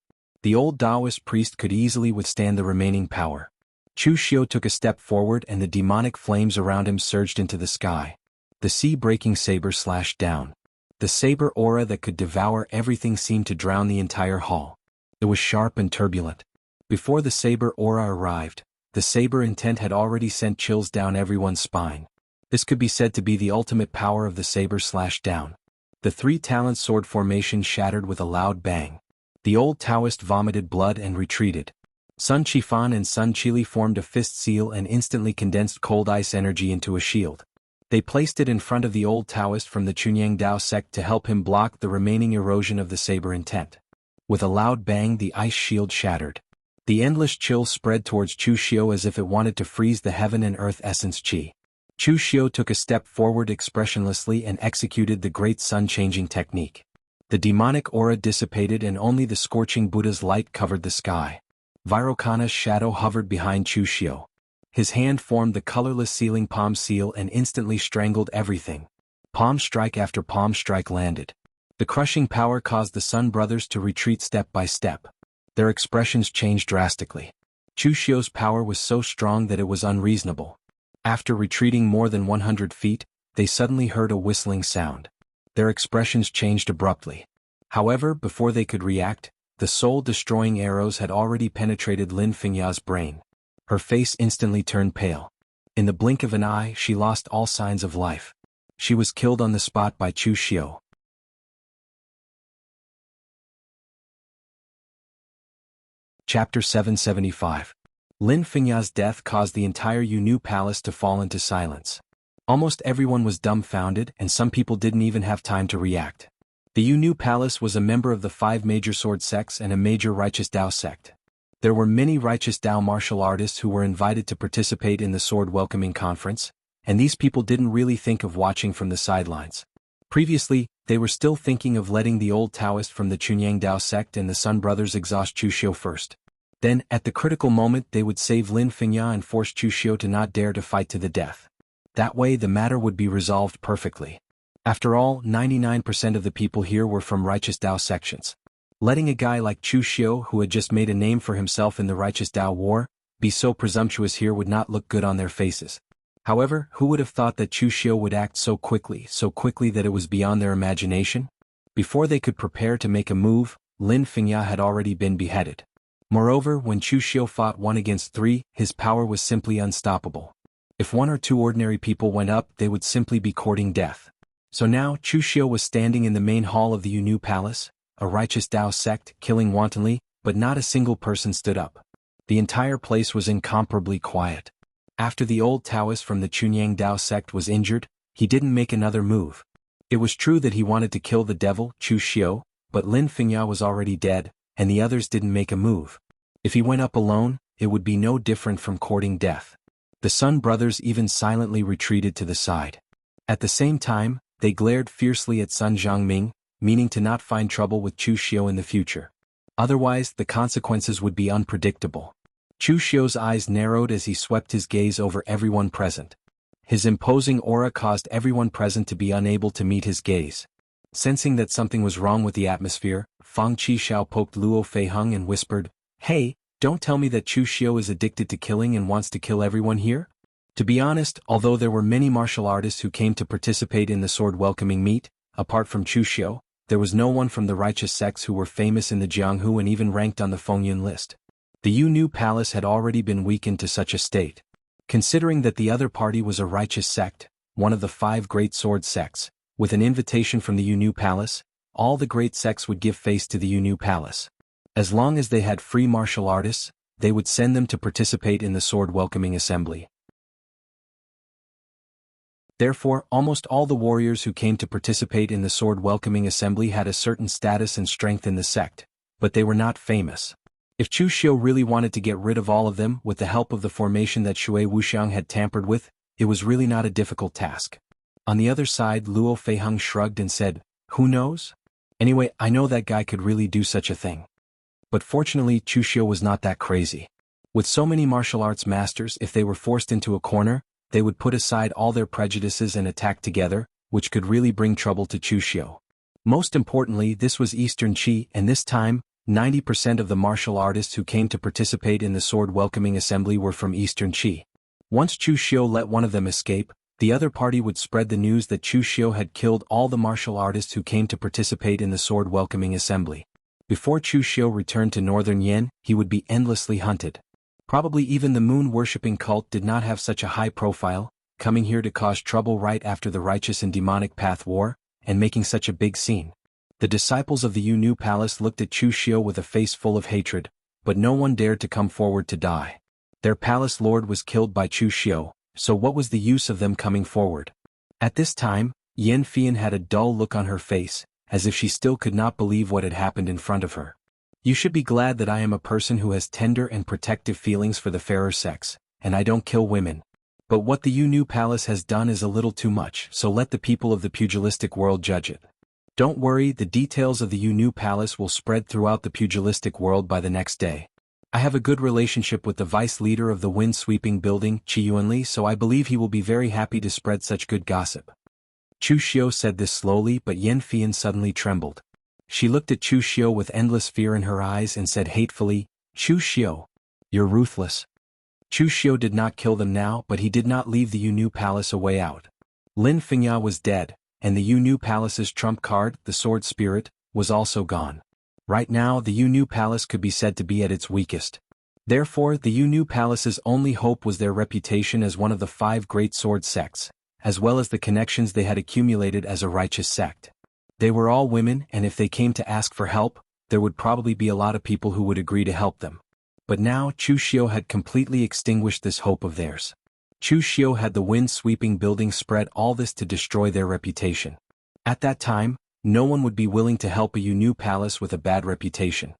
The old Taoist priest could easily withstand the remaining power. Chu Xiu took a step forward and the demonic flames around him surged into the sky. The sea-breaking saber slashed down. The saber aura that could devour everything seemed to drown the entire hall. It was sharp and turbulent. Before the saber aura arrived, the saber intent had already sent chills down everyone's spine. This could be said to be the ultimate power of the saber slashed down. The three-talent sword formation shattered with a loud bang. The old Taoist vomited blood and retreated. Sun Qifan and Sun Qili formed a fist seal and instantly condensed cold ice energy into a shield. They placed it in front of the old Taoist from the Chunyang Tao sect to help him block the remaining erosion of the saber intent. With a loud bang, the ice shield shattered. The endless chill spread towards Chu Xiu as if it wanted to freeze the heaven and earth essence qi. Chu Xiu took a step forward expressionlessly and executed the great sun-changing technique. The demonic aura dissipated and only the scorching Buddha's light covered the sky. Vairocana's shadow hovered behind Chu Xiu. His hand formed the colorless sealing palm seal and instantly strangled everything. Palm strike after palm strike landed. The crushing power caused the Sun brothers to retreat step by step. Their expressions changed drastically. Chu Xiu's power was so strong that it was unreasonable. After retreating more than 100 feet, they suddenly heard a whistling sound. Their expressions changed abruptly. However, before they could react, the soul-destroying arrows had already penetrated Lin Fengya's brain. Her face instantly turned pale. In the blink of an eye, she lost all signs of life. She was killed on the spot by Chu Xiu. Chapter 775. Lin Fengya's death caused the entire Yu Nu Palace to fall into silence. Almost everyone was dumbfounded and some people didn't even have time to react. The Yu Nu Palace was a member of the 5 major sword sects and a major righteous Tao sect. There were many righteous Tao martial artists who were invited to participate in the sword welcoming conference, and these people didn't really think of watching from the sidelines. Previously, they were still thinking of letting the old Taoist from the Chunyang Tao sect and the Sun brothers exhaust Chu Xiu first. Then, at the critical moment, they would save Lin Fengya and force Chu Xiu to not dare to fight to the death. That way the matter would be resolved perfectly. After all, 99% of the people here were from righteous Tao sections. Letting a guy like Chu Xiu, who had just made a name for himself in the righteous Tao war, be so presumptuous here would not look good on their faces. However, who would have thought that Chu Xiu would act so quickly that it was beyond their imagination? Before they could prepare to make a move, Lin Fengya had already been beheaded. Moreover, when Chu Xiu fought 1 against 3, his power was simply unstoppable. If 1 or 2 ordinary people went up, they would simply be courting death. So now Chu Xiu was standing in the main hall of the Yu Palace, a righteous Dao sect killing wantonly, but not a single person stood up. The entire place was incomparably quiet. After the old Taoist from the Chunyang Dao sect was injured, he didn't make another move. It was true that he wanted to kill the devil, Chu Xiu, but Lin Fengya was already dead, and the others didn't make a move. If he went up alone, it would be no different from courting death. The Sun brothers even silently retreated to the side. At the same time, they glared fiercely at Sun Zhangming, meaning to not find trouble with Chu Xiu in the future. Otherwise, the consequences would be unpredictable. Chu Xiu's eyes narrowed as he swept his gaze over everyone present. His imposing aura caused everyone present to be unable to meet his gaze. Sensing that something was wrong with the atmosphere, Fang Qishao poked Luo Feiheng and whispered, "Hey, don't tell me that Chu Xiu is addicted to killing and wants to kill everyone here?" To be honest, although there were many martial artists who came to participate in the sword welcoming meet, apart from Chu Xiu, there was no one from the righteous sects who were famous in the Jianghu and even ranked on the Fengyun list. The Yu Palace had already been weakened to such a state. Considering that the other party was a righteous sect, one of the 5 great sword sects, with an invitation from the Yu Palace, all the great sects would give face to the Yu Palace. As long as they had free martial artists, they would send them to participate in the sword welcoming assembly. Therefore, almost all the warriors who came to participate in the sword welcoming assembly had a certain status and strength in the sect, but they were not famous. If Chu Xiu really wanted to get rid of all of them with the help of the formation that Shui Wuxiang had tampered with, it was really not a difficult task. On the other side, Luo Feiheng shrugged and said, "Who knows? Anyway, I know that guy could really do such a thing." But fortunately, Chu Xiu was not that crazy. With so many martial arts masters, if they were forced into a corner, they would put aside all their prejudices and attack together, which could really bring trouble to Chu Xiu. Most importantly, this was Eastern Qi, and this time, 90% of the martial artists who came to participate in the sword welcoming assembly were from Eastern Qi. Once Chu Xiu let one of them escape, the other party would spread the news that Chu Xiu had killed all the martial artists who came to participate in the sword welcoming assembly. Before Chu Xiu returned to northern Yen, he would be endlessly hunted. Probably even the moon-worshipping cult did not have such a high profile, coming here to cause trouble right after the righteous and demonic path war, and making such a big scene. The disciples of the Yu Palace looked at Chu Xiu with a face full of hatred, but no one dared to come forward to die. Their palace lord was killed by Chu Xiu, so what was the use of them coming forward? At this time, Yan Fian had a dull look on her face, as if she still could not believe what had happened in front of her. "You should be glad that I am a person who has tender and protective feelings for the fairer sex, and I don't kill women. But what the Yu Palace has done is a little too much, so let the people of the pugilistic world judge it. Don't worry, the details of the Yu Palace will spread throughout the pugilistic world by the next day. I have a good relationship with the vice leader of the wind-sweeping building, Qi Yuanli, so I believe he will be very happy to spread such good gossip." Chu Xiu said this slowly, but Yan Fian suddenly trembled. She looked at Chu Xiu with endless fear in her eyes and said hatefully, "Chu Xiu, you're ruthless." Chu Xiu did not kill them now, but he did not leave the Yu Palace a way out. Lin Fengya was dead, and the Yu Palace's trump card, the sword spirit, was also gone. Right now, the Yu Palace could be said to be at its weakest. Therefore, the Yu Palace's only hope was their reputation as one of the 5 great sword sects, as well as the connections they had accumulated as a righteous sect. They were all women, and if they came to ask for help, there would probably be a lot of people who would agree to help them. But now Chu Xiu had completely extinguished this hope of theirs. Chu Xiu had the wind-sweeping building spread all this to destroy their reputation. At that time, no one would be willing to help a Yu Palace with a bad reputation.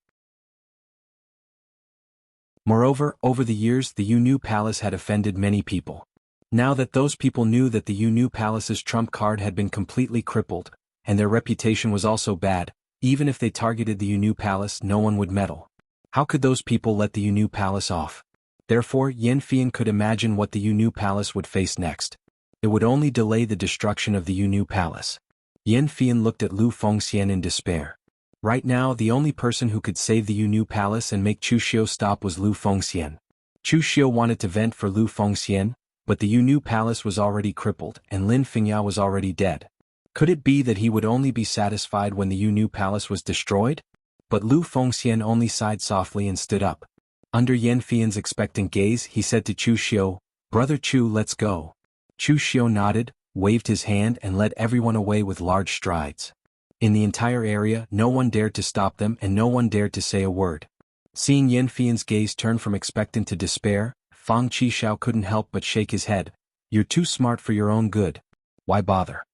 Moreover, over the years the Yu Palace had offended many people. Now that those people knew that the Yu Palace's trump card had been completely crippled, and their reputation was also bad, even if they targeted the Yu Palace no one would meddle. How could those people let the Yu Palace off? Therefore, Yan Fian could imagine what the Yu Palace would face next. It would only delay the destruction of the Yu Palace. Yan Fian looked at Lu Fengxian in despair. Right now, the only person who could save the Yu Palace and make Chu Xiu stop was Lu Fengxian. Chu Xiu wanted to vent for Lu Fengxian, but the Yu Palace was already crippled and Lin Fengya was already dead. Could it be that he would only be satisfied when the Yu Palace was destroyed? But Lu Fengxian only sighed softly and stood up. Under Yan Fian's expectant gaze, he said to Chu Xiu, "Brother Chu, let's go." Chu Xiu nodded, waved his hand and led everyone away with large strides. In the entire area, no one dared to stop them and no one dared to say a word. Seeing Yan Fian's gaze turn from expectant to despair, Fang Qishao couldn't help but shake his head. You're too smart for your own good. Why bother?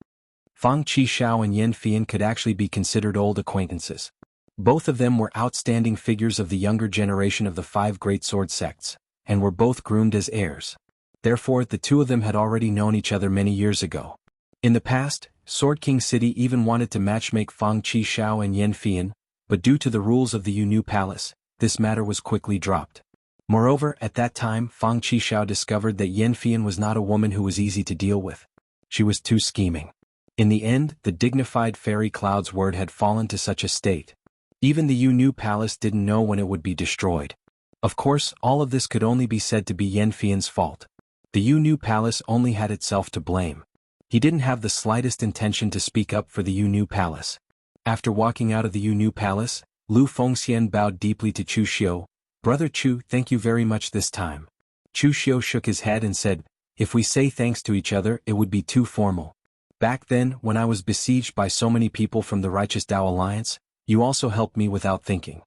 Fang Qishao and Yan Fian could actually be considered old acquaintances. Both of them were outstanding figures of the younger generation of the 5 great sword sects, and were both groomed as heirs. Therefore, the two of them had already known each other many years ago. In the past, Sword King City even wanted to matchmake Fang Qishao and Yan Fian, but due to the rules of the Yu Palace, this matter was quickly dropped. Moreover, at that time Fang Qishao discovered that Yan Fian was not a woman who was easy to deal with. She was too scheming. In the end, the dignified Fairy Cloud's word had fallen to such a state. Even the Yu Palace didn't know when it would be destroyed. Of course, all of this could only be said to be Yan Fian's fault. The Yu Palace only had itself to blame. He didn't have the slightest intention to speak up for the Yu Palace. After walking out of the Yu Palace, Lu Fengxian bowed deeply to Chu Xiu. Brother Chu, thank you very much this time. Chu Xiu shook his head and said, if we say thanks to each other it would be too formal. Back then, when I was besieged by so many people from the Righteous Tao Alliance, you also helped me without thinking.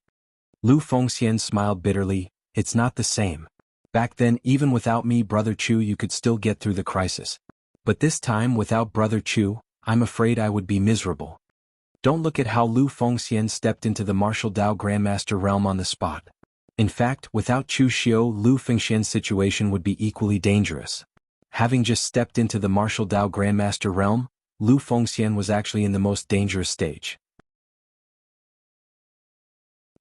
Lu Fengxian smiled bitterly, it's not the same. Back then, even without me, Brother Chu, you could still get through the crisis. But this time, without Brother Chu, I'm afraid I would be miserable. Don't look at how Lu Fengxian stepped into the Martial Tao Grandmaster realm on the spot. In fact, without Chu Xiu, Lu Fengxian's situation would be equally dangerous. Having just stepped into the Martial Tao Grandmaster realm, Lu Fengxian was actually in the most dangerous stage.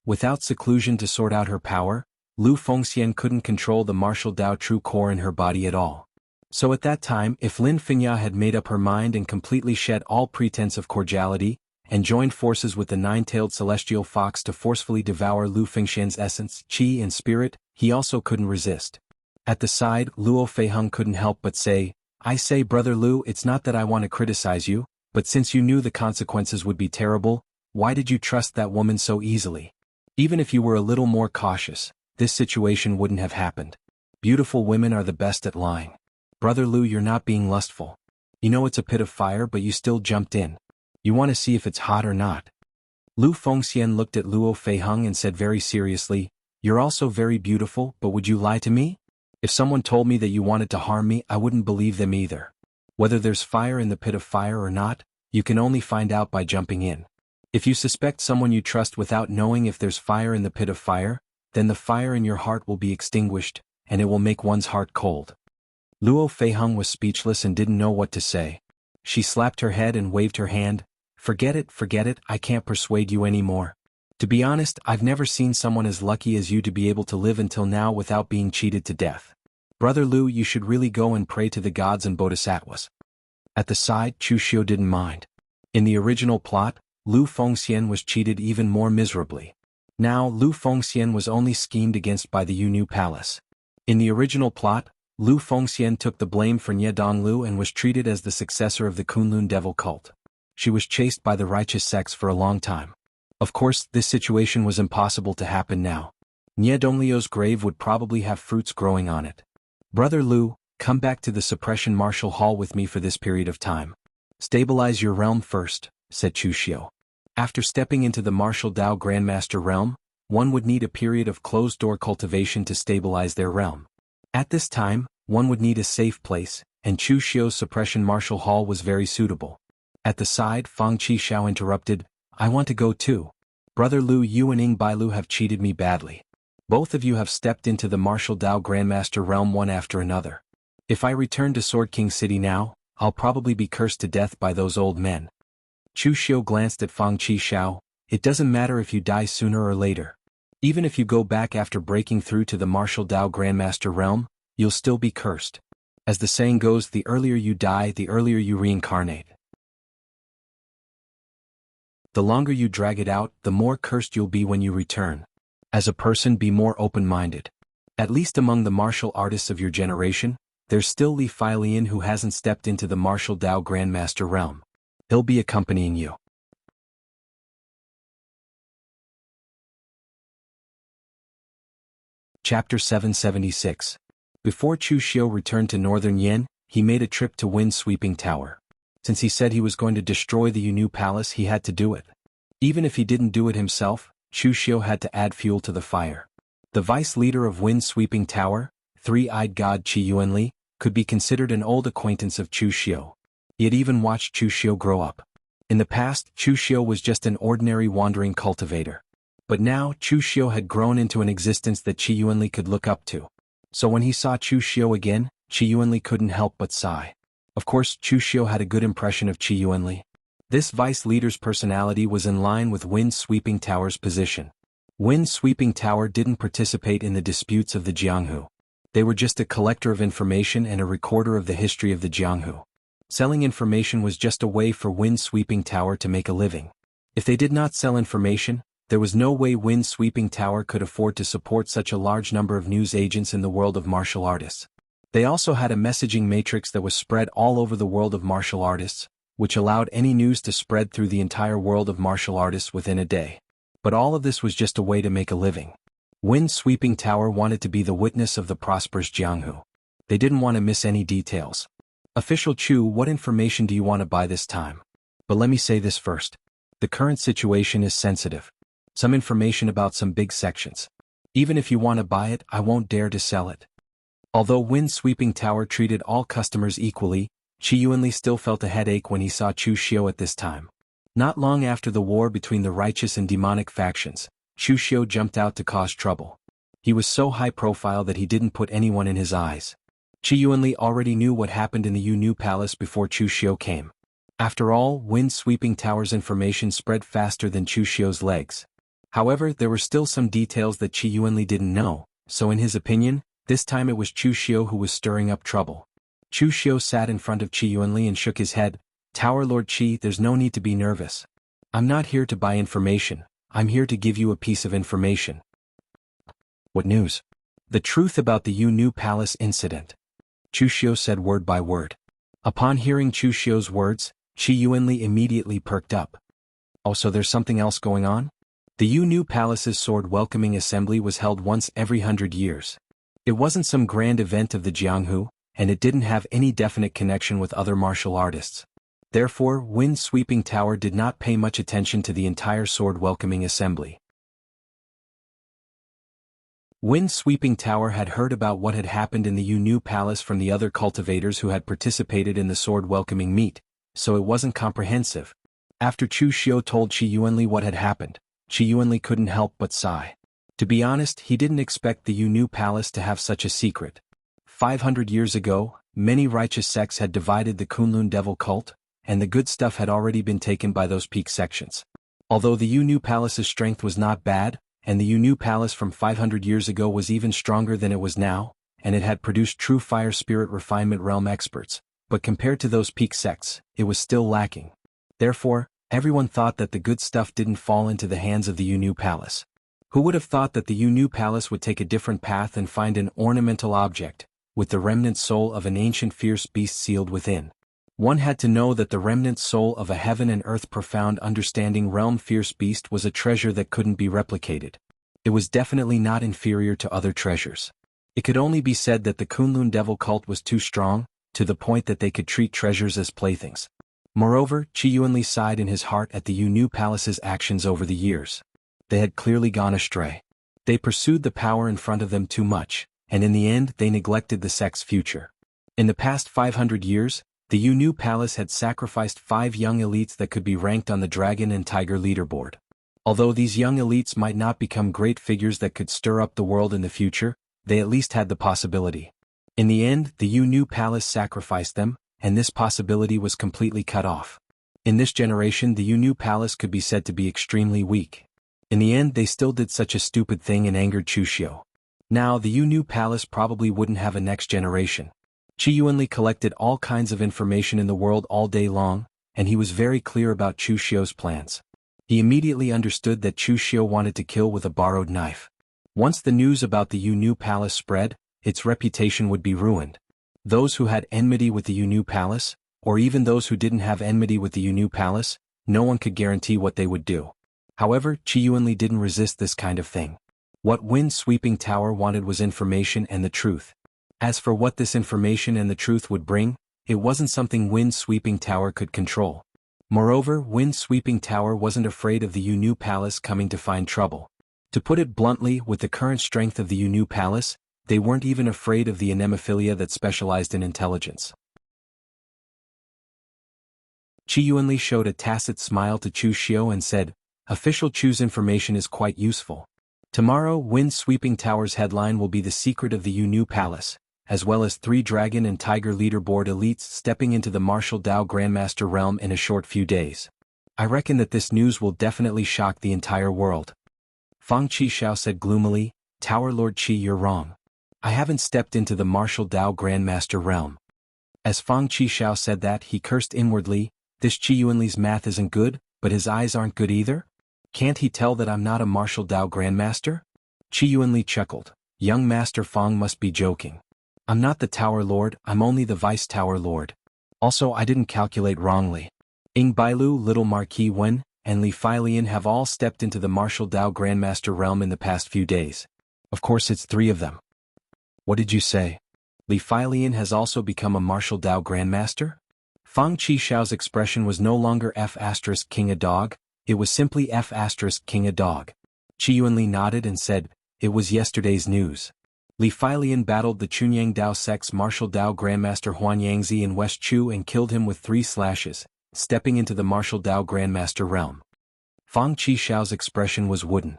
Without seclusion to sort out her power, Lu Fengxian couldn't control the Martial Tao true core in her body at all. So at that time, if Lin Fengya had made up her mind and completely shed all pretense of cordiality, and joined forces with the 9-tailed celestial fox to forcefully devour Lu Fengxian's essence, qi and spirit, he also couldn't resist. At the side, Luo Feiheng couldn't help but say, I say Brother Lu, it's not that I want to criticize you, but since you knew the consequences would be terrible, why did you trust that woman so easily? Even if you were a little more cautious, this situation wouldn't have happened. Beautiful women are the best at lying. Brother Lu, you're not being lustful. You know it's a pit of fire but you still jumped in. You want to see if it's hot or not. Lu Fengxian looked at Luo Feiheng and said very seriously, you're also very beautiful, but would you lie to me? If someone told me that you wanted to harm me, I wouldn't believe them either. Whether there's fire in the pit of fire or not, you can only find out by jumping in. If you suspect someone you trust without knowing if there's fire in the pit of fire, then the fire in your heart will be extinguished, and it will make one's heart cold. Luo Feiheng was speechless and didn't know what to say. She slapped her head and waved her hand. Forget it, I can't persuade you anymore. To be honest, I've never seen someone as lucky as you to be able to live until now without being cheated to death. Brother Lu, you should really go and pray to the gods and bodhisattvas. At the side, Chu Xiu didn't mind. In the original plot, Lu Fengxian was cheated even more miserably. Now, Lu Fengxian was only schemed against by the Yu Palace. In the original plot, Lu Fengxian took the blame for Nie Donglu and was treated as the successor of the Kunlun devil cult. She was chased by the righteous sects for a long time. Of course, this situation was impossible to happen now. Nie Donglio's grave would probably have fruits growing on it. Brother Lu, come back to the Suppression Martial Hall with me for this period of time. Stabilize your realm first, said Chu Xiu. After stepping into the Martial Tao Grandmaster realm, one would need a period of closed-door cultivation to stabilize their realm. At this time, one would need a safe place, and Chu Xiu's Suppression Martial Hall was very suitable. At the side, Fang Qishao interrupted, I want to go too. Brother Lu, you and Ing Bailu have cheated me badly. Both of you have stepped into the Martial Tao Grandmaster realm one after another. If I return to Sword King City now, I'll probably be cursed to death by those old men. Chu Xiu glanced at Fang Qishao, it doesn't matter if you die sooner or later. Even if you go back after breaking through to the Martial Tao Grandmaster realm, you'll still be cursed. As the saying goes, the earlier you die, the earlier you reincarnate. The longer you drag it out, the more cursed you'll be when you return. As a person, be more open-minded. At least among the martial artists of your generation, there's still Li Feilian who hasn't stepped into the Martial Tao Grandmaster realm. He'll be accompanying you. Chapter 776. Before Chu Xiu returned to Northern Yen, he made a trip to Wind-Sweeping Tower. Since he said he was going to destroy the Yu Palace, he had to do it. Even if he didn't do it himself, Chu Xiu had to add fuel to the fire. The vice-leader of Wind-Sweeping Tower, three-eyed god Qi Yuanli, could be considered an old acquaintance of Chu Xiu. He had even watched Chu Xiu grow up. In the past, Chu Xiu was just an ordinary wandering cultivator. But now, Chu Xiu had grown into an existence that Qi Yuanli could look up to. So when he saw Chu Xiu again, Qi Yuanli couldn't help but sigh. Of course, Chu Xiu had a good impression of Qi Yuanli. This vice-leader's personality was in line with Wind-Sweeping Tower's position. Wind-Sweeping Tower didn't participate in the disputes of the Jianghu. They were just a collector of information and a recorder of the history of the Jianghu. Selling information was just a way for Wind-Sweeping Tower to make a living. If they did not sell information, there was no way Wind-Sweeping Tower could afford to support such a large number of news agents in the world of martial artists. They also had a messaging matrix that was spread all over the world of martial artists, which allowed any news to spread through the entire world of martial artists within a day. But all of this was just a way to make a living. Wind-Sweeping Tower wanted to be the witness of the prosperous Jianghu. They didn't want to miss any details. Official Chu, what information do you want to buy this time? But let me say this first. The current situation is sensitive. Some information about some big sections. Even if you want to buy it, I won't dare to sell it. Although Wind-Sweeping Tower treated all customers equally, Qi Yuanli still felt a headache when he saw Chu Xiu at this time. Not long after the war between the righteous and demonic factions, Chu Xiu jumped out to cause trouble. He was so high profile that he didn't put anyone in his eyes. Qi Yuanli already knew what happened in the Yu Palace before Chu Xiu came. After all, Wind-Sweeping Tower's information spread faster than Chu Xiu's legs. However, there were still some details that Qi Yuanli didn't know, so in his opinion, this time it was Chu Xiu who was stirring up trouble. Chu Xiu sat in front of Qi Yuanli and shook his head. Tower Lord Qi, there's no need to be nervous. I'm not here to buy information, I'm here to give you a piece of information. What news? The truth about the Yu Palace incident. Chu Xiu said word by word. Upon hearing Chu Xiu's words, Qi Yuanli immediately perked up. Oh, so there's something else going on? The Yu Palace's sword welcoming assembly was held once every 100 years. It wasn't some grand event of the Jianghu, and it didn't have any definite connection with other martial artists. Therefore, Wind-Sweeping Tower did not pay much attention to the entire sword welcoming assembly. Wind-Sweeping Tower had heard about what had happened in the Yu Palace from the other cultivators who had participated in the sword welcoming meet, so it wasn't comprehensive. After Chu Xiu told Qi Yuanli what had happened, Qi Yuanli couldn't help but sigh. To be honest, he didn't expect the Yu Palace to have such a secret. 500 years ago, many righteous sects had divided the Kunlun devil cult, and the good stuff had already been taken by those peak sections. Although the Yu Palace's strength was not bad, and the Yu Palace from 500 years ago was even stronger than it was now, and it had produced true fire spirit refinement realm experts, but compared to those peak sects, it was still lacking. Therefore, everyone thought that the good stuff didn't fall into the hands of the Yu Palace. Who would have thought that the Yu Palace would take a different path and find an ornamental object, with the remnant soul of an ancient fierce beast sealed within? One had to know that the remnant soul of a heaven and earth profound understanding realm fierce beast was a treasure that couldn't be replicated. It was definitely not inferior to other treasures. It could only be said that the Kunlun devil cult was too strong, to the point that they could treat treasures as playthings. Moreover, Qi Yuanli sighed in his heart at the Yu Palace's actions over the years. They had clearly gone astray. They pursued the power in front of them too much, and in the end they neglected the sect's future. In the past 500 years, the Yu Palace had sacrificed 5 young elites that could be ranked on the Dragon and Tiger leaderboard. Although these young elites might not become great figures that could stir up the world in the future, they at least had the possibility. In the end, the Yu Palace sacrificed them, and this possibility was completely cut off. In this generation, the Yu Palace could be said to be extremely weak. In the end, they still did such a stupid thing and angered Chu Xiu. Now, the Yu Palace probably wouldn't have a next generation. Qi Yuanli collected all kinds of information in the world all day long, and he was very clear about Chu Xiu's plans. He immediately understood that Chu Xiu wanted to kill with a borrowed knife. Once the news about the Yu Palace spread, its reputation would be ruined. Those who had enmity with the Yu Palace, or even those who didn't have enmity with the Yu Palace, no one could guarantee what they would do. However, Qi Yuanli didn't resist this kind of thing. What Wind-Sweeping Tower wanted was information and the truth. As for what this information and the truth would bring, it wasn't something Wind-Sweeping Tower could control. Moreover, Wind-Sweeping Tower wasn't afraid of the Yu Palace coming to find trouble. To put it bluntly, with the current strength of the Yu Palace, they weren't even afraid of the anemophilia that specialized in intelligence. Qi Yuanli showed a tacit smile to Chu Xiu and said, "Official Chu's information is quite useful. Tomorrow, Wind-Sweeping Tower's headline will be the secret of the Yu Palace, as well as 3 Dragon and Tiger Leaderboard elites stepping into the Martial Dao Grandmaster realm in a short few days. I reckon that this news will definitely shock the entire world." Fang Qishao said gloomily, "Tower Lord Qi, you're wrong. I haven't stepped into the Martial Dao Grandmaster realm." As Fang Qishao said that, he cursed inwardly. This Qi Yuanli's math isn't good, but his eyes aren't good either? Can't he tell that I'm not a Martial Dao Grandmaster? Qi Yuanli chuckled. Young Master Fang must be joking. I'm not the Tower Lord, I'm only the Vice Tower Lord. Also, I didn't calculate wrongly. Ying Bailu, Little Marquis Wen, and Li Feilian have all stepped into the Martial Dao Grandmaster realm in the past few days. Of course, it's 3 of them. What did you say? Li Feilian has also become a Martial Dao Grandmaster? Fang Qishao's expression was no longer F** King a Dog, it was simply F** King a Dog. Qi Yuanli nodded and said, "It was yesterday's news. Li Feilian battled the Chunyang Dao sect's Martial Dao Grandmaster Huan Yangzi in West Chu and killed him with 3 slashes, stepping into the Martial Dao Grandmaster realm." Fang Qishao's expression was wooden.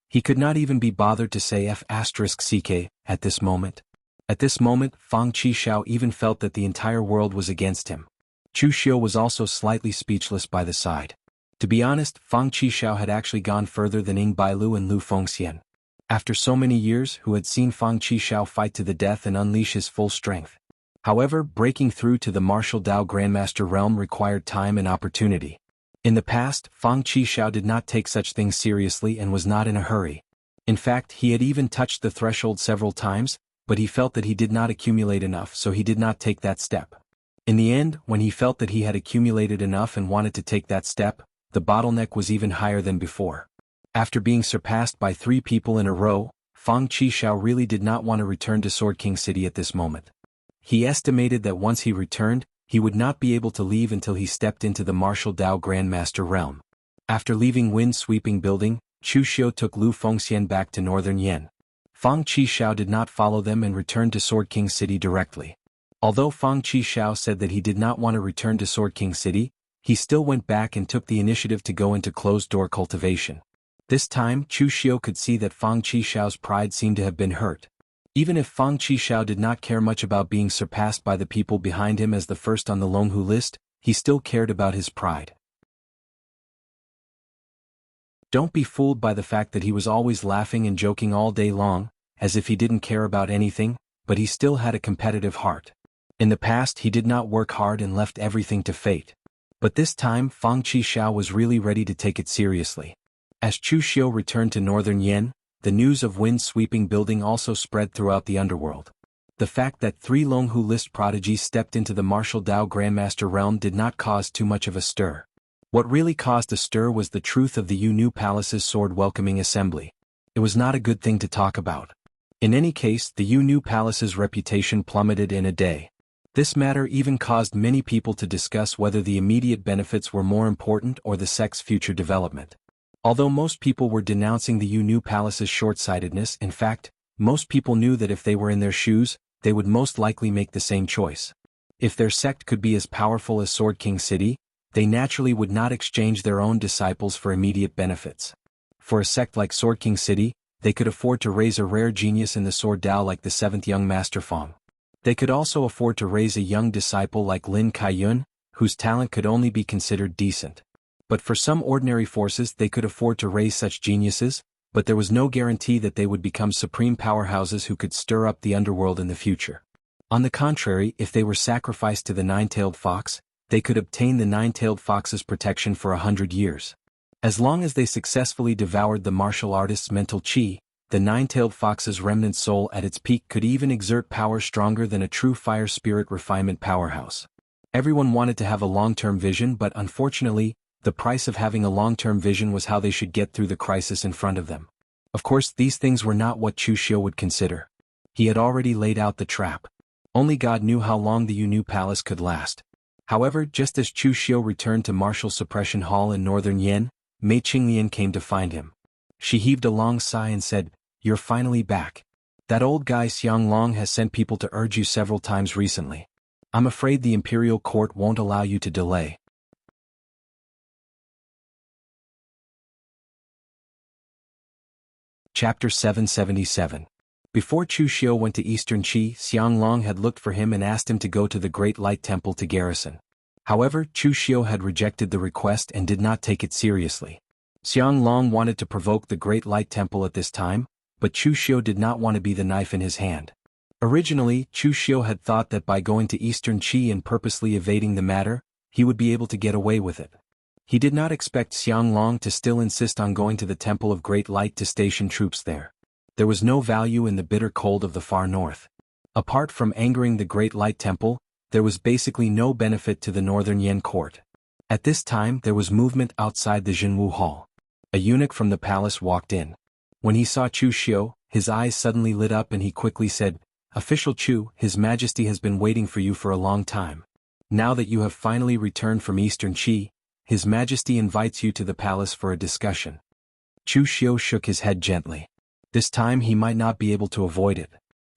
He could not even be bothered to say F** CK at this moment. At this moment, Fang Qishao even felt that the entire world was against him. Chu Xiu was also slightly speechless by the side. To be honest, Fang Qishao had actually gone further than Ying Bailu and Lu Fengxian. After so many years, who had seen Fang Qishao fight to the death and unleash his full strength. However, breaking through to the Martial Dao Grandmaster realm required time and opportunity. In the past, Fang Qishao did not take such things seriously and was not in a hurry. In fact, he had even touched the threshold several times, but he felt that he did not accumulate enough, so he did not take that step. In the end, when he felt that he had accumulated enough and wanted to take that step, the bottleneck was even higher than before. After being surpassed by 3 people in a row, Fang Qishao really did not want to return to Sword King City at this moment. He estimated that once he returned, he would not be able to leave until he stepped into the Martial Dao Grandmaster realm. After leaving Wind-Sweeping Building, Chu Xiu took Lu Fengxian back to Northern Yen. Fang Qishao did not follow them and returned to Sword King City directly. Although Fang Qishao said that he did not want to return to Sword King City, he still went back and took the initiative to go into closed-door cultivation. This time, Chu Xiu could see that Fang Qishao's pride seemed to have been hurt. Even if Fang Qishao did not care much about being surpassed by the people behind him as the first on the Longhu list, he still cared about his pride. Don't be fooled by the fact that he was always laughing and joking all day long, as if he didn't care about anything, but he still had a competitive heart. In the past, he did not work hard and left everything to fate. But this time, Fang Qishao was really ready to take it seriously. As Chu Xiu returned to Northern Yen, the news of Wind-Sweeping Building also spread throughout the underworld. The fact that 3 Longhu list prodigies stepped into the Martial Dao Grandmaster realm did not cause too much of a stir. What really caused a stir was the truth of the Yu Palace's sword welcoming assembly. It was not a good thing to talk about. In any case, the Yu Palace's reputation plummeted in a day. This matter even caused many people to discuss whether the immediate benefits were more important or the sect's future development. Although most people were denouncing the Yu Palace's short-sightedness, in fact, most people knew that if they were in their shoes, they would most likely make the same choice. If their sect could be as powerful as Sword King City, they naturally would not exchange their own disciples for immediate benefits. For a sect like Sword King City, they could afford to raise a rare genius in the Sword Dao like the 7th young Master Fang. They could also afford to raise a young disciple like Lin Kaiyun, whose talent could only be considered decent. But for some ordinary forces they could afford to raise such geniuses, but there was no guarantee that they would become supreme powerhouses who could stir up the underworld in the future. On the contrary, if they were sacrificed to the nine-tailed fox, they could obtain the nine-tailed fox's protection for 100 years. As long as they successfully devoured the martial artist's mental qi, the nine-tailed fox's remnant soul at its peak could even exert power stronger than a true fire spirit refinement powerhouse. Everyone wanted to have a long-term vision, but unfortunately, the price of having a long-term vision was how they should get through the crisis in front of them. Of course, these things were not what Chu Xiu would consider. He had already laid out the trap. Only God knew how long the Yu Palace could last. However, just as Chu Xiu returned to Martial Suppression Hall in northern Yen, Mei Qinglian came to find him. She heaved a long sigh and said, "You're finally back. That old guy Xiang Long has sent people to urge you several times recently. I'm afraid the imperial court won't allow you to delay." Chapter 777. Before Chu Xiu went to Eastern Qi, Xiang Long had looked for him and asked him to go to the Great Light Temple to garrison. However, Chu Xiu had rejected the request and did not take it seriously. Xiang Long wanted to provoke the Great Light Temple at this time, but Chu Xiu did not want to be the knife in his hand. Originally, Chu Xiu had thought that by going to Eastern Qi and purposely evading the matter, he would be able to get away with it. He did not expect Xiang Long to still insist on going to the Temple of Great Light to station troops there. There was no value in the bitter cold of the far north. Apart from angering the Great Light Temple, there was basically no benefit to the northern Yen court. At this time there was movement outside the Jinwu Hall. A eunuch from the palace walked in. When he saw Chu Xiu, his eyes suddenly lit up and he quickly said, "Official Chu, His Majesty has been waiting for you for a long time. Now that you have finally returned from Eastern Qi, His Majesty invites you to the palace for a discussion." Chu Xiu shook his head gently. This time he might not be able to avoid it.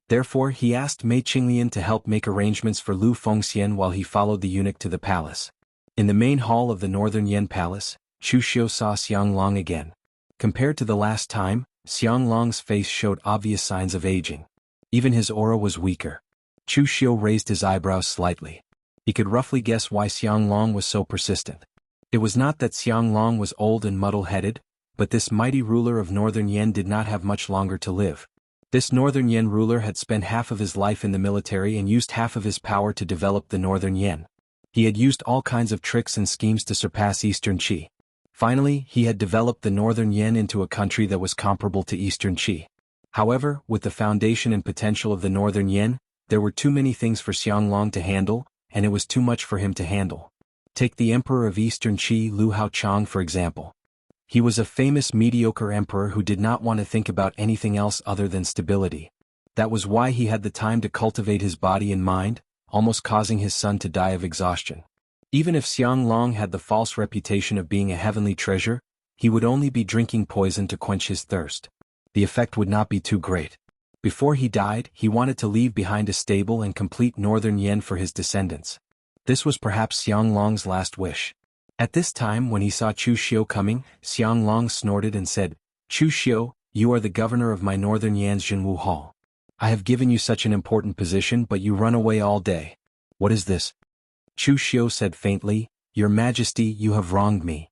Therefore he asked Mei Qinglian to help make arrangements for Lu Fengxian while he followed the eunuch to the palace. In the main hall of the Northern Yen Palace, Chu Xiu saw Xiang Long again. Compared to the last time, Xiang Long's face showed obvious signs of aging. Even his aura was weaker. Chu Xiu raised his eyebrows slightly. He could roughly guess why Xiang Long was so persistent. It was not that Xiang Long was old and muddle-headed, but this mighty ruler of Northern Yen did not have much longer to live. This Northern Yen ruler had spent half of his life in the military and used half of his power to develop the Northern Yen. He had used all kinds of tricks and schemes to surpass Eastern Qi. Finally, he had developed the Northern Yen into a country that was comparable to Eastern Qi. However, with the foundation and potential of the Northern Yen, there were too many things for Xiang Long to handle, and it was too much for him to handle. Take the Emperor of Eastern Qi, Lu Haochang, for example. He was a famous mediocre emperor who did not want to think about anything else other than stability. That was why he had the time to cultivate his body and mind, almost causing his son to die of exhaustion. Even if Xiang Long had the false reputation of being a heavenly treasure, he would only be drinking poison to quench his thirst. The effect would not be too great. Before he died, he wanted to leave behind a stable and complete Northern Yen for his descendants. This was perhaps Xiang Long's last wish. At this time, when he saw Chu Xiu coming, Xiang Long snorted and said, "Chu Xiu, you are the governor of my Northern Yan's Jinwu Hall. I have given you such an important position but you run away all day. What is this?" Chu Xiu said faintly, "Your Majesty, you have wronged me.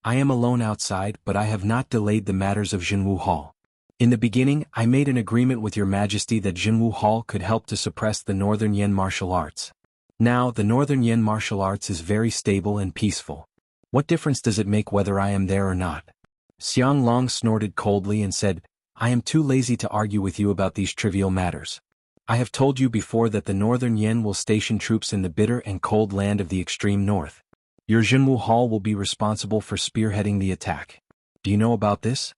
I am alone outside, but I have not delayed the matters of Jinwu Hall. In the beginning, I made an agreement with Your Majesty that Jinwu Hall could help to suppress the Northern Yen martial arts. Now, the Northern Yen martial arts is very stable and peaceful. What difference does it make whether I am there or not?" Xiang Long snorted coldly and said, "I am too lazy to argue with you about these trivial matters. I have told you before that the Northern Yen will station troops in the bitter and cold land of the extreme north. Your Jinwu Hall will be responsible for spearheading the attack. Do you know about this?"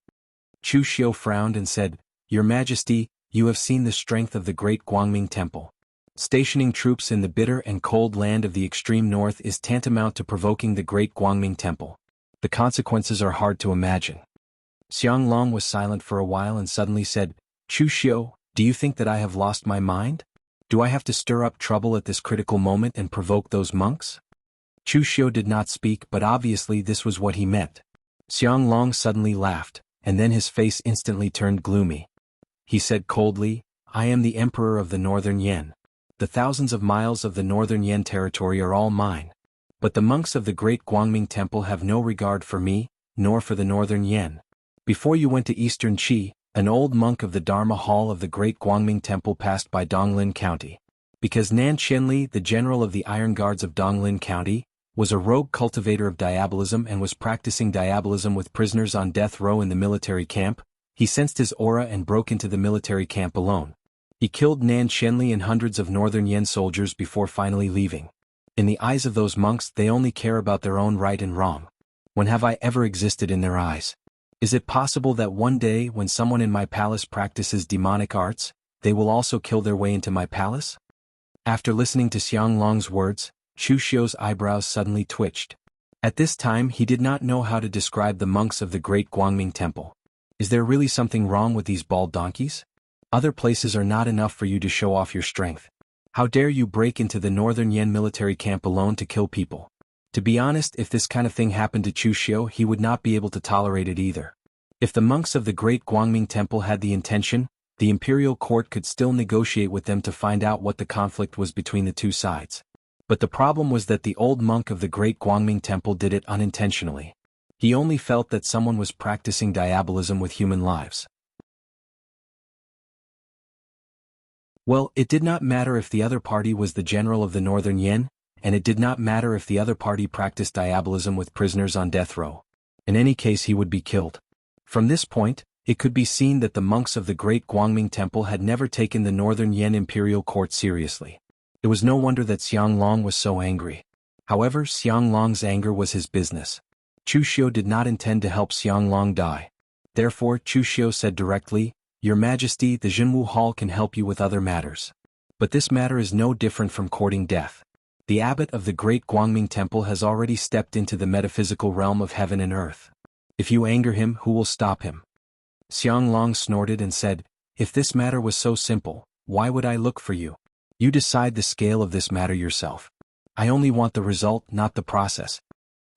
Chu Xiu frowned and said, "Your Majesty, you have seen the strength of the great Guangming Temple. Stationing troops in the bitter and cold land of the extreme north is tantamount to provoking the great Guangming Temple. The consequences are hard to imagine." Xiang Long was silent for a while and suddenly said, "Chu Xiu, do you think that I have lost my mind? Do I have to stir up trouble at this critical moment and provoke those monks?" Chu Xiu did not speak, but obviously this was what he meant. Xiang Long suddenly laughed, and then his face instantly turned gloomy. He said coldly, "I am the Emperor of the Northern Yen. The thousands of miles of the Northern Yen territory are all mine. But the monks of the great Guangming Temple have no regard for me, nor for the Northern Yen. Before you went to Eastern Qi, an old monk of the Dharma Hall of the great Guangming Temple passed by Donglin County. Because Nan Qianli, the general of the Iron Guards of Donglin County, was a rogue cultivator of diabolism and was practicing diabolism with prisoners on death row in the military camp, he sensed his aura and broke into the military camp alone. He killed Nan Qianli and hundreds of Northern Yen soldiers before finally leaving. In the eyes of those monks, they only care about their own right and wrong. When have I ever existed in their eyes? Is it possible that one day when someone in my palace practices demonic arts, they will also kill their way into my palace? After listening to Xianglong's words, Chu Xiu's eyebrows suddenly twitched. At this time he did not know how to describe the monks of the great Guangming temple. Is there really something wrong with these bald donkeys? Other places are not enough for you to show off your strength. How dare you break into the Northern Yan military camp alone to kill people? To be honest, if this kind of thing happened to Chu Xiu, he would not be able to tolerate it either. If the monks of the great Guangming temple had the intention, the imperial court could still negotiate with them to find out what the conflict was between the two sides. But the problem was that the old monk of the great Guangming temple did it unintentionally. He only felt that someone was practicing diabolism with human lives. Well, it did not matter if the other party was the general of the Northern Yan, and it did not matter if the other party practiced diabolism with prisoners on death row. In any case, he would be killed. From this point, it could be seen that the monks of the great Guangming temple had never taken the Northern Yan imperial court seriously. It was no wonder that Xianglong was so angry. However, Xianglong's anger was his business. Chu Xiu did not intend to help Xianglong die. Therefore, Chu Xiu said directly, "Your Majesty, the Jinwu Hall can help you with other matters. But this matter is no different from courting death. The abbot of the great Guangming temple has already stepped into the metaphysical realm of heaven and earth. If you anger him, who will stop him?" Xianglong snorted and said, "If this matter was so simple, why would I look for you? You decide the scale of this matter yourself. I only want the result, not the process."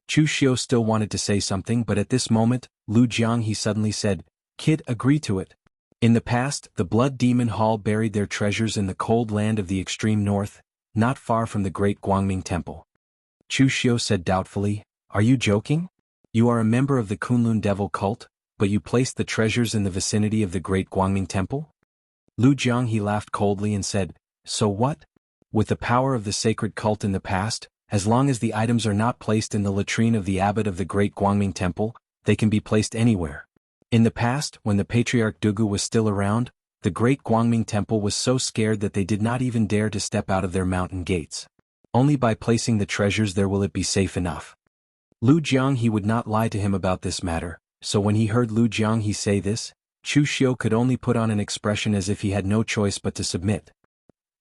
Chu Xiu still wanted to say something, but at this moment, Lu Jiang he suddenly said, "Kid, agree to it." In the past, the Blood Demon Hall buried their treasures in the cold land of the extreme north, not far from the great Guangming temple. Chu Xiu said doubtfully, "Are you joking? You are a member of the Kunlun devil cult, but you placed the treasures in the vicinity of the great Guangming temple?" Lu Jiang he laughed coldly and said, "So what? With the power of the sacred cult in the past, as long as the items are not placed in the latrine of the abbot of the great Guangming temple, they can be placed anywhere. In the past, when the Patriarch Dugu was still around, the great Guangming temple was so scared that they did not even dare to step out of their mountain gates. Only by placing the treasures there will it be safe enough." Lu Jiang he would not lie to him about this matter, so when he heard Lu Jiang he say this, Chu Xiu could only put on an expression as if he had no choice but to submit.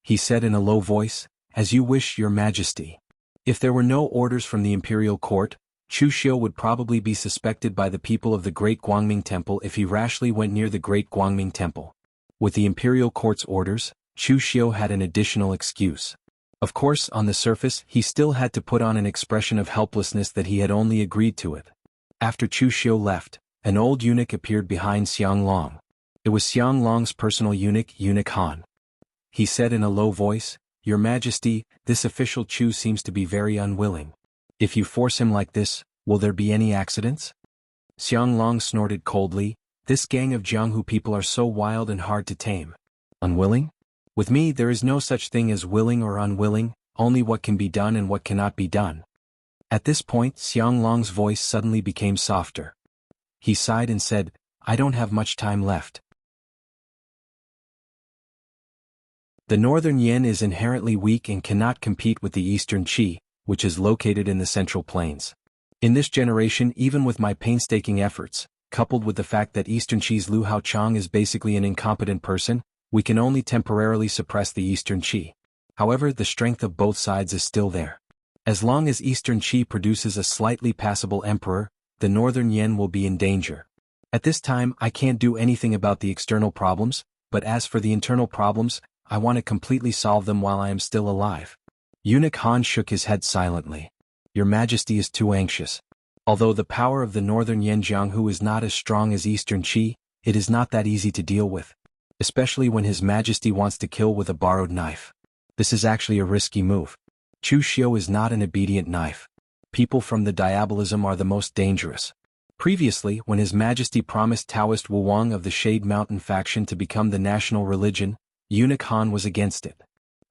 He said in a low voice, "As you wish, Your Majesty." If there were no orders from the imperial court, Chu Xiu would probably be suspected by the people of the great Guangming temple if he rashly went near the great Guangming temple. With the imperial court's orders, Chu Xiu had an additional excuse. Of course, on the surface, he still had to put on an expression of helplessness that he had only agreed to it. After Chu Xiu left, an old eunuch appeared behind Xianglong. It was Xianglong's personal eunuch, Eunuch Han. He said in a low voice, "Your Majesty, this official Chu seems to be very unwilling. If you force him like this, will there be any accidents?" Xianglong snorted coldly, "This gang of Jianghu people are so wild and hard to tame. Unwilling? With me there is no such thing as willing or unwilling, only what can be done and what cannot be done." At this point Xianglong's voice suddenly became softer. He sighed and said, "I don't have much time left. The Northern Yan is inherently weak and cannot compete with the Eastern Qi, which is located in the Central Plains. In this generation, even with my painstaking efforts, coupled with the fact that Eastern Qi's Lu Haochang is basically an incompetent person, we can only temporarily suppress the Eastern Qi. However, the strength of both sides is still there. As long as Eastern Qi produces a slightly passable emperor, the Northern Yan will be in danger. At this time, I can't do anything about the external problems, but as for the internal problems, I want to completely solve them while I am still alive." Eunuch Han shook his head silently. "Your Majesty is too anxious. Although the power of the Northern Yan Jianghu is not as strong as Eastern Qi, it is not that easy to deal with. Especially when His Majesty wants to kill with a borrowed knife. This is actually a risky move. Chu Xiu is not an obedient knife. People from the diabolism are the most dangerous. Previously, when His Majesty promised Taoist Wu Wang of the Shade Mountain faction to become the national religion, Eunuch Han was against it.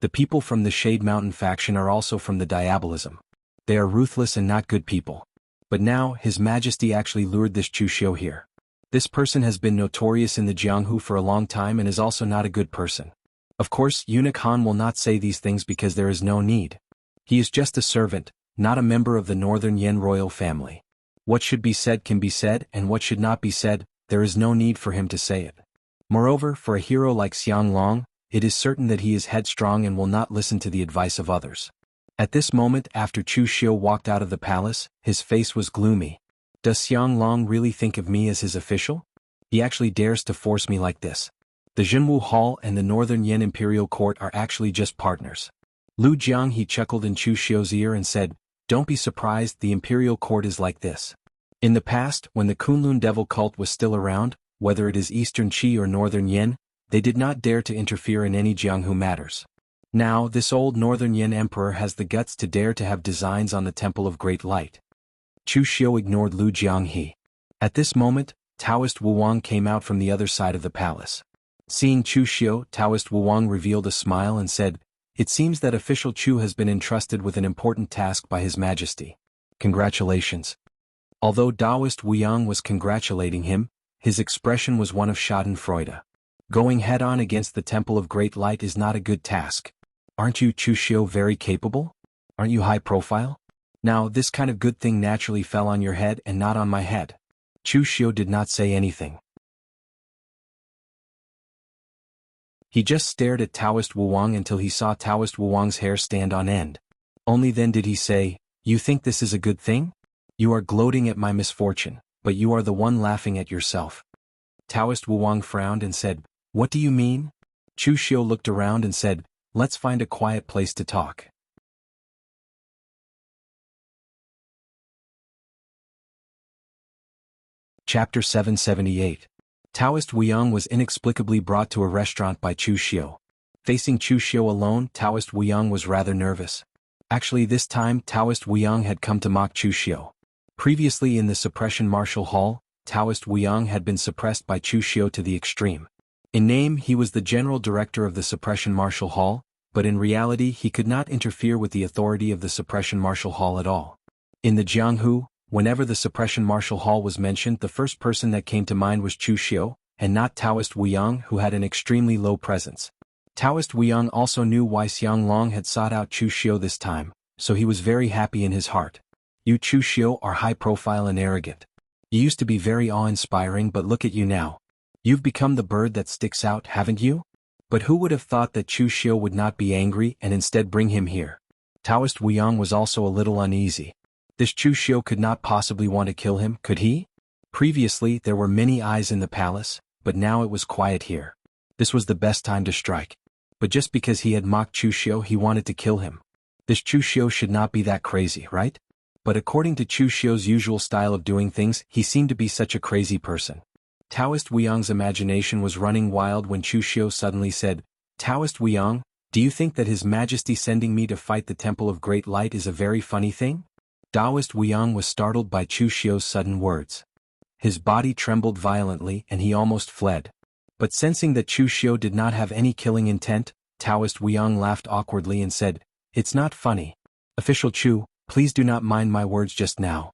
The people from the Shade Mountain faction are also from the diabolism. They are ruthless and not good people. But now, His Majesty actually lured this Chu Xiu here. This person has been notorious in the Jianghu for a long time and is also not a good person. Of course, Eunuch Han will not say these things because there is no need. He is just a servant, not a member of the Northern Yan royal family. What should be said can be said, and what should not be said, there is no need for him to say it. Moreover, for a hero like Xiang Long, it is certain that he is headstrong and will not listen to the advice of others. At this moment, after Chu Xiu walked out of the palace, his face was gloomy. Does Xiang Long really think of me as his official? He actually dares to force me like this. The Jinwu Hall and the Northern Yan Imperial Court are actually just partners. Lu Jiang he chuckled in Chu Xiu's ear and said, "Don't be surprised, the Imperial Court is like this. In the past, when the Kunlun Devil cult was still around, whether it is Eastern Qi or Northern Yin, they did not dare to interfere in any Jianghu matters. Now, this old Northern Yin emperor has the guts to dare to have designs on the Temple of Great Light." Chu Xiu ignored Lu Jianghe. At this moment, Taoist Wu Wang came out from the other side of the palace. Seeing Chu Xiu, Taoist Wu Wang revealed a smile and said, "It seems that official Chu has been entrusted with an important task by His Majesty. Congratulations." Although Taoist Wu Yang was congratulating him, his expression was one of schadenfreude. Going head-on against the Temple of Great Light is not a good task. Aren't you, Chu Xiu, very capable? Aren't you high profile? Now, this kind of good thing naturally fell on your head and not on my head. Chu Xiu did not say anything. He just stared at Taoist Wu Wang until he saw Taoist Wu Wang's hair stand on end. Only then did he say, "You think this is a good thing? You are gloating at my misfortune, but you are the one laughing at yourself." Taoist Wu Wang frowned and said, "What do you mean?" Chu Xiu looked around and said, "Let's find a quiet place to talk." Chapter 778. Taoist Wu Yang was inexplicably brought to a restaurant by Chu Xiu. Facing Chu Xiu alone, Taoist Wu Yang was rather nervous. Actually, this time Taoist Wu Yang had come to mock Chu Xiu. Previously in the Suppression Martial Hall, Taoist Wu Yang had been suppressed by Chu Xiu to the extreme. In name he was the general director of the Suppression Martial Hall, but in reality he could not interfere with the authority of the Suppression Martial Hall at all. In the Jianghu, whenever the Suppression Martial Hall was mentioned, the first person that came to mind was Chu Xiu, and not Taoist Wu Yang, who had an extremely low presence. Taoist Wu Yang also knew why Xiang Long had sought out Chu Xiu this time, so he was very happy in his heart. "You Chu Xiu are high profile and arrogant. You used to be very awe-inspiring, but look at you now. You've become the bird that sticks out, haven't you?" But who would have thought that Chu Xiu would not be angry and instead bring him here? Taoist Wu Yang was also a little uneasy. This Chu Xiu could not possibly want to kill him, could he? Previously there were many eyes in the palace, but now it was quiet here. This was the best time to strike. But just because he had mocked Chu Xiu he wanted to kill him. This Chu Xiu should not be that crazy, right? But according to Chu Xiu's usual style of doing things, he seemed to be such a crazy person. Taoist Wu Yang's imagination was running wild when Chu Xiu suddenly said, "Taoist Wu Yang, do you think that His Majesty sending me to fight the Temple of Great Light is a very funny thing?" Taoist Wu Yang was startled by Chu Xiu's sudden words. His body trembled violently and he almost fled. But sensing that Chu Xiu did not have any killing intent, Taoist Wu Yang laughed awkwardly and said, "It's not funny. Official Chu, please do not mind my words just now."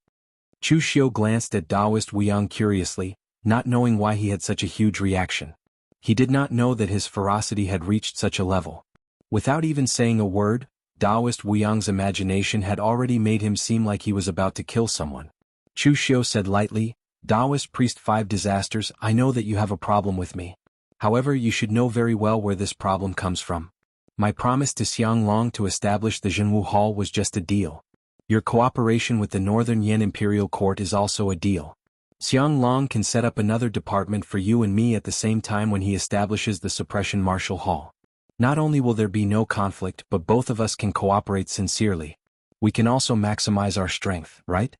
Chu Xiu glanced at Taoist Wu Yang curiously, not knowing why he had such a huge reaction. He did not know that his ferocity had reached such a level. Without even saying a word, Taoist Wu Yang's imagination had already made him seem like he was about to kill someone. Chu Xiu said lightly, "Taoist Priest 5 Disasters, I know that you have a problem with me. However, you should know very well where this problem comes from. My promise to Xiang Long to establish the Jinwu Hall was just a deal. Your cooperation with the Northern Yan Imperial Court is also a deal. Xiang Long can set up another department for you and me at the same time when he establishes the Suppression Martial Hall. Not only will there be no conflict, but both of us can cooperate sincerely. We can also maximize our strength, right?"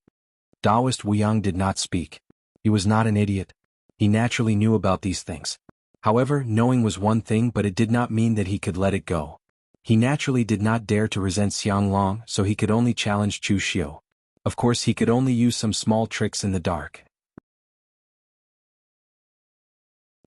Taoist Wu Yang did not speak. He was not an idiot. He naturally knew about these things. However, knowing was one thing, but it did not mean that he could let it go. He naturally did not dare to resent Xiang Long, so he could only challenge Chu Xiu. Of course, he could only use some small tricks in the dark.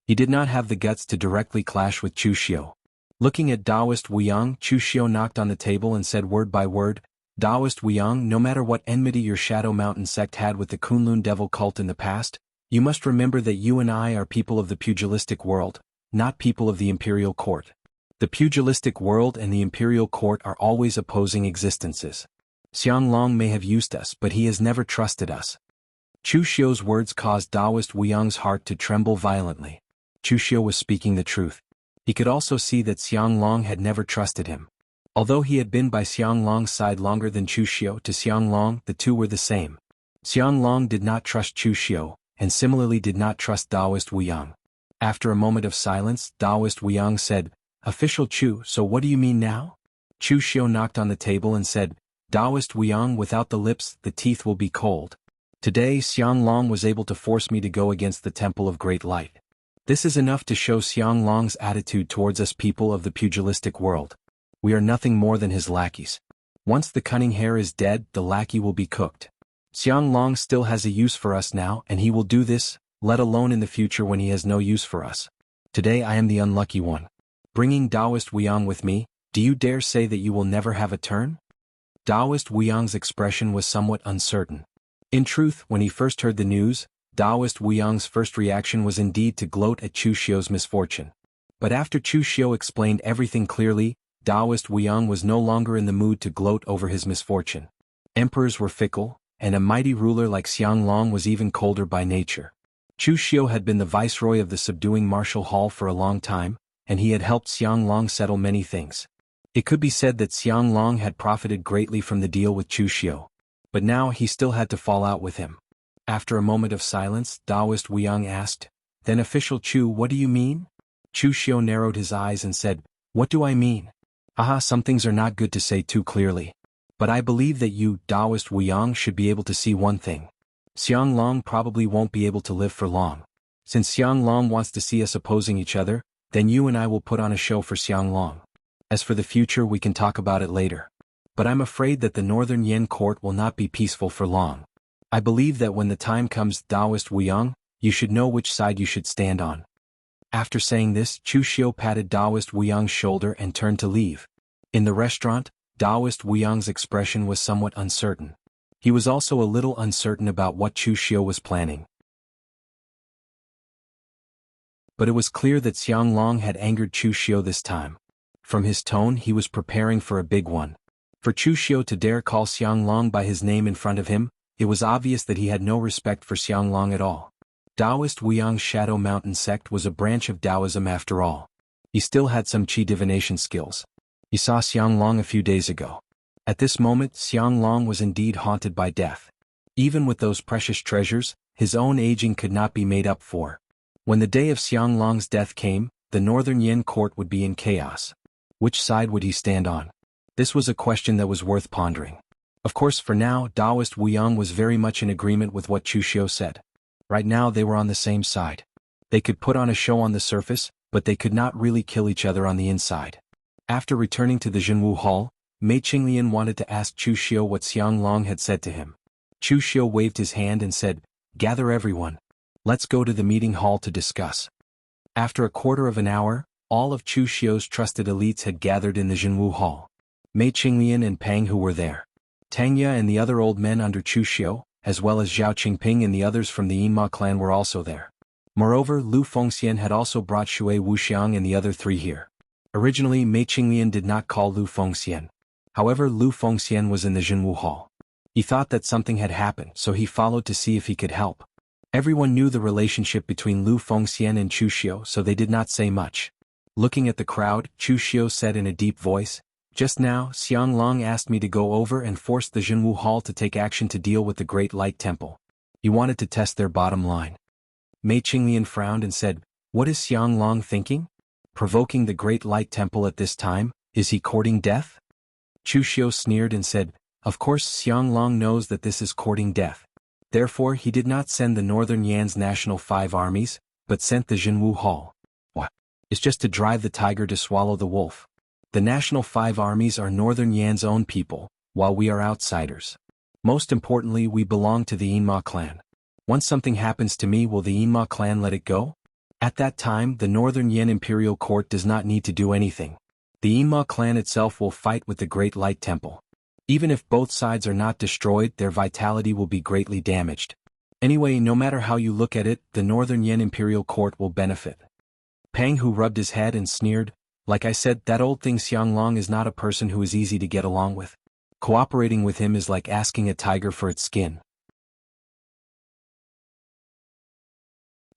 He did not have the guts to directly clash with Chu Xiu. Looking at Taoist Wu Yang, Chu Xiu knocked on the table and said word by word, "Taoist Wu Yang, no matter what enmity your Shadow Mountain sect had with the Kunlun Devil cult in the past, you must remember that you and I are people of the pugilistic world, not people of the Imperial Court. The pugilistic world and the Imperial Court are always opposing existences. Xiang Long may have used us, but he has never trusted us. Chu Xiu's words caused Taoist Wuyang's heart to tremble violently. Chu Xiu was speaking the truth. He could also see that Xiang Long had never trusted him. Although he had been by Xiang Long's side longer than Chu Xiu, to Xiang Long the two were the same. Xiang Long did not trust Chu Xiu, and similarly did not trust Taoist Wuyang. After a moment of silence, Taoist Wuyang said, "Official Chu, so what do you mean now?" Chu Xiu knocked on the table and said, "Taoist Wuyang, without the lips, the teeth will be cold. Today Xiang Long was able to force me to go against the Temple of Great Light. This is enough to show Xiang Long's attitude towards us people of the pugilistic world. We are nothing more than his lackeys. Once the cunning hare is dead, the lackey will be cooked. Xiang Long still has a use for us now, and he will do this, let alone in the future when he has no use for us. Today I am the unlucky one. Bringing Taoist Wuyang with me, do you dare say that you will never have a turn?" Taoist Wuyang's expression was somewhat uncertain. In truth, when he first heard the news, Taoist Wuyang's first reaction was indeed to gloat at Chu Xiu's misfortune. But after Chu Xiu explained everything clearly, Taoist Wuyang was no longer in the mood to gloat over his misfortune. Emperors were fickle, and a mighty ruler like Xiang Long was even colder by nature. Chu Xiu had been the viceroy of the subduing martial hall for a long time, and he had helped Xiang Long settle many things. It could be said that Xiang Long had profited greatly from the deal with Chu Xiu. But now he still had to fall out with him. After a moment of silence, Taoist Wuyang asked, "Then official Chu, what do you mean?" Chu Xiu narrowed his eyes and said, "What do I mean? Some things are not good to say too clearly. But I believe that you, Taoist Wuyang, should be able to see one thing. Xiang Long probably won't be able to live for long. Since Xiang Long wants to see us opposing each other, then you and I will put on a show for Xiang Long. As for the future, we can talk about it later. But I'm afraid that the Northern Yan court will not be peaceful for long. I believe that when the time comes, Taoist Wuyang, you should know which side you should stand on." After saying this, Chu Xiu patted Taoist Wuyang's shoulder and turned to leave. In the restaurant, Taoist Wuyang's expression was somewhat uncertain. He was also a little uncertain about what Chu Xiu was planning. But it was clear that Xiang Long had angered Chu Xiu this time. From his tone, he was preparing for a big one. For Chu Xiu to dare call Xiang Long by his name in front of him, it was obvious that he had no respect for Xiang Long at all. Taoist Wuyang's Shadow Mountain sect was a branch of Taoism after all. He still had some qi divination skills. He saw Xiang Long a few days ago. At this moment, Xiang Long was indeed haunted by death. Even with those precious treasures, his own aging could not be made up for. When the day of Xiang Long's death came, the Northern Yan court would be in chaos. Which side would he stand on? This was a question that was worth pondering. Of course, for now, Taoist Wuyang was very much in agreement with what Chu Xiu said. Right now they were on the same side. They could put on a show on the surface, but they could not really kill each other on the inside. After returning to the Jinwu Hall, Mei Qinglian wanted to ask Chu Xiu what Xiang Long had said to him. Chu Xiu waved his hand and said, "Gather everyone. Let's go to the meeting hall to discuss." After a quarter of an hour, all of Chu Xiu's trusted elites had gathered in the Jinwu Hall. Mei Qinglian and Pang Hu were there. Tangya and the other old men under Chu Xiu, as well as Zhao Qingping and the others from the Yinma clan were also there. Moreover, Lu Fengxian had also brought Shui Wuxiang and the other three here. Originally, Mei Qinglian did not call Lu Fengxian. However, Lu Fengxian was in the Jinwu Hall. He thought that something had happened, so he followed to see if he could help. Everyone knew the relationship between Lu Fengxian and Chu Xiu, so they did not say much. Looking at the crowd, Chu Xiu said in a deep voice, "Just now, Xiang Long asked me to go over and force the Jinwu Hall to take action to deal with the Great Light Temple. He wanted to test their bottom line." Mei Qinglian frowned and said, "What is Xiang Long thinking? Provoking the Great Light Temple at this time? Is he courting death?" Chu Xiu sneered and said, "Of course Xiang Long knows that this is courting death. Therefore he did not send the Northern Yan's national 5 armies, but sent the Jinwu Hall. What? It's just to drive the tiger to swallow the wolf. The national 5 armies are Northern Yan's own people, while we are outsiders. Most importantly, we belong to the Yinma clan. Once something happens to me, will the Yinma clan let it go? At that time, the Northern Yan Imperial Court does not need to do anything. The Yinma clan itself will fight with the Great Light Temple. Even if both sides are not destroyed, their vitality will be greatly damaged. Anyway, no matter how you look at it, the Northern Yan Imperial Court will benefit." Pang Hu rubbed his head and sneered, "Like I said, that old thing Xiang Long is not a person who is easy to get along with. Cooperating with him is like asking a tiger for its skin."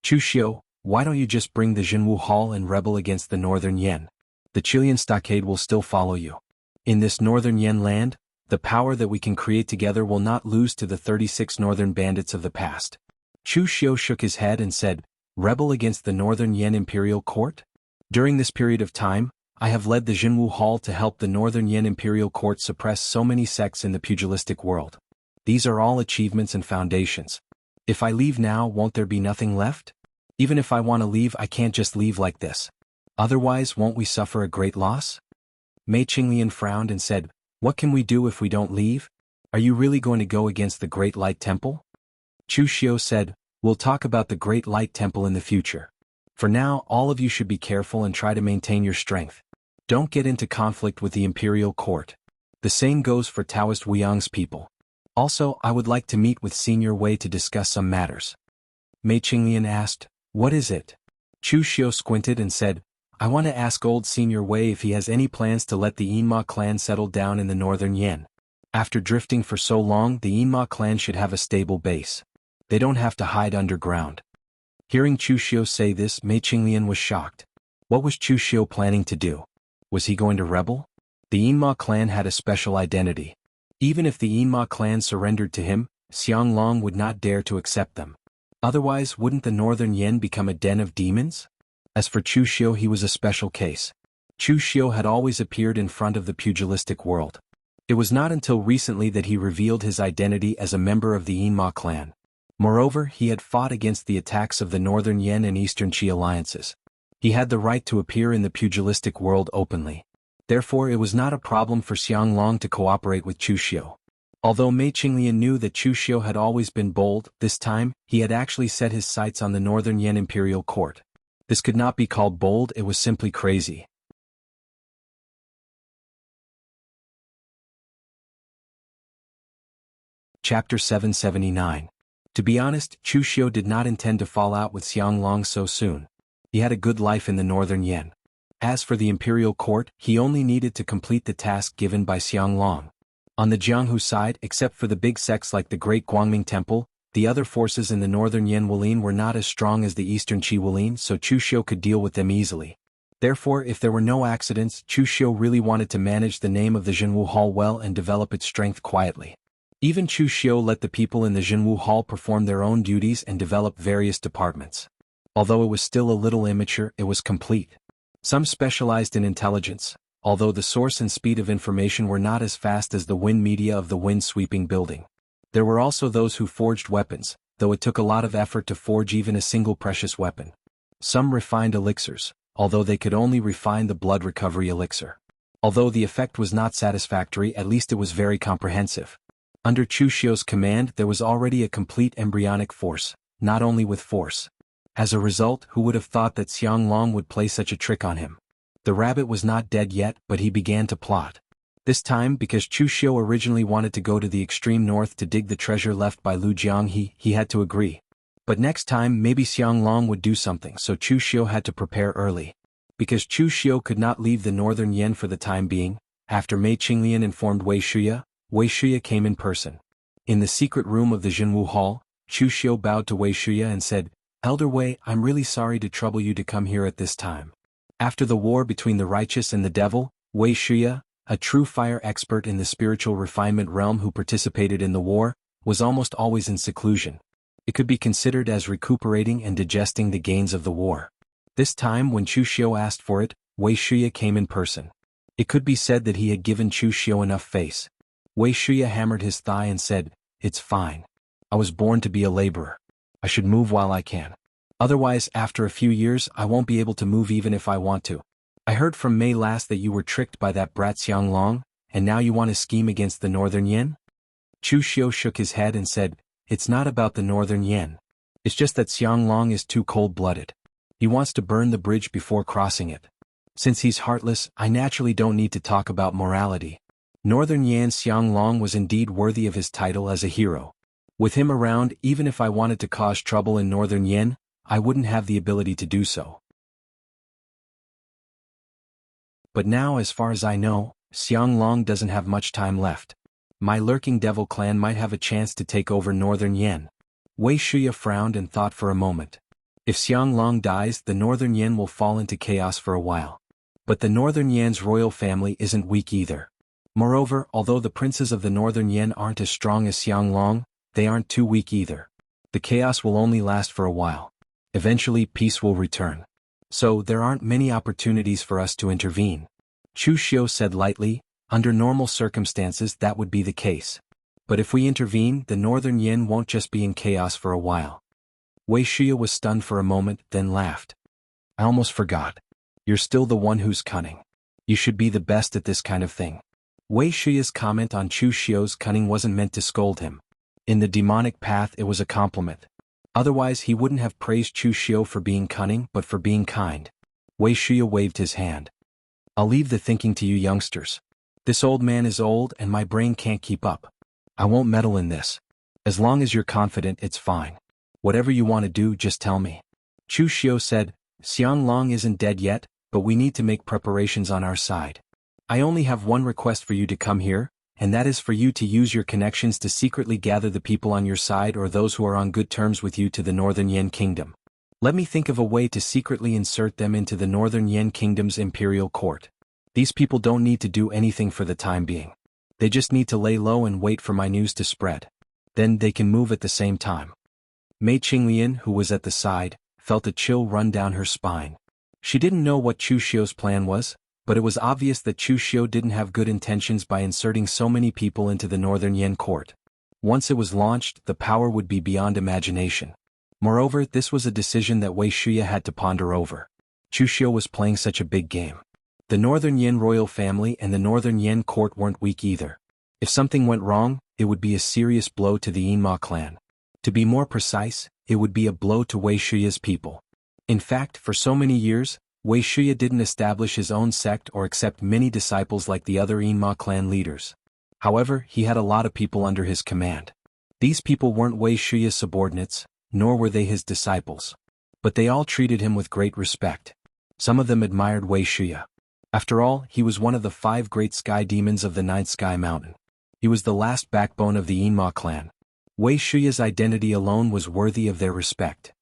Chu Xiu, why don't you just bring the Jinwu Hall and rebel against the Northern Yen? The Chilean stockade will still follow you. In this Northern Yen land, the power that we can create together will not lose to the 36 northern bandits of the past. Chu Xiu shook his head and said, rebel against the Northern Yen Imperial Court? During this period of time, I have led the Jinwu Hall to help the Northern Yen Imperial Court suppress so many sects in the pugilistic world. These are all achievements and foundations. If I leave now, won't there be nothing left? Even if I want to leave, I can't just leave like this. Otherwise, won't we suffer a great loss? Mei Qinglian frowned and said, what can we do if we don't leave? Are you really going to go against the Great Light Temple? Chu Xiu said, we'll talk about the Great Light Temple in the future. For now, all of you should be careful and try to maintain your strength. Don't get into conflict with the Imperial Court. The same goes for Taoist Wuiyang's people. Also, I would like to meet with Senior Wei to discuss some matters. Mei Qinglian asked, what is it? Chu Xiu squinted and said, I want to ask old Senior Wei if he has any plans to let the Yinma clan settle down in the Northern Yen. After drifting for so long, the Yinma clan should have a stable base. They don't have to hide underground. Hearing Chu Xiu say this, Mei Qinglian was shocked. What was Chu Xiu planning to do? Was he going to rebel? The Yinma clan had a special identity. Even if the Yinma clan surrendered to him, Xianglong would not dare to accept them. Otherwise, wouldn't the Northern Yen become a den of demons? As for Chu Xiu, he was a special case. Chu Xiu had always appeared in front of the pugilistic world. It was not until recently that he revealed his identity as a member of the Yinma clan. Moreover, he had fought against the attacks of the Northern Yen and Eastern Qi alliances. He had the right to appear in the pugilistic world openly. Therefore, it was not a problem for Xianglong to cooperate with Chu Xiu. Although Mei Qinglian knew that Chu Xiu had always been bold, this time, he had actually set his sights on the Northern Yen Imperial Court. This could not be called bold, it was simply crazy. Chapter 779. To be honest, Chu Xiu did not intend to fall out with Xianglong so soon. He had a good life in the Northern Yen. As for the Imperial Court, he only needed to complete the task given by Xianglong. On the Jianghu side, except for the big sects like the Great Guangming Temple, the other forces in the Northern Yen Wulin were not as strong as the Eastern Qi Wulin, so Chu Xiu could deal with them easily. Therefore, if there were no accidents, Chu Xiu really wanted to manage the name of the Jinwu Hall well and develop its strength quietly. Even Chu Xiu let the people in the Jinwu Hall perform their own duties and develop various departments. Although it was still a little immature, it was complete. Some specialized in intelligence, although the source and speed of information were not as fast as the wind media of the wind-sweeping building. There were also those who forged weapons, though it took a lot of effort to forge even a single precious weapon. Some refined elixirs, although they could only refine the blood recovery elixir. Although the effect was not satisfactory, at least it was very comprehensive. Under Chu Xiu's command, there was already a complete embryonic force, not only with force. As a result, who would have thought that Xianglong would play such a trick on him? The rabbit was not dead yet, but he began to plot. This time, because Chu Xiu originally wanted to go to the extreme north to dig the treasure left by Lu Jianghe, he had to agree. But next time, maybe Xianglong would do something, so Chu Xiu had to prepare early. Because Chu Xiu could not leave the Northern Yen for the time being, after Mei Qinglian informed Wei Shuya came in person. In the secret room of the Jinwu Hall, Chu Xiu bowed to Wei Shuya and said, Elder Wei, I'm really sorry to trouble you to come here at this time. After the war between the righteous and the devil, Wei Shuya, a true fire expert in the spiritual refinement realm who participated in the war, was almost always in seclusion. It could be considered as recuperating and digesting the gains of the war. This time when Chu Xiu asked for it, Wei Shuya came in person. It could be said that he had given Chu Xiu enough face. Wei Shuya hammered his thigh and said, It's fine. I was born to be a laborer. I should move while I can. Otherwise, after a few years, I won't be able to move even if I want to. I heard from Mei last that you were tricked by that brat Xianglong, and now you want to scheme against the Northern Yen? Chu Xiu shook his head and said, It's not about the Northern Yen. It's just that Xianglong is too cold-blooded. He wants to burn the bridge before crossing it. Since he's heartless, I naturally don't need to talk about morality. Northern Yan Xianglong was indeed worthy of his title as a hero. With him around, even if I wanted to cause trouble in Northern Yen, I wouldn't have the ability to do so. But now, as far as I know, Xianglong doesn't have much time left. My lurking devil clan might have a chance to take over Northern Yen. Wei Shuya frowned and thought for a moment. If Xiang Long dies, the Northern Yan will fall into chaos for a while. But the Northern Yan's royal family isn't weak either. Moreover, although the princes of the Northern Yan aren't as strong as Xiang Long, they aren't too weak either. The chaos will only last for a while. Eventually peace will return. So there aren't many opportunities for us to intervene. Chu Xiu said lightly, under normal circumstances that would be the case. But if we intervene, the Northern Yan won't just be in chaos for a while. Wei Shuya was stunned for a moment, then laughed. I almost forgot. You're still the one who's cunning. You should be the best at this kind of thing. Wei Shuya's comment on Chu Xiu's cunning wasn't meant to scold him. In the demonic path it was a compliment. Otherwise he wouldn't have praised Chu Xiu for being cunning but for being kind. Wei Shuya waved his hand. I'll leave the thinking to you youngsters. This old man is old and my brain can't keep up. I won't meddle in this. As long as you're confident, it's fine. Whatever you want to do, just tell me. Chu Xiu said, Xiang Long isn't dead yet, but we need to make preparations on our side. I only have one request for you to come here, and that is for you to use your connections to secretly gather the people on your side or those who are on good terms with you to the Northern Yan Kingdom. Let me think of a way to secretly insert them into the Northern Yan Kingdom's imperial court. These people don't need to do anything for the time being. They just need to lay low and wait for my news to spread. Then they can move at the same time. Mei Qinglian, who was at the side, felt a chill run down her spine. She didn't know what Chu Xiu's plan was, but it was obvious that Chu Xiu didn't have good intentions by inserting so many people into the Northern Yan court. Once it was launched, the power would be beyond imagination. Moreover, this was a decision that Wei Shuya had to ponder over. Chu Xiu was playing such a big game. The Northern Yan royal family and the Northern Yan court weren't weak either. If something went wrong, it would be a serious blow to the Yinma clan. To be more precise, it would be a blow to Wei Shuya's people. In fact, for so many years, Wei Shuya didn't establish his own sect or accept many disciples like the other Yinma clan leaders. However, he had a lot of people under his command. These people weren't Wei Shuya's subordinates, nor were they his disciples. But they all treated him with great respect. Some of them admired Wei Shuya. After all, he was one of the 5 great sky demons of the 9th sky mountain. He was the last backbone of the Yinma clan. Wei Shuya's identity alone was worthy of their respect.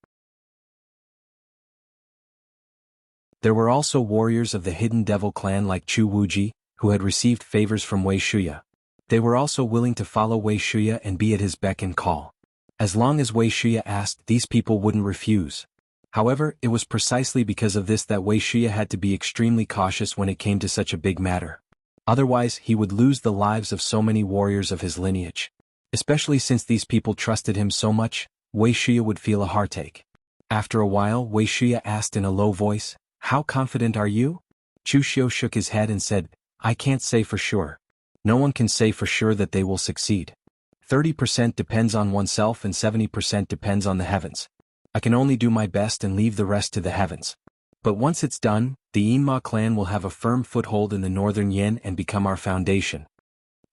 There were also warriors of the Hidden Devil clan like Chu Wuji, who had received favors from Wei Shuya. They were also willing to follow Wei Shuya and be at his beck and call. As long as Wei Shuya asked, these people wouldn't refuse. However, it was precisely because of this that Wei Shuya had to be extremely cautious when it came to such a big matter. Otherwise, he would lose the lives of so many warriors of his lineage. Especially since these people trusted him so much, Wei Shuya would feel a heartache. After a while, Wei Shuya asked in a low voice, How confident are you? Chu Xiu shook his head and said, I can't say for sure. No one can say for sure that they will succeed. 30% depends on oneself and 70% depends on the heavens. I can only do my best and leave the rest to the heavens. But once it's done, the Yinma clan will have a firm foothold in the Northern Yan and become our foundation.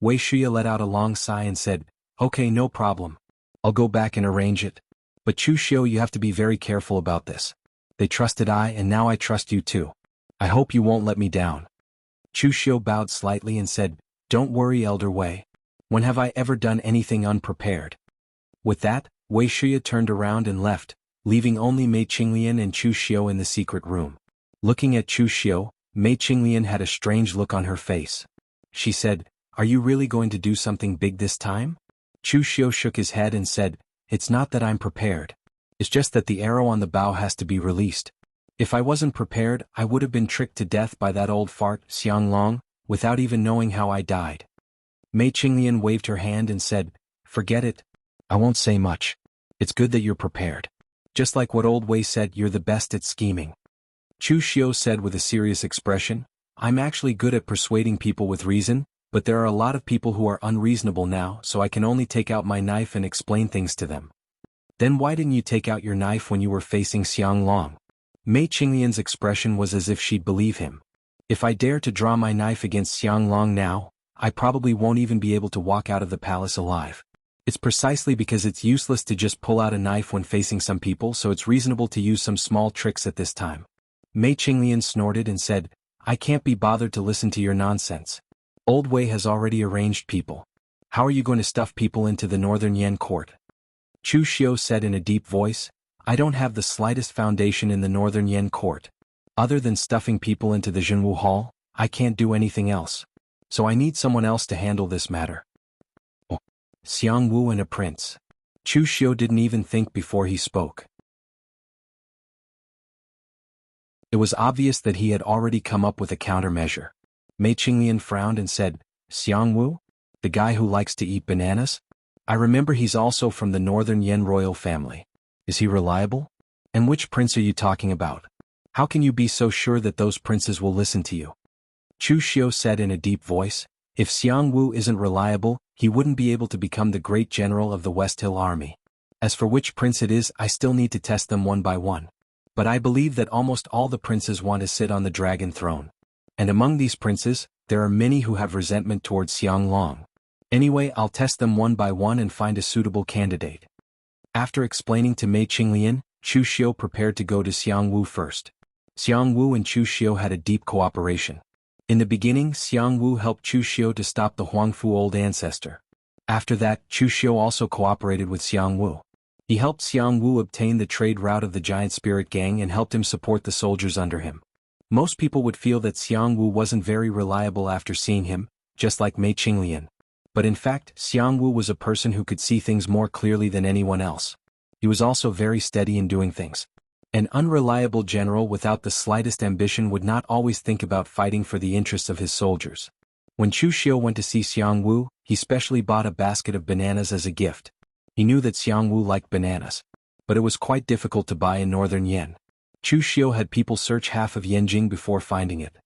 Wei Shuya let out a long sigh and said, Okay, no problem. I'll go back and arrange it. But Chu Xiu, you have to be very careful about this. They trusted I and now I trust you too. I hope you won't let me down. Chu Xiu bowed slightly and said, Don't worry, Elder Wei. When have I ever done anything unprepared? With that, Wei Shuya turned around and left, leaving only Mei Qinglian and Chu Xiu in the secret room. Looking at Chu Xiu, Mei Qinglian had a strange look on her face. She said, Are you really going to do something big this time? Chu Xiu shook his head and said, It's not that I'm prepared. It's just that the arrow on the bow has to be released. If I wasn't prepared, I would have been tricked to death by that old fart, Xiang Long, without even knowing how I died. Mei Qinglian waved her hand and said, Forget it. I won't say much. It's good that you're prepared. Just like what old Wei said, you're the best at scheming. Chu Xiu said with a serious expression, I'm actually good at persuading people with reason, but there are a lot of people who are unreasonable now, so I can only take out my knife and explain things to them. Then why didn't you take out your knife when you were facing Xiang Long? Mei Qinglian's expression was as if she'd believe him. If I dare to draw my knife against Xiang Long now, I probably won't even be able to walk out of the palace alive. It's precisely because it's useless to just pull out a knife when facing some people, so it's reasonable to use some small tricks at this time. Mei Qinglian snorted and said, I can't be bothered to listen to your nonsense. Old Wei has already arranged people. How are you going to stuff people into the Northern Yan court? Chu Xiu said in a deep voice, I don't have the slightest foundation in the Northern Yen court. Other than stuffing people into the Jinwu Hall, I can't do anything else. So I need someone else to handle this matter. Oh. Xiang Wu and a prince. Chu Xiu didn't even think before he spoke. It was obvious that he had already come up with a countermeasure. Mei Qinglian frowned and said, Xiang Wu? The guy who likes to eat bananas? I remember he's also from the Northern Yen royal family. Is he reliable? And which prince are you talking about? How can you be so sure that those princes will listen to you? Chu Xiu said in a deep voice, if Xiang Wu isn't reliable, he wouldn't be able to become the great general of the West Hill Army. As for which prince it is, I still need to test them one by one. But I believe that almost all the princes want to sit on the dragon throne. And among these princes, there are many who have resentment towards Xiang Long. Anyway, I'll test them one by one and find a suitable candidate. After explaining to Mei Qinglian, Chu Xiu prepared to go to Xiang Wu first. Xiang Wu and Chu Xiu had a deep cooperation. In the beginning, Xiang Wu helped Chu Xiu to stop the Huangfu old ancestor. After that, Chu Xiu also cooperated with Xiang Wu. He helped Xiang Wu obtain the trade route of the giant spirit gang and helped him support the soldiers under him. Most people would feel that Xiang Wu wasn't very reliable after seeing him, just like Mei Qinglian. But in fact, Xiang Wu was a person who could see things more clearly than anyone else. He was also very steady in doing things. An unreliable general without the slightest ambition would not always think about fighting for the interests of his soldiers. When Chu Xiu went to see Xiang Wu, he specially bought a basket of bananas as a gift. He knew that Xiang Wu liked bananas. But it was quite difficult to buy in Northern Yen. Chu Xiu had people search half of Yanjing before finding it.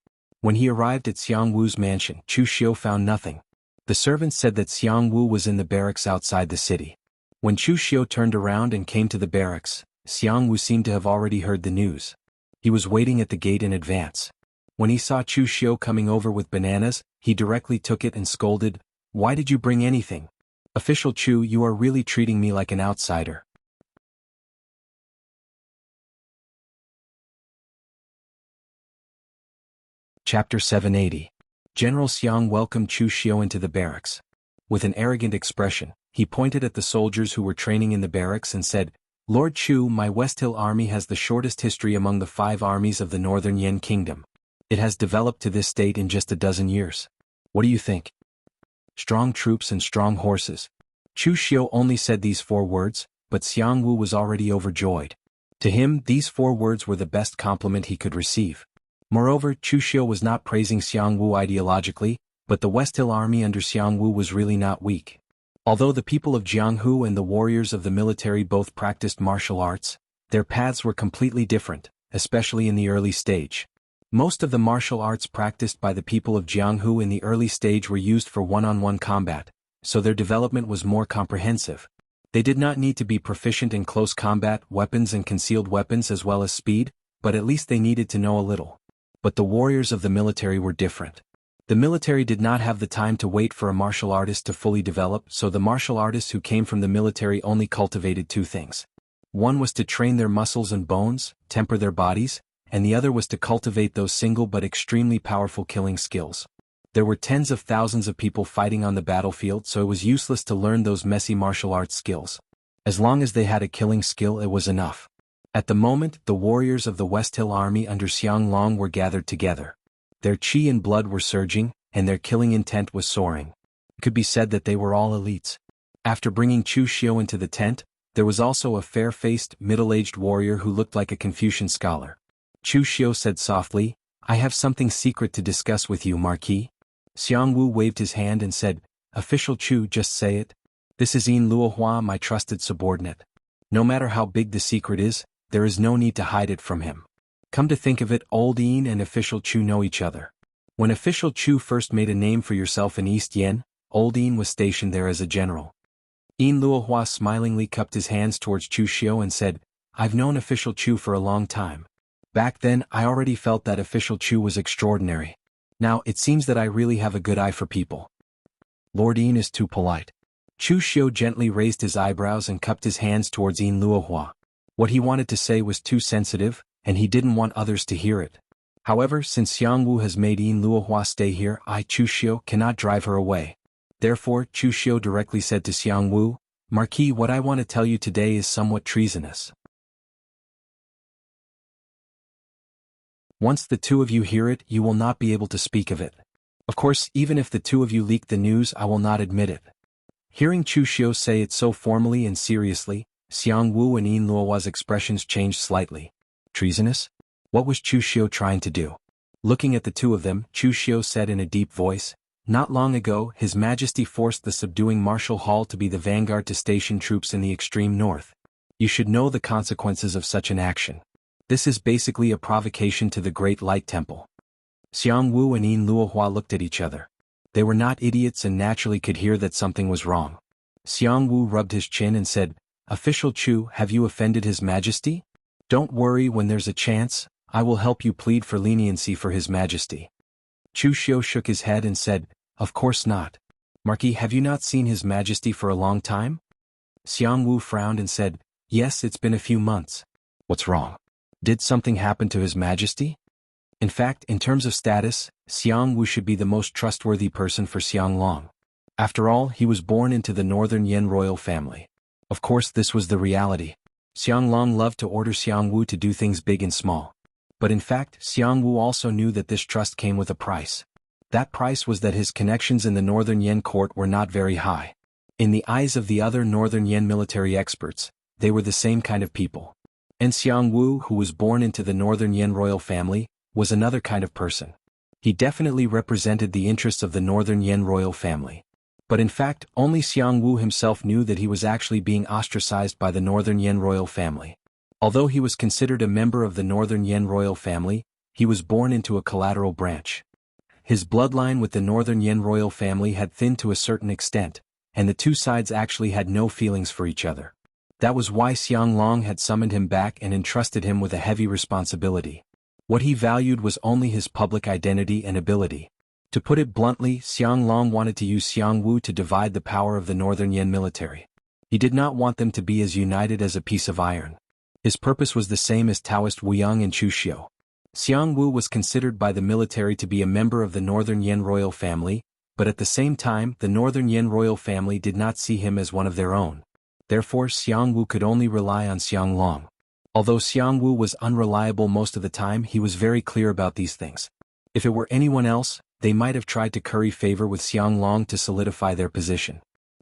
When he arrived at Xiang Wu's mansion, Chu Xiu found nothing. The servants said that Xiang Wu was in the barracks outside the city. When Chu Xiu turned around and came to the barracks, Xiang Wu seemed to have already heard the news. He was waiting at the gate in advance. When he saw Chu Xiu coming over with bananas, he directly took it and scolded, "Why did you bring anything? Official Chu, you are really treating me like an outsider." Chapter 780. General Xiang welcomed Chu Xiu into the barracks. With an arrogant expression, he pointed at the soldiers who were training in the barracks and said, "Lord Chu, my West Hill army has the shortest history among the 5 armies of the Northern Yen Kingdom. It has developed to this state in just a dozen years. What do you think? Strong troops and strong horses." Chu Xiu only said these 4 words, but Xiang Wu was already overjoyed. To him, these 4 words were the best compliment he could receive. Moreover, Chu Xiu was not praising Xiang Wu ideologically, but the West Hill army under Xiang Wu was really not weak. Although the people of Jianghu and the warriors of the military both practiced martial arts, their paths were completely different, especially in the early stage. Most of the martial arts practiced by the people of Jianghu in the early stage were used for one-on-one combat, so their development was more comprehensive. They did not need to be proficient in close combat, weapons and concealed weapons as well as speed, but at least they needed to know a little. But the warriors of the military were different. The military did not have the time to wait for a martial artist to fully develop, so the martial artists who came from the military only cultivated 2 things. One was to train their muscles and bones, temper their bodies, and the other was to cultivate those single but extremely powerful killing skills. There were tens of thousands of people fighting on the battlefield, so it was useless to learn those messy martial arts skills. As long as they had a killing skill, it was enough. At the moment, the warriors of the West Hill army under Xiang Long were gathered together. Their qi and blood were surging, and their killing intent was soaring. It could be said that they were all elites. After bringing Chu Xiu into the tent, there was also a fair-faced, middle-aged warrior who looked like a Confucian scholar. Chu Xiu said softly, "I have something secret to discuss with you, Marquis." Xiang Wu waved his hand and said, "Official Chu, just say it. This is Yin Luohua, my trusted subordinate. No matter how big the secret is, there is no need to hide it from him. Come to think of it, old Yin and Official Chu know each other. When Official Chu first made a name for yourself in East Yen, old Yin was stationed there as a general." Yin Luohua smilingly cupped his hands towards Chu Xiu and said, "I've known Official Chu for a long time. Back then, I already felt that Official Chu was extraordinary. Now, it seems that I really have a good eye for people. Lord Yin is too polite." Chu Xiu gently raised his eyebrows and cupped his hands towards Yin Luohua. What he wanted to say was too sensitive, and he didn't want others to hear it. However, since Xiang Wu has made Yin Luohua stay here, I, Chu Xiu, cannot drive her away. Therefore, Chu Xiu directly said to Xiang Wu, "Marquis, what I want to tell you today is somewhat treasonous." Once the two of you hear it, you will not be able to speak of it. Of course, even if the two of you leak the news, I will not admit it. Hearing Chu Xiu say it so formally and seriously, Xiang Wu and Yin Luohua's expressions changed slightly. Treasonous? What was Chu Xiu trying to do? Looking at the two of them, Chu Xiu said in a deep voice, "Not long ago, His Majesty forced the subduing Marshal Hall to be the vanguard to station troops in the extreme north. You should know the consequences of such an action. This is basically a provocation to the Great Light Temple." Xiang Wu and Yin Luohua looked at each other. They were not idiots and naturally could hear that something was wrong. Xiang Wu rubbed his chin and said, "Official Chu, have you offended His Majesty? Don't worry, when there's a chance, I will help you plead for leniency for His Majesty." Chu Xiu shook his head and said, "Of course not. Marquis, have you not seen His Majesty for a long time?" Xiang Wu frowned and said, "Yes, it's been a few months." "What's wrong? Did something happen to His Majesty?" In fact, in terms of status, Xiang Wu should be the most trustworthy person for Xiang Long. After all, he was born into the Northern Yan royal family. Of course, this was the reality. Xiang Long loved to order Xiang Wu to do things big and small. But in fact, Xiang Wu also knew that this trust came with a price. That price was that his connections in the Northern Yan court were not very high. In the eyes of the other Northern Yan military experts, they were the same kind of people. And Xiang Wu, who was born into the Northern Yan royal family, was another kind of person. He definitely represented the interests of the Northern Yan royal family. But in fact, only Xiang Wu himself knew that he was actually being ostracized by the Northern Yan royal family. Although he was considered a member of the Northern Yan royal family, he was born into a collateral branch. His bloodline with the Northern Yan royal family had thinned to a certain extent, and the two sides actually had no feelings for each other. That was why Xiang Long had summoned him back and entrusted him with a heavy responsibility. What he valued was only his public identity and ability. To put it bluntly, Xiang Long wanted to use Xiang Wu to divide the power of the Northern Yan military. He did not want them to be as united as a piece of iron. His purpose was the same as Taoist Wu Yang and Chu Xiu. Xiang Wu was considered by the military to be a member of the Northern Yan royal family, but at the same time, the Northern Yan royal family did not see him as one of their own. Therefore, Xiang Wu could only rely on Xiang Long. Although Xiang Wu was unreliable most of the time, he was very clear about these things. If it were anyone else, they might have tried to curry favor with Xiang Long to solidify their position.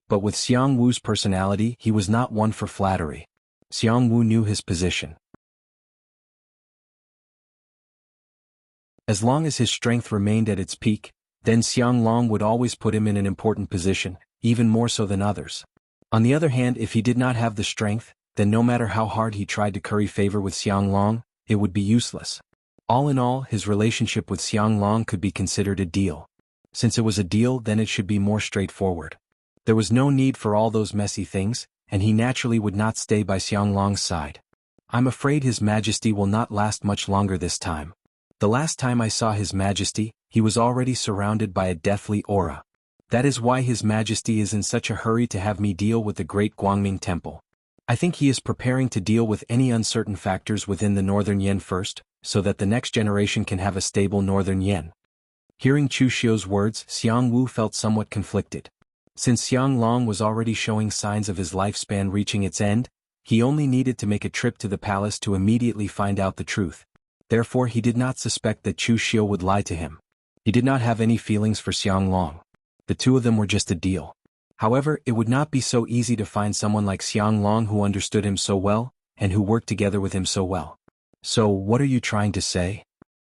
But with Xiang Wu's personality, he was not one for flattery. Xiang Wu knew his position. As long as his strength remained at its peak, then Xiang Long would always put him in an important position, even more so than others. On the other hand, if he did not have the strength, then no matter how hard he tried to curry favor with Xiang Long, it would be useless. All in all, his relationship with Xiang Long could be considered a deal. Since it was a deal, then it should be more straightforward. There was no need for all those messy things, and he naturally would not stay by Xiang Long's side. I'm afraid His Majesty will not last much longer this time. The last time I saw His Majesty, he was already surrounded by a deathly aura. That is why His Majesty is in such a hurry to have me deal with the Great Guangming Temple. I think he is preparing to deal with any uncertain factors within the Northern Yan first, so that the next generation can have a stable Northern Yan. Hearing Chu Xiu's words, Xiang Wu felt somewhat conflicted. Since Xiang Long was already showing signs of his lifespan reaching its end, he only needed to make a trip to the palace to immediately find out the truth. Therefore, he did not suspect that Chu Xiu would lie to him. He did not have any feelings for Xiang Long. The two of them were just a deal. However, it would not be so easy to find someone like Xiang Long who understood him so well, and who worked together with him so well. So, what are you trying to say?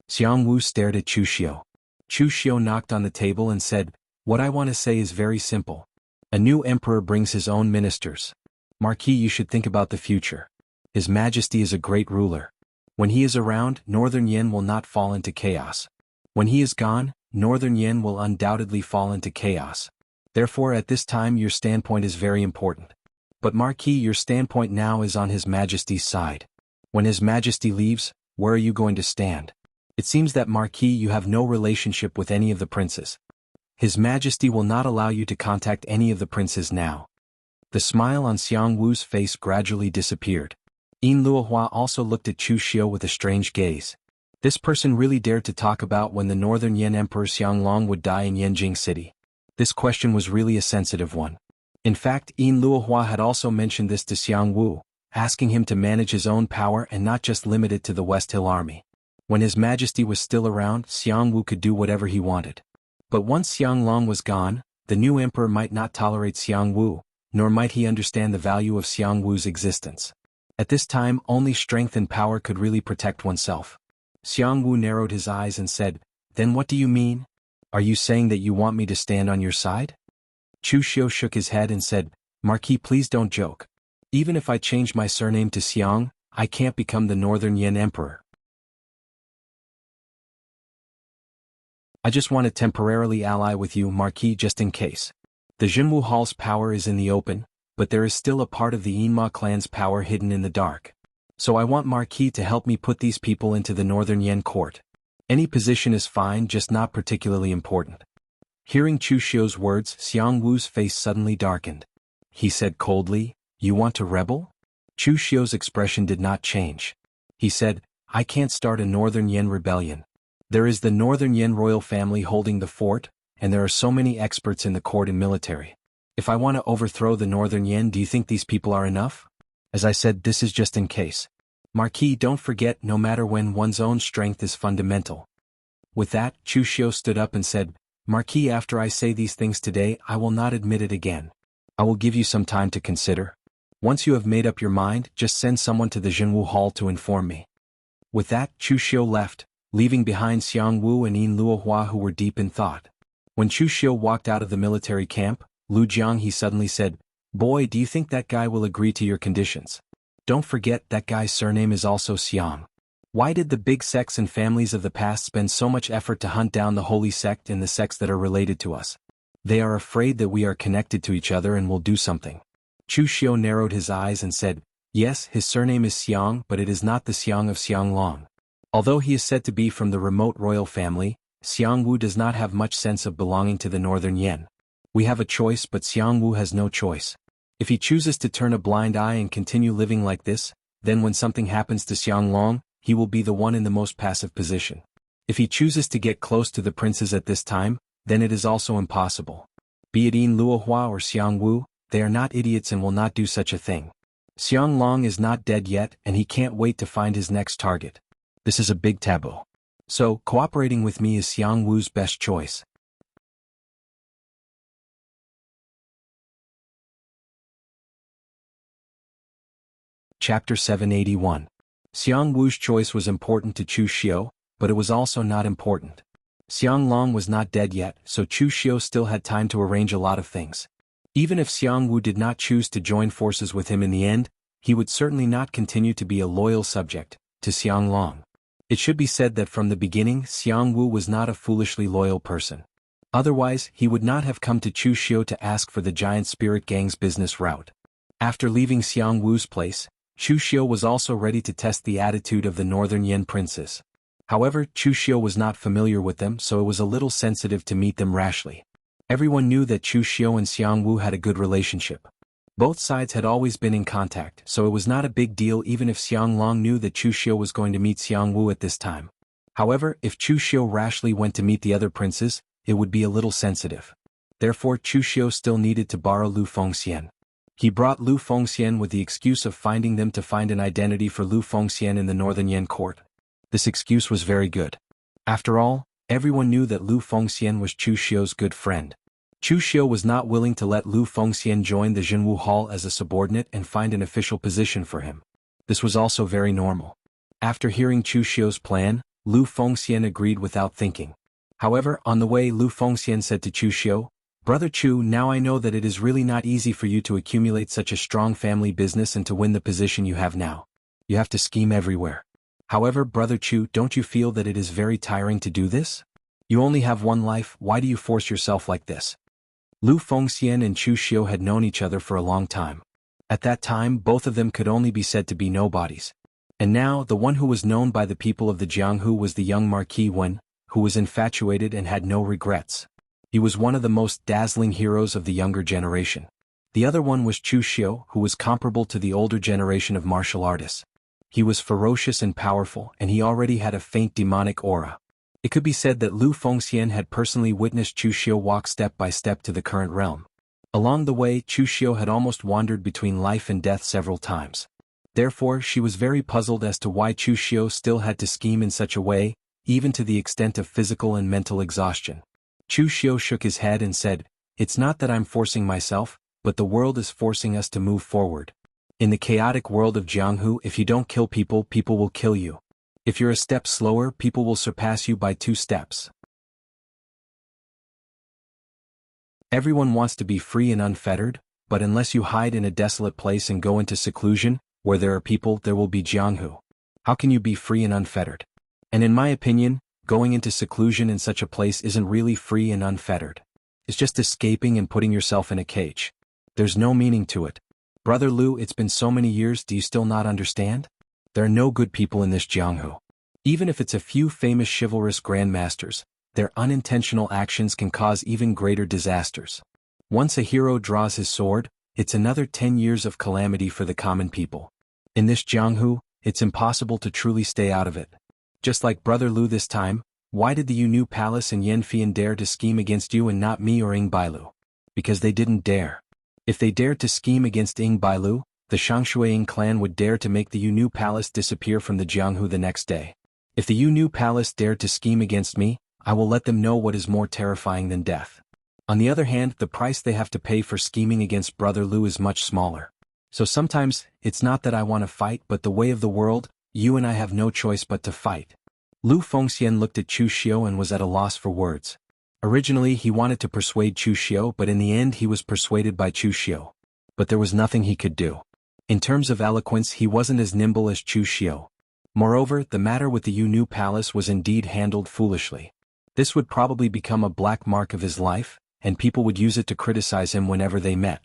Xiang Wu stared at Chu Xiu. Chu Xiu knocked on the table and said, "What I want to say is very simple. A new emperor brings his own ministers. Marquis, you should think about the future. His Majesty is a great ruler. When he is around, Northern Yan will not fall into chaos. When he is gone, Northern Yan will undoubtedly fall into chaos. Therefore, at this time your standpoint is very important. But Marquis, your standpoint now is on His Majesty's side. When His Majesty leaves, where are you going to stand? It seems that Marquis, you have no relationship with any of the princes. His Majesty will not allow you to contact any of the princes now." The smile on Xiang Wu's face gradually disappeared. Yin Luohua also looked at Chu Xiu with a strange gaze. This person really dared to talk about when the Northern Yan Emperor Xiang Long would die in Yanjing City. This question was really a sensitive one. In fact, Yin Luohua had also mentioned this to Xiang Wu, asking him to manage his own power and not just limit it to the West Hill Army. When His Majesty was still around, Xiang Wu could do whatever he wanted. But once Xiang Long was gone, the new emperor might not tolerate Xiang Wu, nor might he understand the value of Xiang Wu's existence. At this time, only strength and power could really protect oneself. Xiang Wu narrowed his eyes and said, "Then what do you mean? Are you saying that you want me to stand on your side?" Chu Xiu shook his head and said, "Marquis, please don't joke. Even if I change my surname to Xiang, I can't become the Northern Yan Emperor. I just want to temporarily ally with you, Marquis, just in case. The Jinwu Hall's power is in the open, but there is still a part of the Yinma clan's power hidden in the dark. So I want Marquis to help me put these people into the Northern Yan court. Any position is fine, just not particularly important." Hearing Chu Xiu's words, Xiang Wu's face suddenly darkened. He said coldly, "You want to rebel?" Chu Xiu's expression did not change. He said, "I can't start a Northern Yan rebellion. There is the Northern Yan royal family holding the fort, and there are so many experts in the court and military. If I want to overthrow the Northern Yan, do you think these people are enough? As I said, this is just in case. Marquis, don't forget, no matter when, one's own strength is fundamental." With that, Chu Xiu stood up and said, "Marquis, after I say these things today, I will not admit it again. I will give you some time to consider. Once you have made up your mind, just send someone to the Jinwu Hall to inform me." With that, Chu Xiu left, leaving behind Xiang Wu and Yin Luohua, who were deep in thought. When Chu Xiu walked out of the military camp, Lu Jiang he suddenly said, "Boy, do you think that guy will agree to your conditions? Don't forget that guy's surname is also Xiang. Why did the big sects and families of the past spend so much effort to hunt down the holy sect and the sects that are related to us? They are afraid that we are connected to each other and will do something." Chu Xiu narrowed his eyes and said, "Yes, his surname is Xiang, but it is not the Xiang of Xiang Long. Although he is said to be from the remote royal family, Xiang Wu does not have much sense of belonging to the Northern Yan. We have a choice, but Xiang Wu has no choice. If he chooses to turn a blind eye and continue living like this, then when something happens to Xiang Long, he will be the one in the most passive position. If he chooses to get close to the princes at this time, then it is also impossible. Be it Yin Luohua or Xiang Wu, they are not idiots and will not do such a thing. Xiang Long is not dead yet, and he can't wait to find his next target. This is a big taboo. So, cooperating with me is Xiang Wu's best choice." Chapter 781. Xiang Wu's choice was important to Chu Xiu, but it was also not important. Xiang Long was not dead yet, so Chu Xiu still had time to arrange a lot of things. Even if Xiang Wu did not choose to join forces with him in the end, he would certainly not continue to be a loyal subject to Xiang Long. It should be said that from the beginning, Xiang Wu was not a foolishly loyal person. Otherwise, he would not have come to Chu Xiu to ask for the giant spirit gang's business route. After leaving Xiang Wu's place, Chu Xiu was also ready to test the attitude of the Northern Yan princes. However, Chu Xiu was not familiar with them, so it was a little sensitive to meet them rashly. Everyone knew that Chu Xiu and Xiang Wu had a good relationship. Both sides had always been in contact, so it was not a big deal even if Xiang Long knew that Chu Xiu was going to meet Xiang Wu at this time. However, if Chu Xiu rashly went to meet the other princes, it would be a little sensitive. Therefore, Chu Xiu still needed to borrow Lu Fengxian. He brought Lu Fengxian with the excuse of finding them to find an identity for Lu Fengxian in the Northern Yan court. This excuse was very good. After all, everyone knew that Lu Fengxian was Chu Xiu's good friend. Chu Xiu was not willing to let Lu Fengxian join the Jinwu Hall as a subordinate and find an official position for him. This was also very normal. After hearing Chu Xiu's plan, Lu Fengxian agreed without thinking. However, on the way, Lu Fengxian said to Chu Xiu, "Brother Chu, now I know that it is really not easy for you to accumulate such a strong family business and to win the position you have now. You have to scheme everywhere. However, Brother Chu, don't you feel that it is very tiring to do this? You only have one life, why do you force yourself like this?" Lu Fengxian and Chu Xiu had known each other for a long time. At that time, both of them could only be said to be nobodies. And now, the one who was known by the people of the Jianghu was the young Marquis Wen, who was infatuated and had no regrets. He was one of the most dazzling heroes of the younger generation. The other one was Chu Xiu, who was comparable to the older generation of martial artists. He was ferocious and powerful, and he already had a faint demonic aura. It could be said that Lu Fengxian had personally witnessed Chu Xiu walk step by step to the current realm. Along the way, Chu Xiu had almost wandered between life and death several times. Therefore she was very puzzled as to why Chu Xiu still had to scheme in such a way, even to the extent of physical and mental exhaustion. Chu Xiu shook his head and said, "It's not that I'm forcing myself, but the world is forcing us to move forward. In the chaotic world of Jianghu, if you don't kill people, people will kill you. If you're a step slower, people will surpass you by 2 steps. Everyone wants to be free and unfettered, but unless you hide in a desolate place and go into seclusion, where there are people, there will be Jianghu. How can you be free and unfettered? And in my opinion, going into seclusion in such a place isn't really free and unfettered. It's just escaping and putting yourself in a cage. There's no meaning to it. Brother Liu, it's been so many years, do you still not understand? There are no good people in this Jianghu. Even if it's a few famous chivalrous grandmasters, their unintentional actions can cause even greater disasters. Once a hero draws his sword, it's another 10 years of calamity for the common people. In this Jianghu, it's impossible to truly stay out of it. Just like Brother Liu this time, why did the Yu Palace and Yanfian dare to scheme against you and not me or Ing Bailu? Because they didn't dare. If they dared to scheme against Ing Bailu, the Shangshuaying clan would dare to make the Yu Palace disappear from the Jianghu the next day. If the Yu Palace dared to scheme against me, I will let them know what is more terrifying than death. On the other hand, the price they have to pay for scheming against Brother Liu is much smaller. So sometimes, it's not that I want to fight, but the way of the world, you and I have no choice but to fight. Lu Fengxian looked at Chu Xiu and was at a loss for words. Originally he wanted to persuade Chu Xiu, but in the end he was persuaded by Chu Xiu. But there was nothing he could do. In terms of eloquence he wasn't as nimble as Chu Xiu. Moreover, the matter with the Yu Palace was indeed handled foolishly. This would probably become a black mark of his life, and people would use it to criticize him whenever they met.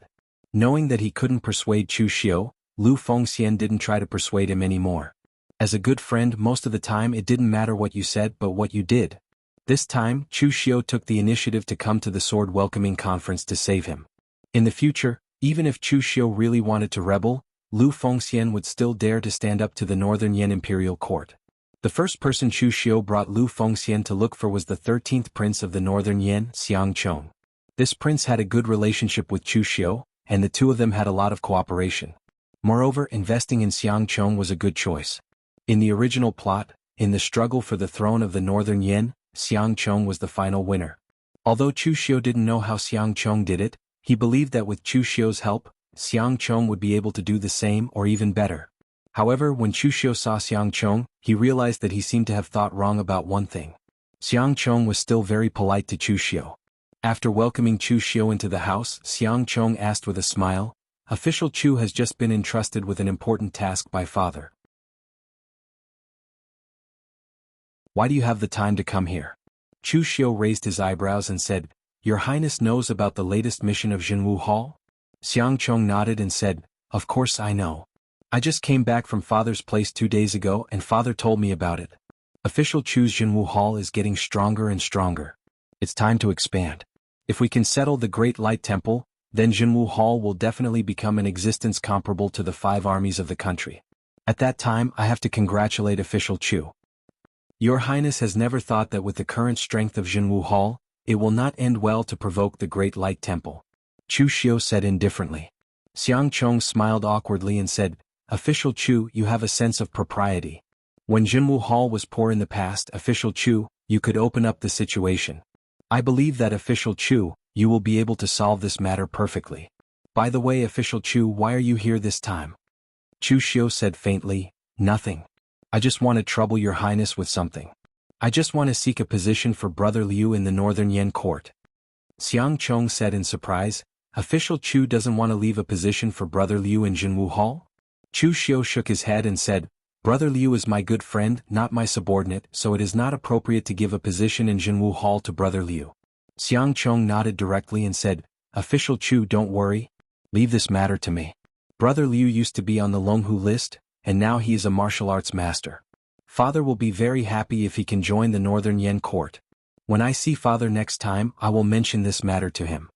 Knowing that he couldn't persuade Chu Xiu, Lu Fengxian didn't try to persuade him anymore. As a good friend, most of the time it didn't matter what you said but what you did. This time, Chu Xiu took the initiative to come to the sword welcoming conference to save him. In the future, even if Chu Xiu really wanted to rebel, Lu Fengxian would still dare to stand up to the Northern Yan imperial court. The first person Chu Xiu brought Lu Fengxian to look for was the 13th prince of the Northern Yan, Xiang Chong. This prince had a good relationship with Chu Xiu, and the two of them had a lot of cooperation. Moreover, investing in Xiang Chong was a good choice. In the original plot, in the struggle for the throne of the Northern Yan, Xiang Chong was the final winner. Although Chu Xiu didn't know how Xiang Chong did it, he believed that with Chu Xiu's help, Xiang Chong would be able to do the same or even better. However, when Chu Xiu saw Xiang Chong, he realized that he seemed to have thought wrong about one thing. Xiang Chong was still very polite to Chu Xiu. After welcoming Chu Xiu into the house, Xiang Chong asked with a smile, "Official Chu has just been entrusted with an important task by father. Why do you have the time to come here?" Chu Xiu raised his eyebrows and said, "Your Highness knows about the latest mission of Jinwu Hall?" Xiang Chong nodded and said, "Of course I know. I just came back from father's place 2 days ago and father told me about it. Official Chu's Jinwu Hall is getting stronger and stronger. It's time to expand. If we can settle the Great Light Temple, then Jinwu Hall will definitely become an existence comparable to the 5 armies of the country. At that time I have to congratulate Official Chu. Your Highness has never thought that with the current strength of Jinwu Hall, it will not end well to provoke the Great Light Temple." Chu Xiu said indifferently. Xiang Chong smiled awkwardly and said, "Official Chu, you have a sense of propriety. When Jinwu Hall was poor in the past, Official Chu, you could open up the situation. I believe that Official Chu, you will be able to solve this matter perfectly. By the way, Official Chu, why are you here this time?" Chu Xiu said faintly, "Nothing. I just want to trouble your Highness with something. I just want to seek a position for Brother Liu in the Northern Yan court." Xiang Chong said in surprise, "Official Chu doesn't want to leave a position for Brother Liu in Jinwu Hall?" Chu Xiu shook his head and said, "Brother Liu is my good friend, not my subordinate, so it is not appropriate to give a position in Jinwu Hall to Brother Liu." Xiang Chong nodded directly and said, "Official Chu, don't worry. Leave this matter to me. Brother Liu used to be on the Longhu list, and now he is a martial arts master. Father will be very happy if he can join the Northern Yan court. When I see father next time, I will mention this matter to him.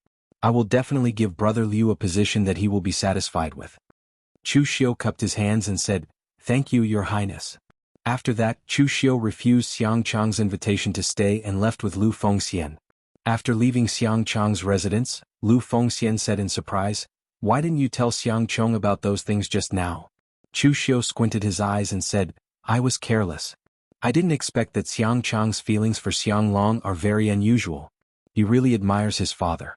I will definitely give Brother Liu a position that he will be satisfied with." Chu Xiu cupped his hands and said, "Thank you, Your Highness." After that, Chu Xiu refused Xiang Chong's invitation to stay and left with Lu Fengxian. After leaving Xiang Chong's residence, Lu Fengxian said in surprise, "Why didn't you tell Xiang Chong about those things just now?" Chu Xiu squinted his eyes and said, I was careless. I didn't expect that Xiang Chang's feelings for Xiang Long are very unusual. He really admires his father.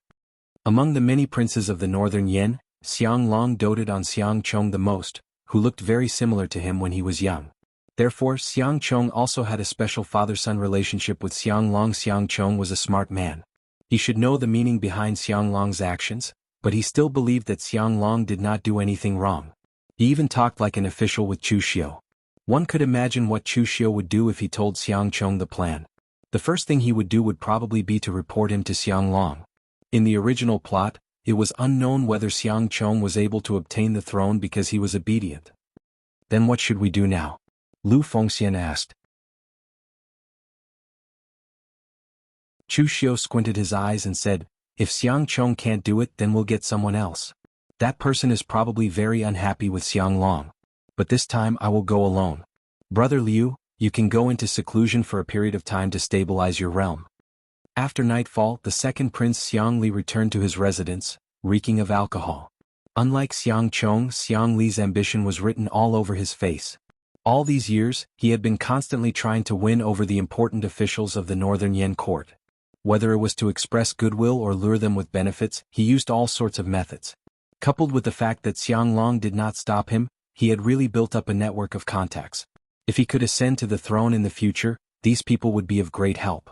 Among the many princes of the northern Yan, Xiang Long doted on Xiang Chong the most, who looked very similar to him when he was young. Therefore, Xiang Chong also had a special father-son relationship with Xiang Long. Xiang Chong was a smart man. He should know the meaning behind Xiang Long's actions, but he still believed that Xiang Long did not do anything wrong. He even talked like an official with Chu Xiu. One could imagine what Chu Xiu would do if he told Xiang Chong the plan. The first thing he would do would probably be to report him to Xiang Long. In the original plot, it was unknown whether Xiang Chong was able to obtain the throne because he was obedient. Then what should we do now? Lu Fengxian asked. Chu Xiu squinted his eyes and said, if Xiang Chong can't do it, then we'll get someone else. That person is probably very unhappy with Xiang Long. But this time I will go alone. Brother Liu, you can go into seclusion for a period of time to stabilize your realm. After nightfall, the second prince Xiang Li returned to his residence, reeking of alcohol. Unlike Xiang Chong, Xiang Li's ambition was written all over his face. All these years, he had been constantly trying to win over the important officials of the northern Yan court. Whether it was to express goodwill or lure them with benefits, he used all sorts of methods. Coupled with the fact that Xiang Long did not stop him, he had really built up a network of contacts. If he could ascend to the throne in the future, these people would be of great help.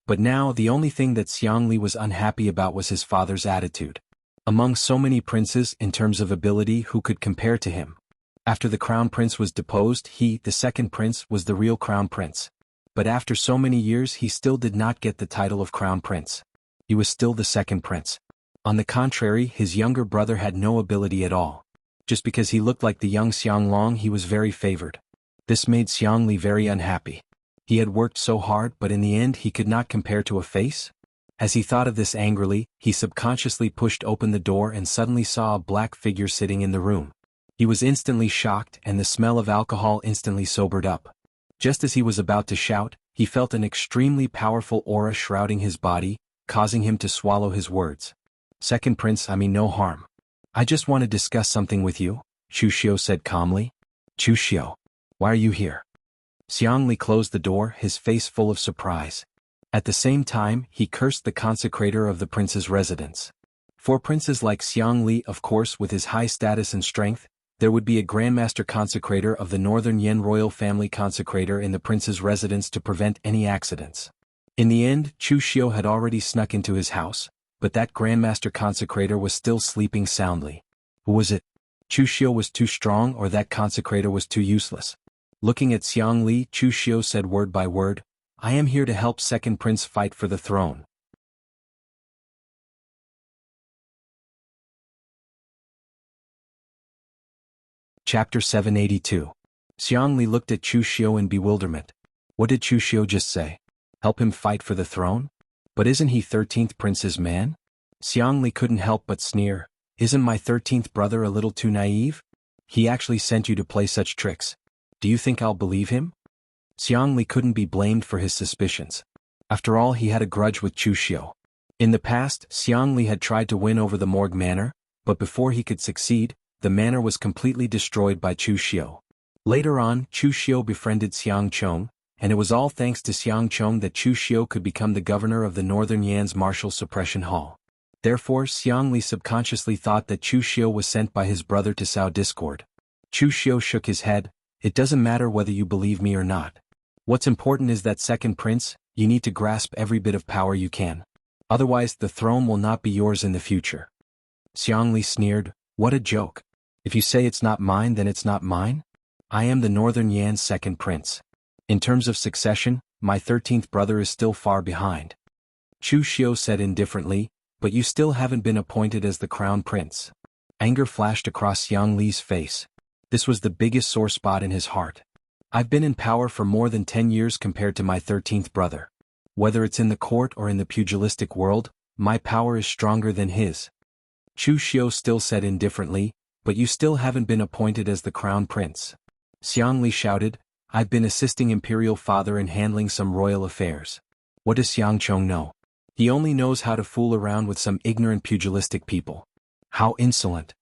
But now the only thing that Xiang Li was unhappy about was his father's attitude. Among so many princes in terms of ability who could compare to him. After the crown prince was deposed, he, the second prince, was the real crown prince. But after so many years he still did not get the title of crown prince. He was still the second prince. On the contrary, his younger brother had no ability at all. Just because he looked like the young Xiang Long, he was very favored. This made Xiang Li very unhappy. He had worked so hard, but in the end he could not compare to a face. As he thought of this angrily, he subconsciously pushed open the door and suddenly saw a black figure sitting in the room. He was instantly shocked, and the smell of alcohol instantly sobered up. Just as he was about to shout, he felt an extremely powerful aura shrouding his body, causing him to swallow his words. Second prince, I mean no harm. I just want to discuss something with you, Chu Xiu said calmly. Chu Xiu, why are you here? Xiang Li closed the door, his face full of surprise. At the same time, he cursed the consecrator of the prince's residence. For princes like Xiang Li, of course, with his high status and strength, there would be a grandmaster consecrator of the northern Yan royal family consecrator in the prince's residence to prevent any accidents. In the end, Chu Xiu had already snuck into his house, but that grandmaster consecrator was still sleeping soundly. Who was it? Chu Xiu was too strong, or that consecrator was too useless? Looking at Xiang Li, Chu Xiu said word by word, I am here to help second prince fight for the throne. Chapter 782. Xiang Li looked at Chu Xiu in bewilderment. What did Chu Xiu just say? Help him fight for the throne? But isn't he 13th prince's man? Xiang Li couldn't help but sneer. Isn't my 13th brother a little too naive? He actually sent you to play such tricks. Do you think I'll believe him? Xiang Li couldn't be blamed for his suspicions. After all, he had a grudge with Chu Xiu. In the past, Xiang Li had tried to win over the Morgue Manor, but before he could succeed, the manor was completely destroyed by Chu Xiu. Later on, Chu Xiu befriended Xiang Chong, and it was all thanks to Xiang Chong that Chu Xiu could become the governor of the Northern Yan's Martial Suppression Hall. Therefore, Xiang Li subconsciously thought that Chu Xiu was sent by his brother to sow discord. Chu Xiu shook his head. It doesn't matter whether you believe me or not. What's important is that second prince, you need to grasp every bit of power you can. Otherwise, the throne will not be yours in the future. Xiang Li sneered, what a joke. If you say it's not mine, then it's not mine? I am the Northern Yan's second prince. In terms of succession, my 13th brother is still far behind. Chu Xiu said indifferently, but you still haven't been appointed as the crown prince. Anger flashed across Xiang Li's face. This was the biggest sore spot in his heart. I've been in power for more than 10 years compared to my 13th brother. Whether it's in the court or in the pugilistic world, my power is stronger than his. Chu Xiu still said indifferently, but you still haven't been appointed as the crown prince. Xiang Li shouted, I've been assisting imperial father in handling some royal affairs. What does Xiang Chong know? He only knows how to fool around with some ignorant pugilistic people. How insolent.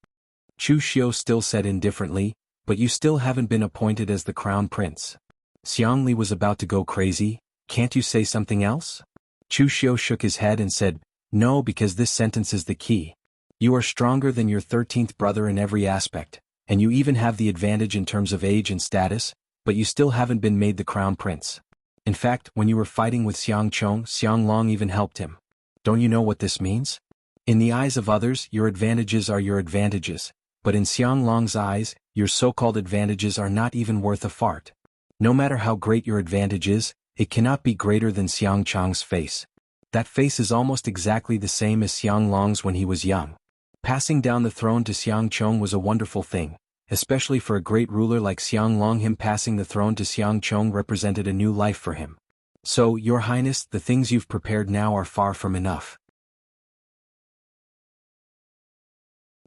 Chu Xiu still said indifferently, But you still haven't been appointed as the crown prince. Xiang Li was about to go crazy. Can't you say something else? Chu Xiu shook his head and said, no, because this sentence is the key. You are stronger than your 13th brother in every aspect, and you even have the advantage in terms of age and status, but you still haven't been made the crown prince. In fact, when you were fighting with Xiang Chong, Xiang Long even helped him. Don't you know what this means? In the eyes of others, your advantages are your advantages, but in Xiang Long's eyes, your so-called advantages are not even worth a fart. No matter how great your advantage is, it cannot be greater than Xiang Chong's face. That face is almost exactly the same as Xiang Long's when he was young. Passing down the throne to Xiang Chong was a wonderful thing, especially for a great ruler like Xiang Long. Him passing the throne to Xiang Chong represented a new life for him. So, Your Highness, the things you've prepared now are far from enough.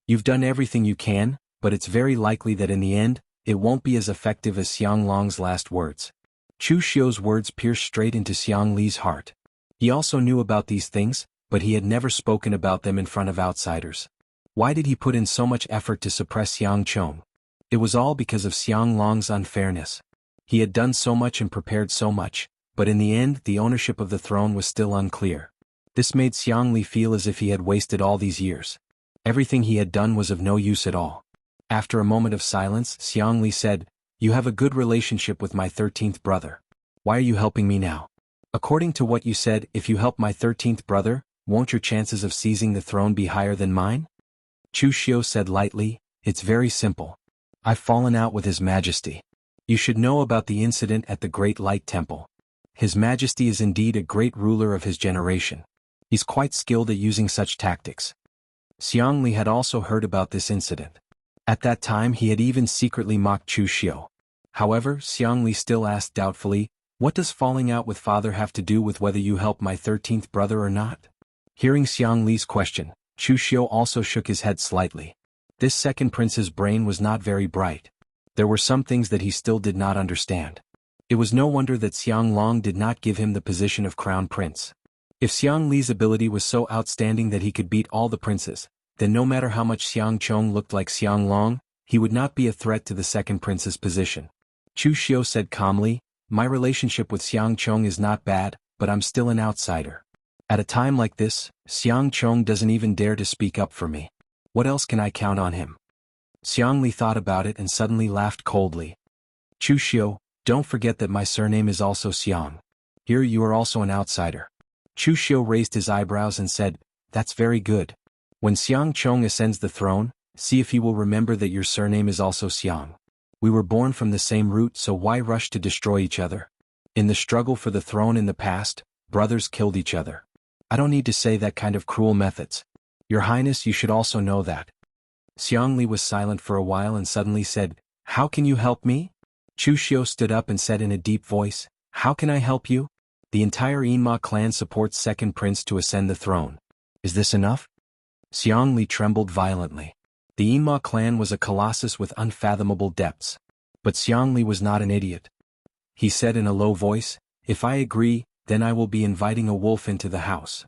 You've done everything you can, but it's very likely that in the end, it won't be as effective as Xiang Long's last words. Chu Xiu's words pierced straight into Xiang Li's heart. He also knew about these things, but he had never spoken about them in front of outsiders. Why did he put in so much effort to suppress Xiang Chong? It was all because of Xiang Long's unfairness. He had done so much and prepared so much, but in the end the ownership of the throne was still unclear. This made Xiang Li feel as if he had wasted all these years. Everything he had done was of no use at all. After a moment of silence, Xiang Li said, you have a good relationship with my 13th brother. Why are you helping me now? According to what you said, if you help my 13th brother, won't your chances of seizing the throne be higher than mine? Chu Xiu said lightly, it's very simple. I've fallen out with His Majesty. You should know about the incident at the Great Light Temple. His Majesty is indeed a great ruler of his generation. He's quite skilled at using such tactics. Xiang Li had also heard about this incident. At that time he had even secretly mocked Chu Xiu. However, Xiang Li still asked doubtfully, what does falling out with father have to do with whether you help my 13th brother or not? Hearing Xiang Li's question, Chu Xiu also shook his head slightly. This second prince's brain was not very bright. There were some things that he still did not understand. It was no wonder that Xiang Long did not give him the position of crown prince. If Xiang Li's ability was so outstanding that he could beat all the princes, then no matter how much Xiang Chong looked like Xiang Long, he would not be a threat to the second prince's position. Chu Xiu said calmly, my relationship with Xiang Chong is not bad, but I'm still an outsider. At a time like this, Xiang Chong doesn't even dare to speak up for me. What else can I count on him? Xiang Li thought about it and suddenly laughed coldly. Chu Xiu, don't forget that my surname is also Xiang. Here you are also an outsider. Chu Xiu raised his eyebrows and said, that's very good. When Xiang Chong ascends the throne, see if he will remember that your surname is also Xiang. We were born from the same root, so why rush to destroy each other? In the struggle for the throne in the past, brothers killed each other. I don't need to say that kind of cruel methods. Your Highness, you should also know that. Xiang Li was silent for a while and suddenly said, how can you help me? Chu Xiu stood up and said in a deep voice, how can I help you? The entire Yinma clan supports second prince to ascend the throne. Is this enough? Xiang Li trembled violently. The Yinma clan was a colossus with unfathomable depths. But Xiang Li was not an idiot. He said in a low voice, if I agree, then I will be inviting a wolf into the house.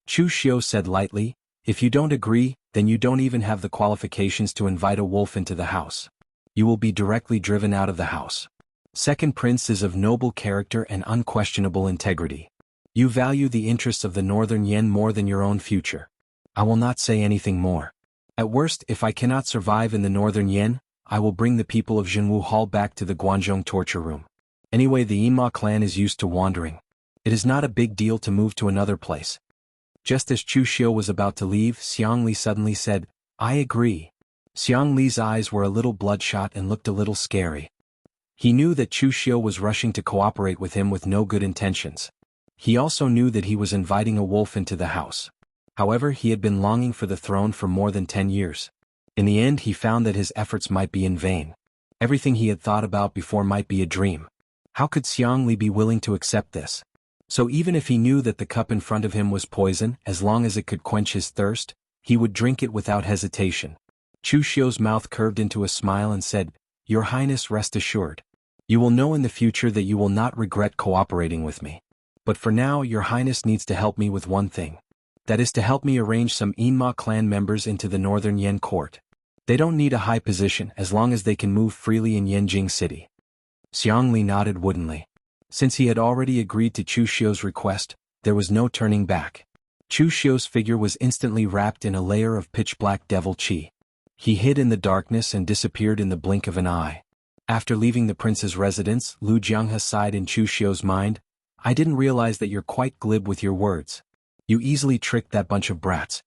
Chu Xiu said lightly, if you don't agree, then you don't even have the qualifications to invite a wolf into the house. You will be directly driven out of the house. Second prince is of noble character and unquestionable integrity. You value the interests of the Northern Yen more than your own future. I will not say anything more. At worst, if I cannot survive in the Northern Yen, I will bring the people of Jinwu Hall back to the Guanzhong torture room. Anyway, the Yinma clan is used to wandering. It is not a big deal to move to another place. Just as Chu Xiu was about to leave, Xiang Li suddenly said, I agree. Xiang Li's eyes were a little bloodshot and looked a little scary. He knew that Chu Xiu was rushing to cooperate with him with no good intentions. He also knew that he was inviting a wolf into the house. However, he had been longing for the throne for more than 10 years. In the end, he found that his efforts might be in vain. Everything he had thought about before might be a dream. How could Xiang Li be willing to accept this? So even if he knew that the cup in front of him was poison, as long as it could quench his thirst, he would drink it without hesitation. Chu Xiu's mouth curved into a smile and said, Your Highness, rest assured. You will know in the future that you will not regret cooperating with me. But for now, Your Highness needs to help me with one thing. That is to help me arrange some Yinma clan members into the northern Yan court. They don't need a high position as long as they can move freely in Yanjing City. Xiang Li nodded woodenly. Since he had already agreed to Chu Xiu's request, there was no turning back. Chu Xiu's figure was instantly wrapped in a layer of pitch-black devil qi. He hid in the darkness and disappeared in the blink of an eye. After leaving the prince's residence, Lu Jianghe sighed in Chu Xiu's mind. I didn't realize that you're quite glib with your words. You easily tricked that bunch of brats.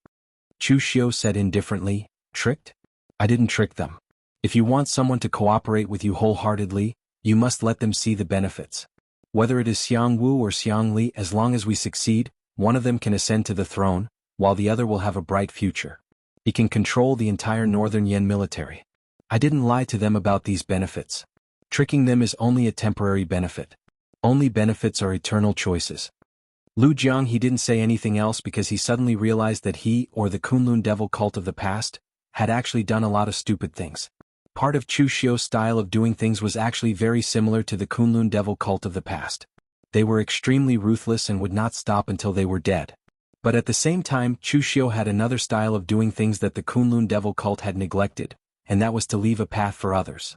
Chu Xiu said indifferently. Tricked? I didn't trick them. If you want someone to cooperate with you wholeheartedly, you must let them see the benefits. Whether it is Xiang Wu or Xiang Li, as long as we succeed, one of them can ascend to the throne, while the other will have a bright future. He can control the entire northern Yan military. I didn't lie to them about these benefits. Tricking them is only a temporary benefit. Only benefits are eternal choices. Lu Jiang he didn't say anything else because he suddenly realized that he, or the Kunlun devil cult of the past, had actually done a lot of stupid things. Part of Chu Xiu's style of doing things was actually very similar to the Kunlun devil cult of the past. They were extremely ruthless and would not stop until they were dead. But at the same time, Chu Xiu had another style of doing things that the Kunlun devil cult had neglected, and that was to leave a path for others.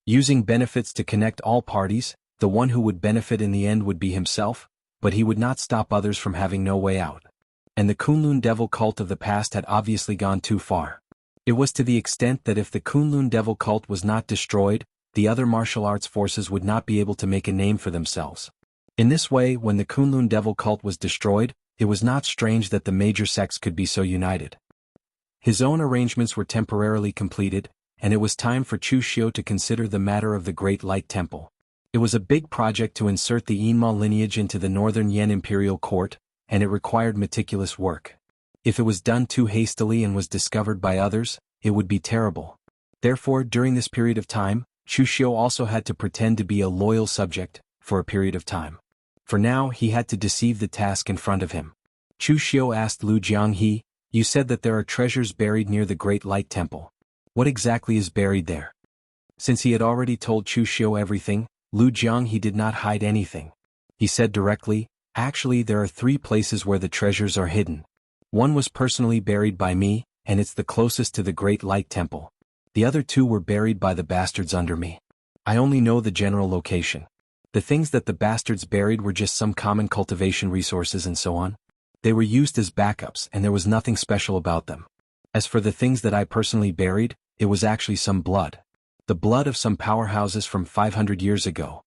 Using benefits to connect all parties, the one who would benefit in the end would be himself, but he would not stop others from having no way out. And the Kunlun devil cult of the past had obviously gone too far. It was to the extent that if the Kunlun devil cult was not destroyed, the other martial arts forces would not be able to make a name for themselves. In this way, when the Kunlun devil cult was destroyed, it was not strange that the major sects could be so united. His own arrangements were temporarily completed, and it was time for Chu Xiu to consider the matter of the Great Light Temple. It was a big project to insert the Yinma lineage into the northern Yan imperial court, and it required meticulous work. If it was done too hastily and was discovered by others, it would be terrible. Therefore, during this period of time, Chu Xiu also had to pretend to be a loyal subject, for a period of time. For now, he had to deceive the task in front of him. Chu Xiu asked Lu Jianghe, you said that there are treasures buried near the Great Light Temple. What exactly is buried there? Since he had already told Chu Xiu everything, Lu Jianghe did not hide anything. He said directly, actually there are 3 places where the treasures are hidden. One was personally buried by me, and it's the closest to the Great Light Temple. The other 2 were buried by the bastards under me. I only know the general location. The things that the bastards buried were just some common cultivation resources and so on. They were used as backups and there was nothing special about them. As for the things that I personally buried, it was actually some blood. The blood of some powerhouses from 500 years ago.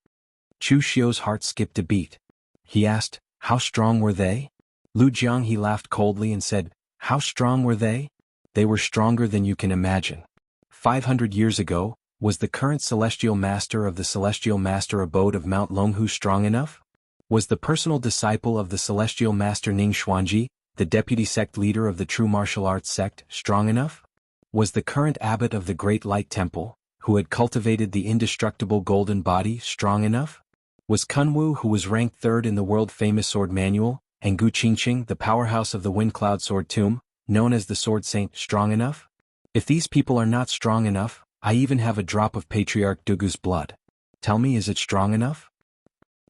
Chu Xiu's heart skipped a beat. He asked, how strong were they? Lu Jianghe laughed coldly and said, how strong were they? They were stronger than you can imagine. 500 years ago, was the current celestial master of the celestial master abode of Mount Longhu strong enough? Was the personal disciple of the celestial master Ning Xuanji, the deputy sect leader of the true martial arts sect, strong enough? Was the current abbot of the Great Light Temple, who had cultivated the indestructible golden body, strong enough? Was Kunwu, who was ranked 3rd in the world-famous sword manual, and Gu Qingqing, the powerhouse of the Wind Cloud Sword Tomb, known as the Sword Saint, strong enough? If these people are not strong enough, I even have a drop of Patriarch Dugu's blood. Tell me, is it strong enough?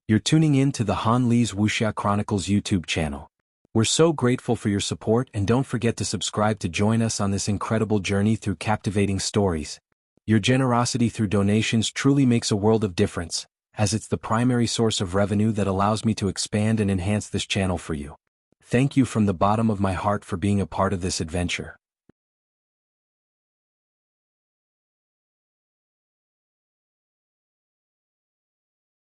You're tuning in to the Han Li's Wuxia Chronicles YouTube channel. We're so grateful for your support and don't forget to subscribe to join us on this incredible journey through captivating stories. Your generosity through donations truly makes a world of difference, as it's the primary source of revenue that allows me to expand and enhance this channel for you. Thank you from the bottom of my heart for being a part of this adventure.